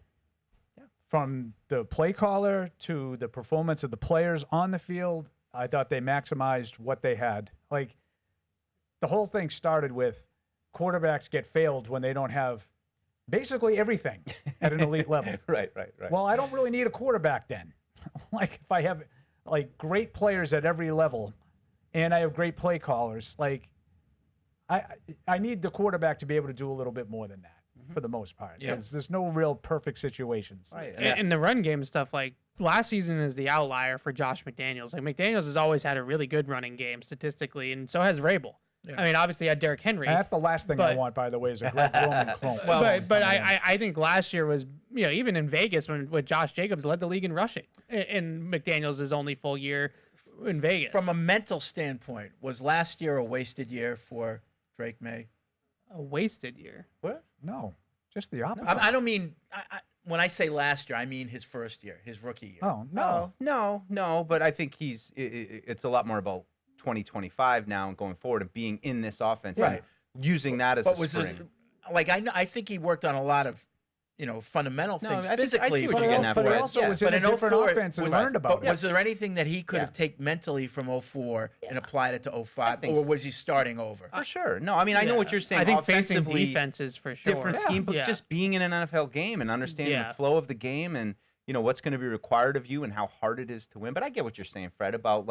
D: From the play caller to the performance of the players on the field, I thought they maximized what they had. Like, the whole thing started with quarterbacks get failed when they don't have basically everything at an elite level.
E: Right.
D: Well, I don't really need a quarterback then. Like, if I have, like, great players at every level and I have great play callers, like, I need the quarterback to be able to do a little bit more than that. For the most part, because there's no real perfect situations.
E: Right.
G: And the run game stuff, like last season is the outlier for Josh McDaniels. Like McDaniels has always had a really good running game statistically, and so has Vrabel.
C: Yeah.
G: I mean, obviously, he had Derrick Henry.
D: And that's the last thing I want, by the way, is a Greg Roman clone.
G: But I think last year was, even in Vegas when Josh Jacobs led the league in rushing, and McDaniels' his only full year in Vegas.
C: From a mental standpoint, was last year a wasted year for Drake May?
G: A wasted year?
C: What?
D: No, just the opposite.
C: I don't mean when I say last year, I mean his first year, his rookie year.
D: Oh
E: no. But I think it's a lot more about 2025 now and going forward and being in this offense,
C: right?
E: And using that as a spring.
C: I think he worked on a lot of fundamental things physically.
E: I see what you're getting at.
D: But he also was in a different offense and learned about it.
C: Was there anything that he could have taken mentally from 04 and applied it to 05, or was he starting over?
E: For sure. No, I mean, I know what you're saying.
G: I think facing
E: Offensively,
G: defenses for sure.
E: different scheme, but just being in an NFL game and understanding the flow of the game and what's going to be required of you and how hard it is to win. But I get what you're saying, Fred, about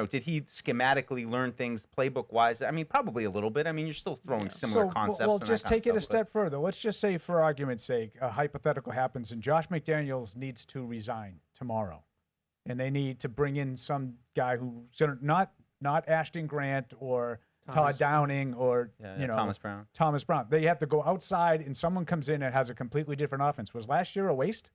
E: did he schematically learn things playbook wise? I mean, probably a little bit. I mean, you're still throwing similar concepts.
D: Well,
E: and
D: just
E: that kind
D: take it
E: of
D: a
E: stuff,
D: step further. Let's just say, for argument's sake, a hypothetical happens and Josh McDaniels needs to resign tomorrow, and they need to bring in some guy who's not Ashton Grant or Todd Downing or
E: Thomas Brown.
D: Thomas Brown. They have to go outside, and someone comes in and has a completely different offense. Was last year a waste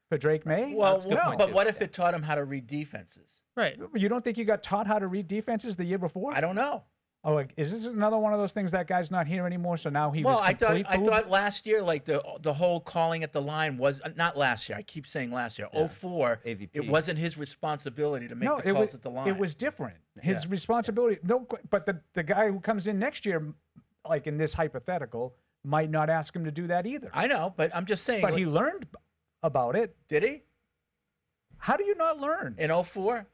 D: for Drake May?
C: Well, but what if it taught him how to read defenses?
G: Right.
D: You don't think you got taught how to read defenses the year before?
C: I don't know.
D: Oh, is this another one of those things that guy's not here anymore? So now he was
C: I
D: complete
C: thought last year, like the whole calling at the line was not last year. I keep saying last year. 04,
E: AVP.
C: it wasn't his responsibility to make the calls at the line.
D: It was different. His responsibility. No, but the guy who comes in next year, like in this hypothetical, might not ask him to do that either.
C: I know, but I'm just saying.
D: But he learned about it.
C: Did he?
D: How do you not learn?
C: In 04?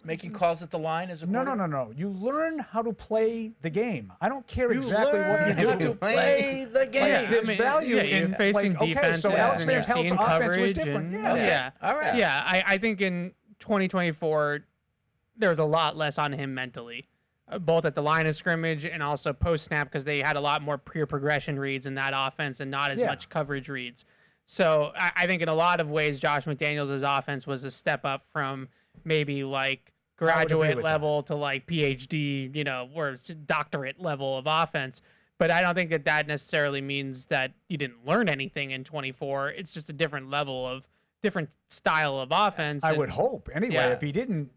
C: Making calls at the line as a
D: No. You learn how to play the game. I don't care exactly what you do.
C: How to play the game.
D: There's value in
G: you're facing defenses
D: so Alex
G: and
D: Van
G: you're
D: Pelt's
G: seeing
D: offense was
G: coverage.
D: different.
C: All right.
G: Yeah, I think in 2024 there was a lot less on him mentally, both at the line of scrimmage and also post snap because they had a lot more pure progression reads in that offense and not as much coverage reads. So I think in a lot of ways, Josh McDaniels' offense was a step up from maybe like graduate level to like PhD, or doctorate level of offense. But I don't think that necessarily means that you didn't learn anything in 24. It's just a different level of different style of offense.
D: I would hope. Anyway,
G: Yeah.
D: if he didn't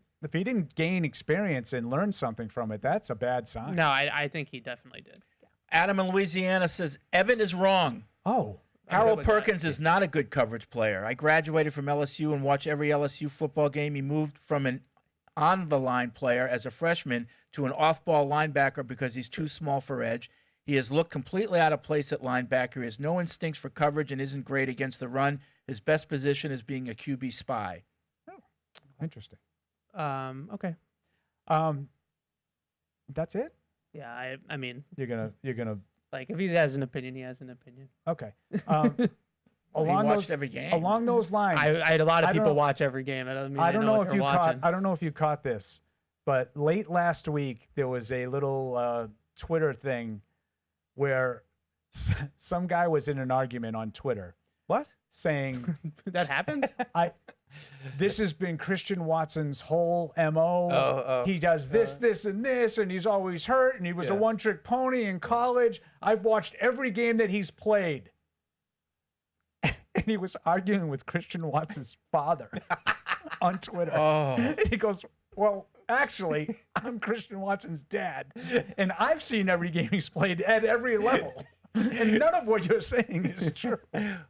D: gain experience and learn something from it, that's a bad sign.
G: No, I think he definitely did.
C: Adam in Louisiana says Evan is wrong.
D: Oh.
C: Harold Perkins is not a good coverage player. I graduated from LSU and watched every LSU football game. He moved from an on-the-line player as a freshman to an off-ball linebacker because he's too small for edge. He has looked completely out of place at linebacker. He has no instincts for coverage and isn't great against the run. His best position is being a QB spy.
D: Interesting.
G: Okay.
D: That's it?
G: Yeah, I mean,
D: You're gonna
G: like if he has an opinion, he has an opinion.
D: okay.
C: Along watched every game.
D: Along those lines,
G: I had a lot of
D: I don't
G: people
D: know-
G: watch every game. It doesn't mean
D: I
G: they
D: don't
G: know
D: know
G: what
D: if you
G: they're watching.
D: caught. I don't know if you caught this, but late last week there was a little Twitter thing where some guy was in an argument on Twitter.
E: What?
D: Saying
G: that happens?
D: This has been Christian Watson's whole MO. He does this, this, and this, and he's always hurt, and he was a one-trick pony in college. I've watched every game that he's played. And he was arguing with Christian Watson's father on Twitter. And he goes, well, actually, I'm Christian Watson's dad, and I've seen every game he's played at every level. And none of what you're saying is true.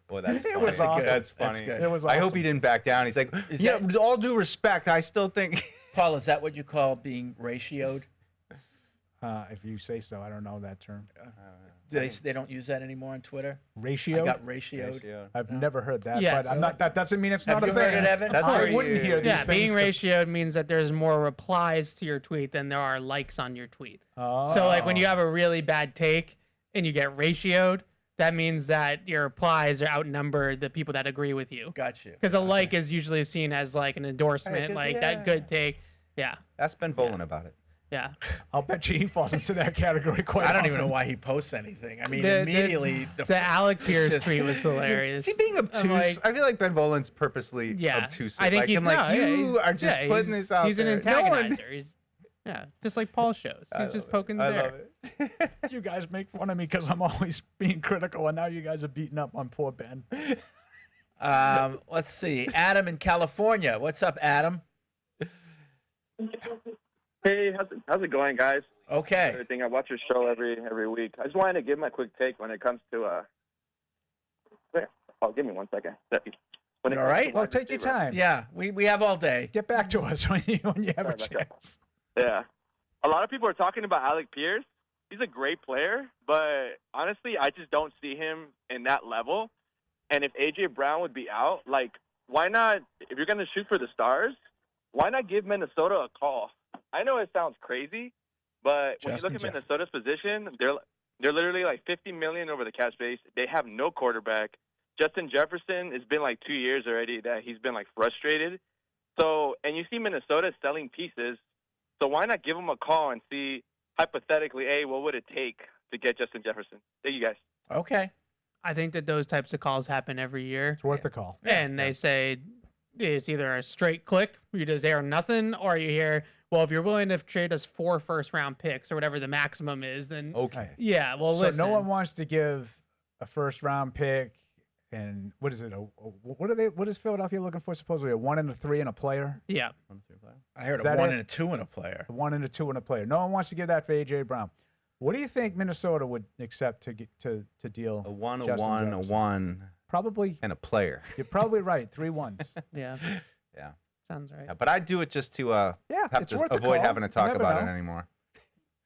E: Well, that's funny.
D: It was awesome.
E: That's funny.
D: It was
E: I hope
D: awesome.
E: he didn't back down. He's like, with all due respect, I still think.
C: Paul, is that what you call being ratioed?
D: If you say so, I don't know that term.
C: They don't use that anymore on Twitter?
D: Ratio?
C: I got ratioed.
D: I've never heard that,
G: Yes.
D: but I'm not. That doesn't mean it's
C: Have
D: not
C: you
D: a thing.
C: heard it, Evan?
D: I wouldn't hear these
G: Yeah,
D: things.
G: being
D: 'cause-
G: ratioed means that there's more replies to your tweet than there are likes on your tweet.
D: Oh.
G: So like when you have a really bad take and you get ratioed, that means that your replies are outnumber the people that agree with you.
C: Got you.
G: Because a like is usually seen as like an endorsement,
E: good-
G: like
E: yeah.
G: that good take. Yeah.
E: Ask Ben Volen about it.
G: Yeah.
D: I'll bet you he falls into that category quite
C: I don't
D: often.
C: even know why he posts anything. I mean,
G: The-
C: immediately
G: the Alec Pierce
C: just-
G: tweet was hilarious.
E: Is he being obtuse?
G: I'm like,
E: I feel like Ben Volen's purposely
G: yeah.
E: obtuse.
G: I think
E: like,
G: he,
E: I'm like,
G: no, yeah,
E: you
G: he's-
E: are just
G: yeah,
E: putting
G: he's-
E: this out
G: He's an
E: there. No one-
G: antagonizer. Yeah, just like Paul shows.
E: I
G: He's just
E: love it.
G: poking the
E: I
G: bear.
E: love it.
D: You guys make fun of me because I'm always being critical, and now you guys are beating up on poor Ben.
C: Let's see. Adam in California. What's up, Adam?
I: Hey, how's it going, guys?
C: Okay.
I: Everything. I watch your show every week. I just wanted to give my quick take when it comes to There. Oh, give me 1 second. When it
C: All
I: comes
C: right.
I: to
D: Well,
I: wide
D: take your
I: receiver.
D: time.
C: Yeah, we have all day.
D: Get back to us when you have a
I: Sorry about that.
D: chance.
I: Yeah. A lot of people are talking about Alec Pierce. He's a great player, but honestly, I just don't see him in that level. And if A.J. Brown would be out, like, why not, if you're going to shoot for the stars, why not give Minnesota a call? I know it sounds crazy, but when you look at Minnesota's position, they're literally like $50 million over the cap space. They have no quarterback. Justin Jefferson, it's been like 2 years already that he's been like frustrated. So, and you see Minnesota selling pieces. So why not give them a call and see hypothetically, hey, what would it take to get Justin Jefferson? Thank you guys.
C: Okay.
G: I think that those types of calls happen every year.
D: It's worth the call.
G: And they say it's either a straight click, you just hear nothing, or you hear, well, if you're willing to trade us 4 first-round picks or whatever the maximum is, then
E: okay.
G: Yeah, well,
D: so
G: listen.
D: no one wants to give a first-round pick, and what is it? What is Philadelphia looking for? Supposedly a 1 and a 3 and a player.
G: Yeah.
C: I heard
D: Is
C: a
D: that
C: 1
D: it?
C: and a 2 and a player.
D: A 1 and a 2 and a player. No one wants to give that for A.J. Brown. What do you think Minnesota would accept to get to deal?
E: A 1, a
D: Justin
E: 1,
D: Jefferson?
E: a 1.
D: Probably.
E: And a player.
D: You're probably right. 3 1s.
G: Yeah.
E: Yeah.
G: Sounds right.
E: Yeah, but I'd do it just to have
D: it's
E: to
D: worth a
E: avoid
D: call.
E: having to
D: You
E: talk
D: never
E: about it
D: know.
E: anymore.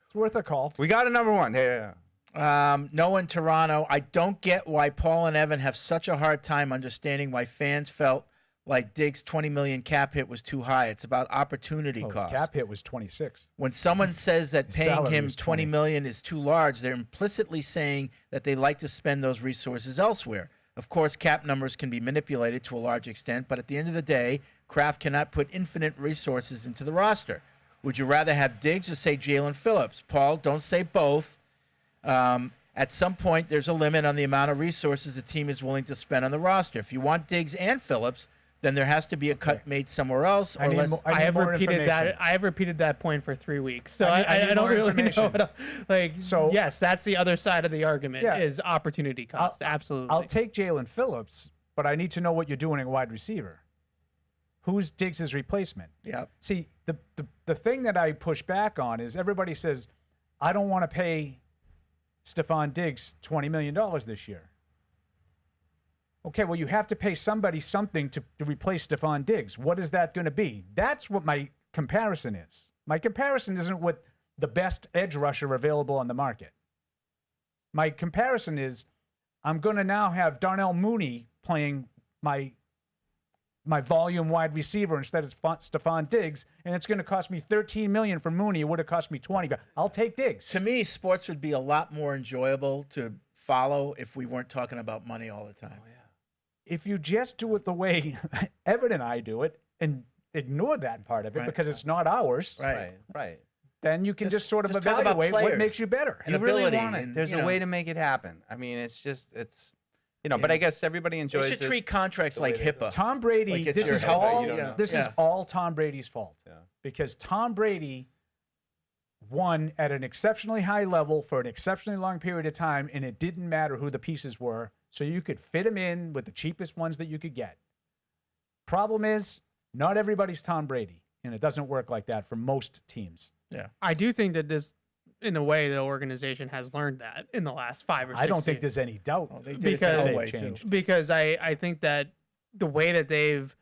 D: It's worth a call.
E: We got a number 1. Yeah.
C: Noah in Toronto. I don't get why Paul and Evan have such a hard time understanding why fans felt like Diggs' $20 million cap hit was too high. It's about opportunity
D: Well, his
C: cost.
D: cap hit was 26.
C: When someone says that
D: His
C: paying
D: salary
C: him
D: was
C: $20
D: $20
C: million is too large, they're implicitly saying that they like to spend those resources elsewhere. Of course, cap numbers can be manipulated to a large extent, but at the end of the day, Kraft cannot put infinite resources into the roster. Would you rather have Diggs or say Jalen Phillips? Paul, don't say both. At some point, there's a limit on the amount of resources the team is willing to spend on the roster. If you want Diggs and Phillips, then there has to be a cut made somewhere else. Or less.
G: I have repeated that. I have repeated that point for 3 weeks, so I don't really know. So yes, that's the other side of the argument is opportunity cost. Absolutely.
D: I'll take Jalen Phillips, but I need to know what you're doing at wide receiver. Who's Diggs' replacement?
C: Yeah.
D: See, the thing that I push back on is everybody says, I don't want to pay Stefon Diggs $20 million this year. Okay, well, you have to pay somebody something to replace Stefon Diggs. What is that going to be? That's what my comparison is. My comparison isn't with the best edge rusher available on the market. My comparison is I'm going to now have Darnell Mooney playing my volume wide receiver instead of Stefon Diggs, and it's going to cost me $13 million for Mooney. It would have cost me $20. I'll take Diggs.
C: To me, sports would be a lot more enjoyable to follow if we weren't talking about money all the time.
D: Oh, yeah. If you just do it the way Evan and I do it and ignore that part of it because it's not ours,
E: right.
D: then you can just sort of
E: talk about
D: evaluate what
E: players
D: makes you better.
E: You really want it. There's a way to make it happen. I mean, it's but I guess everybody enjoys
C: They
E: it.
C: should treat contracts like HIPAA.
D: Tom Brady,
C: Like it's
D: this
C: your
D: is
C: health,
D: all
C: you don't know.
D: this is all Tom Brady's fault. Because Tom Brady won at an exceptionally high level for an exceptionally long period of time, and it didn't matter who the pieces were, so you could fit them in with the cheapest ones that you could get. Problem is, not everybody's Tom Brady, and it doesn't work like that for most teams.
C: Yeah.
G: I do think that this, in a way, the organization has learned that in the last 5 or 6
D: I don't think
G: years.
D: there's any doubt.
C: They did it the whole way, too.
G: Because I think that the way that they've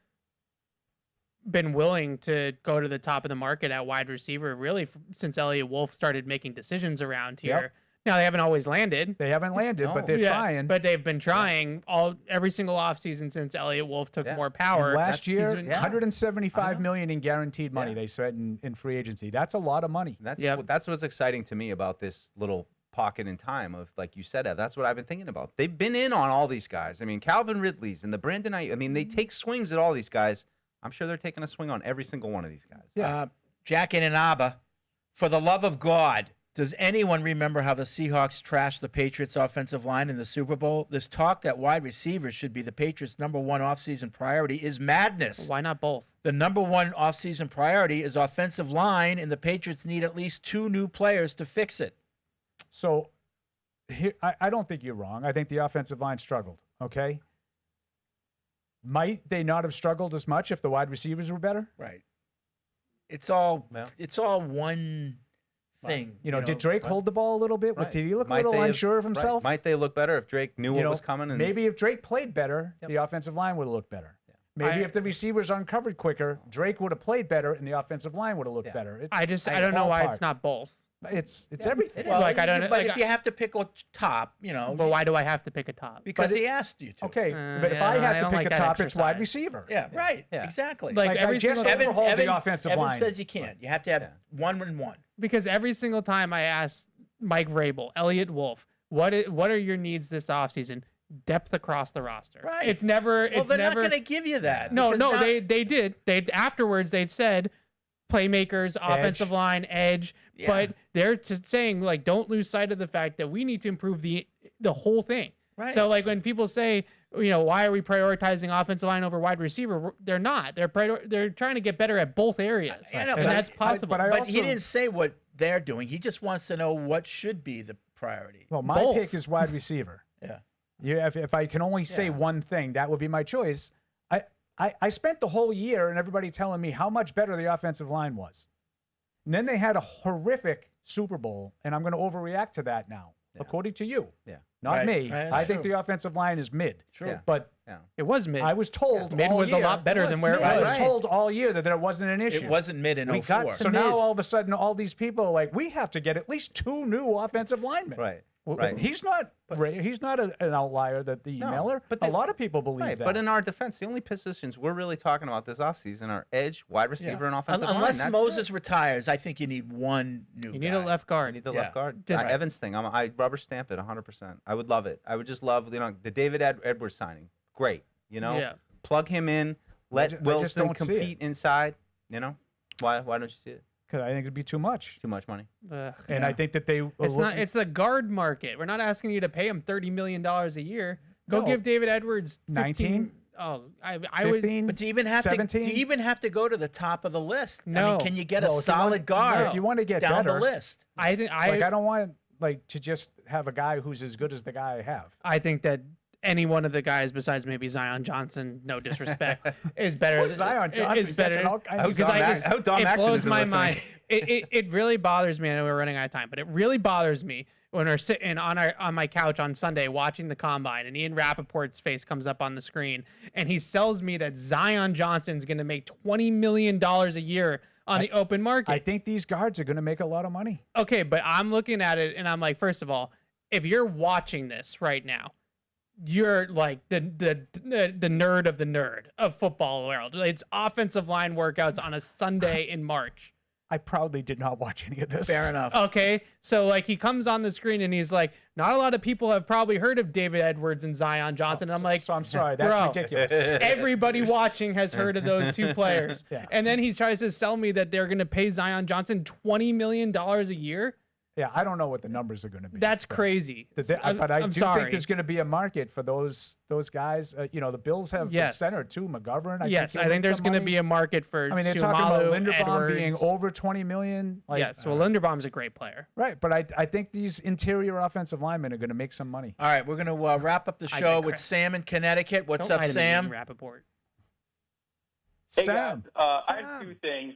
G: been willing to go to the top of the market at wide receiver, really since Elliott Wolf started making decisions around here.
D: Yep.
G: Now, they haven't always landed.
D: They haven't landed, but they're trying.
G: But they've been trying every single offseason since Elliott Wolf took more power.
D: And last year, $175 million in guaranteed money they said in free agency. That's a lot of money.
E: That's what's exciting to me about this little pocket in time of, like you said, Ev, that's what I've been thinking about. They've been in on all these guys. I mean, Calvin Ridley's and the Brandon I mean, they take swings at all these guys. I'm sure they're taking a swing on every single one of these guys.
C: Jack in Inaba, for the love of God, does anyone remember how the Seahawks trashed the Patriots' offensive line in the Super Bowl? This talk that wide receivers should be the Patriots' number one offseason priority is madness.
G: Why not both?
C: The number one offseason priority is offensive line, and the Patriots need at least 2 new players to fix it.
D: So here, I don't think you're wrong. I think the offensive line struggled, okay? Might they not have struggled as much if the wide receivers were better?
C: Right. It's all one thing.
D: You know, did Drake hold the ball a little bit?
E: Right.
D: Did he look a
E: Might
D: little
E: they have-
D: unsure of himself?
E: Might they look better if Drake knew what was coming? And
D: maybe if Drake played better, the offensive line would have looked better. Maybe if the receivers uncovered quicker, Drake would have played better and the offensive line would have looked better.
G: I don't know why it's not both.
D: It's everything.
C: Well,
G: Like, I don't-
C: but
G: like,
C: if you have to pick a top, you know.
G: But why do I have to pick a top?
C: Because he asked you to.
D: Okay, but if I had to pick a top, it's wide receiver.
C: Yeah, right. Exactly.
G: Like every single
D: overhauled the offensive
C: Evan
D: line.
C: says you can't. You have to have 1 and 1.
G: Because every single time I ask Mike Vrabel, Elliott Wolf, what are your needs this offseason? Depth across the roster.
C: Right.
G: It's never.
C: Well,
G: It's
C: they're
G: never
C: not going to give you that.
G: No,
C: because
G: no,
C: now-
G: they did. They afterwards they'd said playmakers, offensive line, edge, but they're just saying like don't lose sight of the fact that we need to improve the whole thing.
C: Right.
G: So like when people say, you know, why are we prioritizing offensive line over wide receiver? They're not. They're trying to get better at both areas,
C: I know,
G: and
C: but
G: that's possible.
C: But he didn't say what they're doing. He just wants to know what should be the priority.
D: Well, my pick is wide receiver.
C: Yeah.
D: If I can only say one thing, that would be my choice. I spent the whole year and everybody telling me how much better the offensive line was. And then they had a horrific Super Bowl, and I'm going to overreact to that now, according to you.
E: Yeah.
D: Not
C: Right.
D: me.
C: Right,
D: I
C: that's
D: think
C: true.
D: the offensive line is mid.
C: True. Yeah.
D: But
G: it was mid.
D: I was told
G: mid
D: all
G: was
D: year,
G: a lot better than where it
D: I
G: was.
D: was told all year that there wasn't an issue.
C: It wasn't mid in 04.
D: So now all of a sudden, all these people are like, we have to get at least 2 new offensive linemen.
E: Right.
D: Well,
E: Right.
D: He's not an outlier, the emailer. But a lot of people believe that.
E: But in our defense, the only positions we're really talking about this offseason are edge, wide receiver, and offensive line.
C: Unless
E: That's
C: Moses retires, I think you need 1 new
G: You need a left guard.
E: You need the
C: Yeah.
E: left guard.
G: Just-
E: Evans thing, I rubber stamp it 100%. I would love it. I would just love, the David Edwards signing. Great.
G: Yeah.
E: Plug him in. Let
D: just
E: Wilson
D: don't see
E: compete inside. Why don't you see it?
D: Because I think it'd be too much.
E: Too much money.
D: And I think that they.
G: It's not. It's the guard market. We're not asking you to pay him $30 million a year. Go
D: No.
G: give David Edwards
D: 19.
G: I
D: 15,
G: would.
C: But do you even have
D: 17?
C: to? Do you even have to go to the top of the list? I
G: No.
C: mean, can you get a
D: No, if you
C: solid
D: want-
C: guard?
D: If you want to get
C: down
D: better,
C: the list,
G: I think
D: I don't want to just have a guy who's as good as the guy I have.
G: I think that any one of the guys besides maybe Zion Johnson, no disrespect, is better.
D: Who's Zion Johnson?
G: Is better
D: Catching all kinds of
G: because
D: passes.
G: I just it blows my mind. It really bothers me. I know we're running out of time, but it really bothers me when we're sitting on my couch on Sunday watching the combine, and Ian Rappaport's face comes up on the screen, and he sells me that Zion Johnson's going to make $20 million a year on the open market.
D: I think these guards are going to make a lot of money.
G: Okay, but I'm looking at it and I'm like, first of all, if you're watching this right now, you're like the nerd of the nerd of football world. It's offensive line workouts on a Sunday in March.
D: I proudly did not watch any of this.
C: fair enough.
G: Okay, so like he comes on the screen and he's like, not a lot of people have probably heard of David Edwards and Zion Johnson. And I'm like,
D: so I'm sorry, that's
G: bro,
D: ridiculous.
G: Everybody watching has heard of those two players.
D: Yeah.
G: And then he tries to sell me that they're going to pay Zion Johnson $20 million a year.
D: Yeah, I don't know what the numbers are going to be.
G: That's crazy.
D: But I
G: I'm
D: do
G: sorry.
D: think there's going to be a market for those guys. The Bills have the
G: Yes.
D: center too, McGovern.
G: Yes, I think there's going to be a market for
D: I mean, they're talking about
G: Sumalu,
D: Linderbaum being
G: Edwards.
D: over $20 million.
G: Yes, well, Linderbaum's a great player.
D: Right, but I think these interior offensive linemen are going to make some money.
C: All right, we're going to wrap up the
G: I
C: show with
G: digress.
C: Sam in Connecticut. What's
G: Don't
C: up,
G: lie to me,
C: Sam?
G: Ian Rappaport.
J: Hey
D: Sam.
J: guys, I have two things.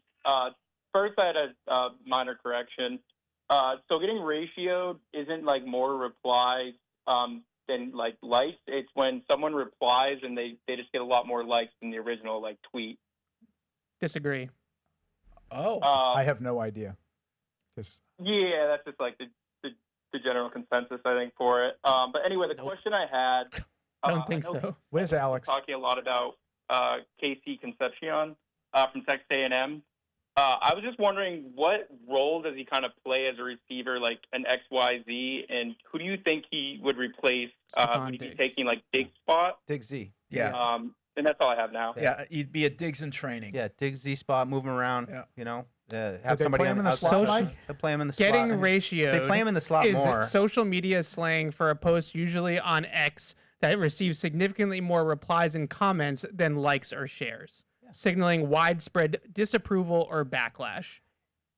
J: First, I had a minor correction. So getting ratioed isn't like more replies than like likes. It's when someone replies and they just get a lot more likes than the original like tweet.
G: Disagree.
C: Oh,
D: I have no idea.
J: Yeah, that's just like the general consensus I think for it. But anyway, the question I had.
G: Don't think
J: I know
G: so.
D: Where's Alex?
J: Talking a lot about KC Concepcion from Texas A&M. I was just wondering, what role does he kind of play as a receiver, like an XYZ, and who do you think he would replace? Would he be taking like Diggs' spot?
E: Diggs Z.
C: Yeah.
J: And that's all I have now.
C: Yeah, you'd be a Diggs in training.
E: Yeah, Diggs Z spot, moving around.
C: Yeah.
E: Have
D: they
E: somebody
D: play him in the
E: outside.
D: slot, Mike?
E: They play him in the
G: Getting
E: slot.
G: ratioed.
E: They play him in the slot
G: is
E: more.
G: social media slang for a post usually on X that receives significantly more replies and comments than likes or shares, signaling widespread disapproval or backlash.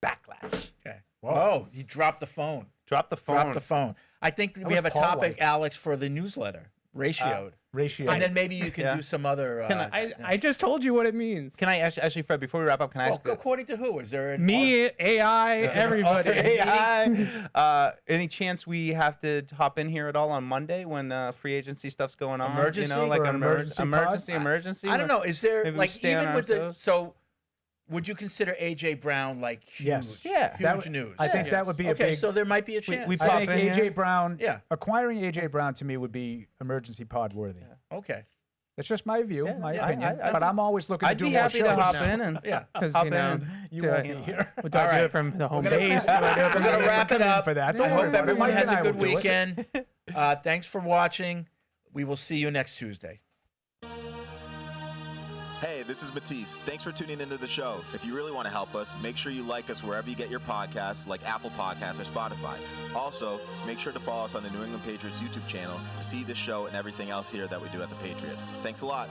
C: Okay. Whoa, he dropped the phone.
E: Drop the phone.
C: Drop the phone. I think we
D: was
C: have a
D: Paul
C: topic,
D: White.
C: Alex, for the newsletter. Ratioed.
D: Ratio.
C: And then maybe you can do some other.
G: I just told you what it means.
E: Can I actually, Fred, before we wrap up, can I
C: Well,
E: ask?
C: according to who? Is there an
G: Me, AI, everybody.
E: AI. Any chance we have to hop in here at all on Monday when free agency stuff's going on?
C: Emergency?
E: like
D: For
E: an
D: an emergency
E: emergency.
C: I don't know. Is there
E: Maybe we
C: like
E: stay on
C: even
E: our
C: with the
E: toes?
C: so? Would you consider AJ Brown like huge?
D: Yes.
E: Yeah.
C: Huge news.
D: I think that would be a
C: Okay,
D: big.
C: so there might be a chance.
E: we
D: I
E: pop
D: think
E: in
D: AJ
E: here.
D: Brown.
C: Yeah.
D: Acquiring AJ Brown to me would be emergency pod worthy.
C: Okay.
D: That's just my view,
E: Yeah,
D: my
E: yeah,
D: opinion.
E: I-
D: but I'm always looking
E: I'd
D: to do
E: be
D: more
E: happy
D: shows.
E: to hop
C: now.
E: in and
C: Yeah.
G: Because
E: hop
G: you
E: in
G: know,
E: and-
D: You
G: do
D: won't
G: I-
D: be here.
G: do I
C: All
G: do
C: right.
G: it from the home
C: We're gonna-
G: base? Do I do it
C: We're
G: from
C: gonna
G: the-
C: wrap it up.
D: for that.
C: I
D: Don't worry.
C: hope everyone
D: Mike
C: has
D: and
C: a
D: I
C: good
D: will do it.
C: weekend. Thanks for watching. We will see you next Tuesday.
V: Hey, this is Matisse. Thanks for tuning into the show. If you really want to help us, make sure you like us wherever you get your podcasts, like Apple Podcasts or Spotify. Also, make sure to follow us on the New England Patriots YouTube channel to see this show and everything else here that we do at the Patriots. Thanks a lot.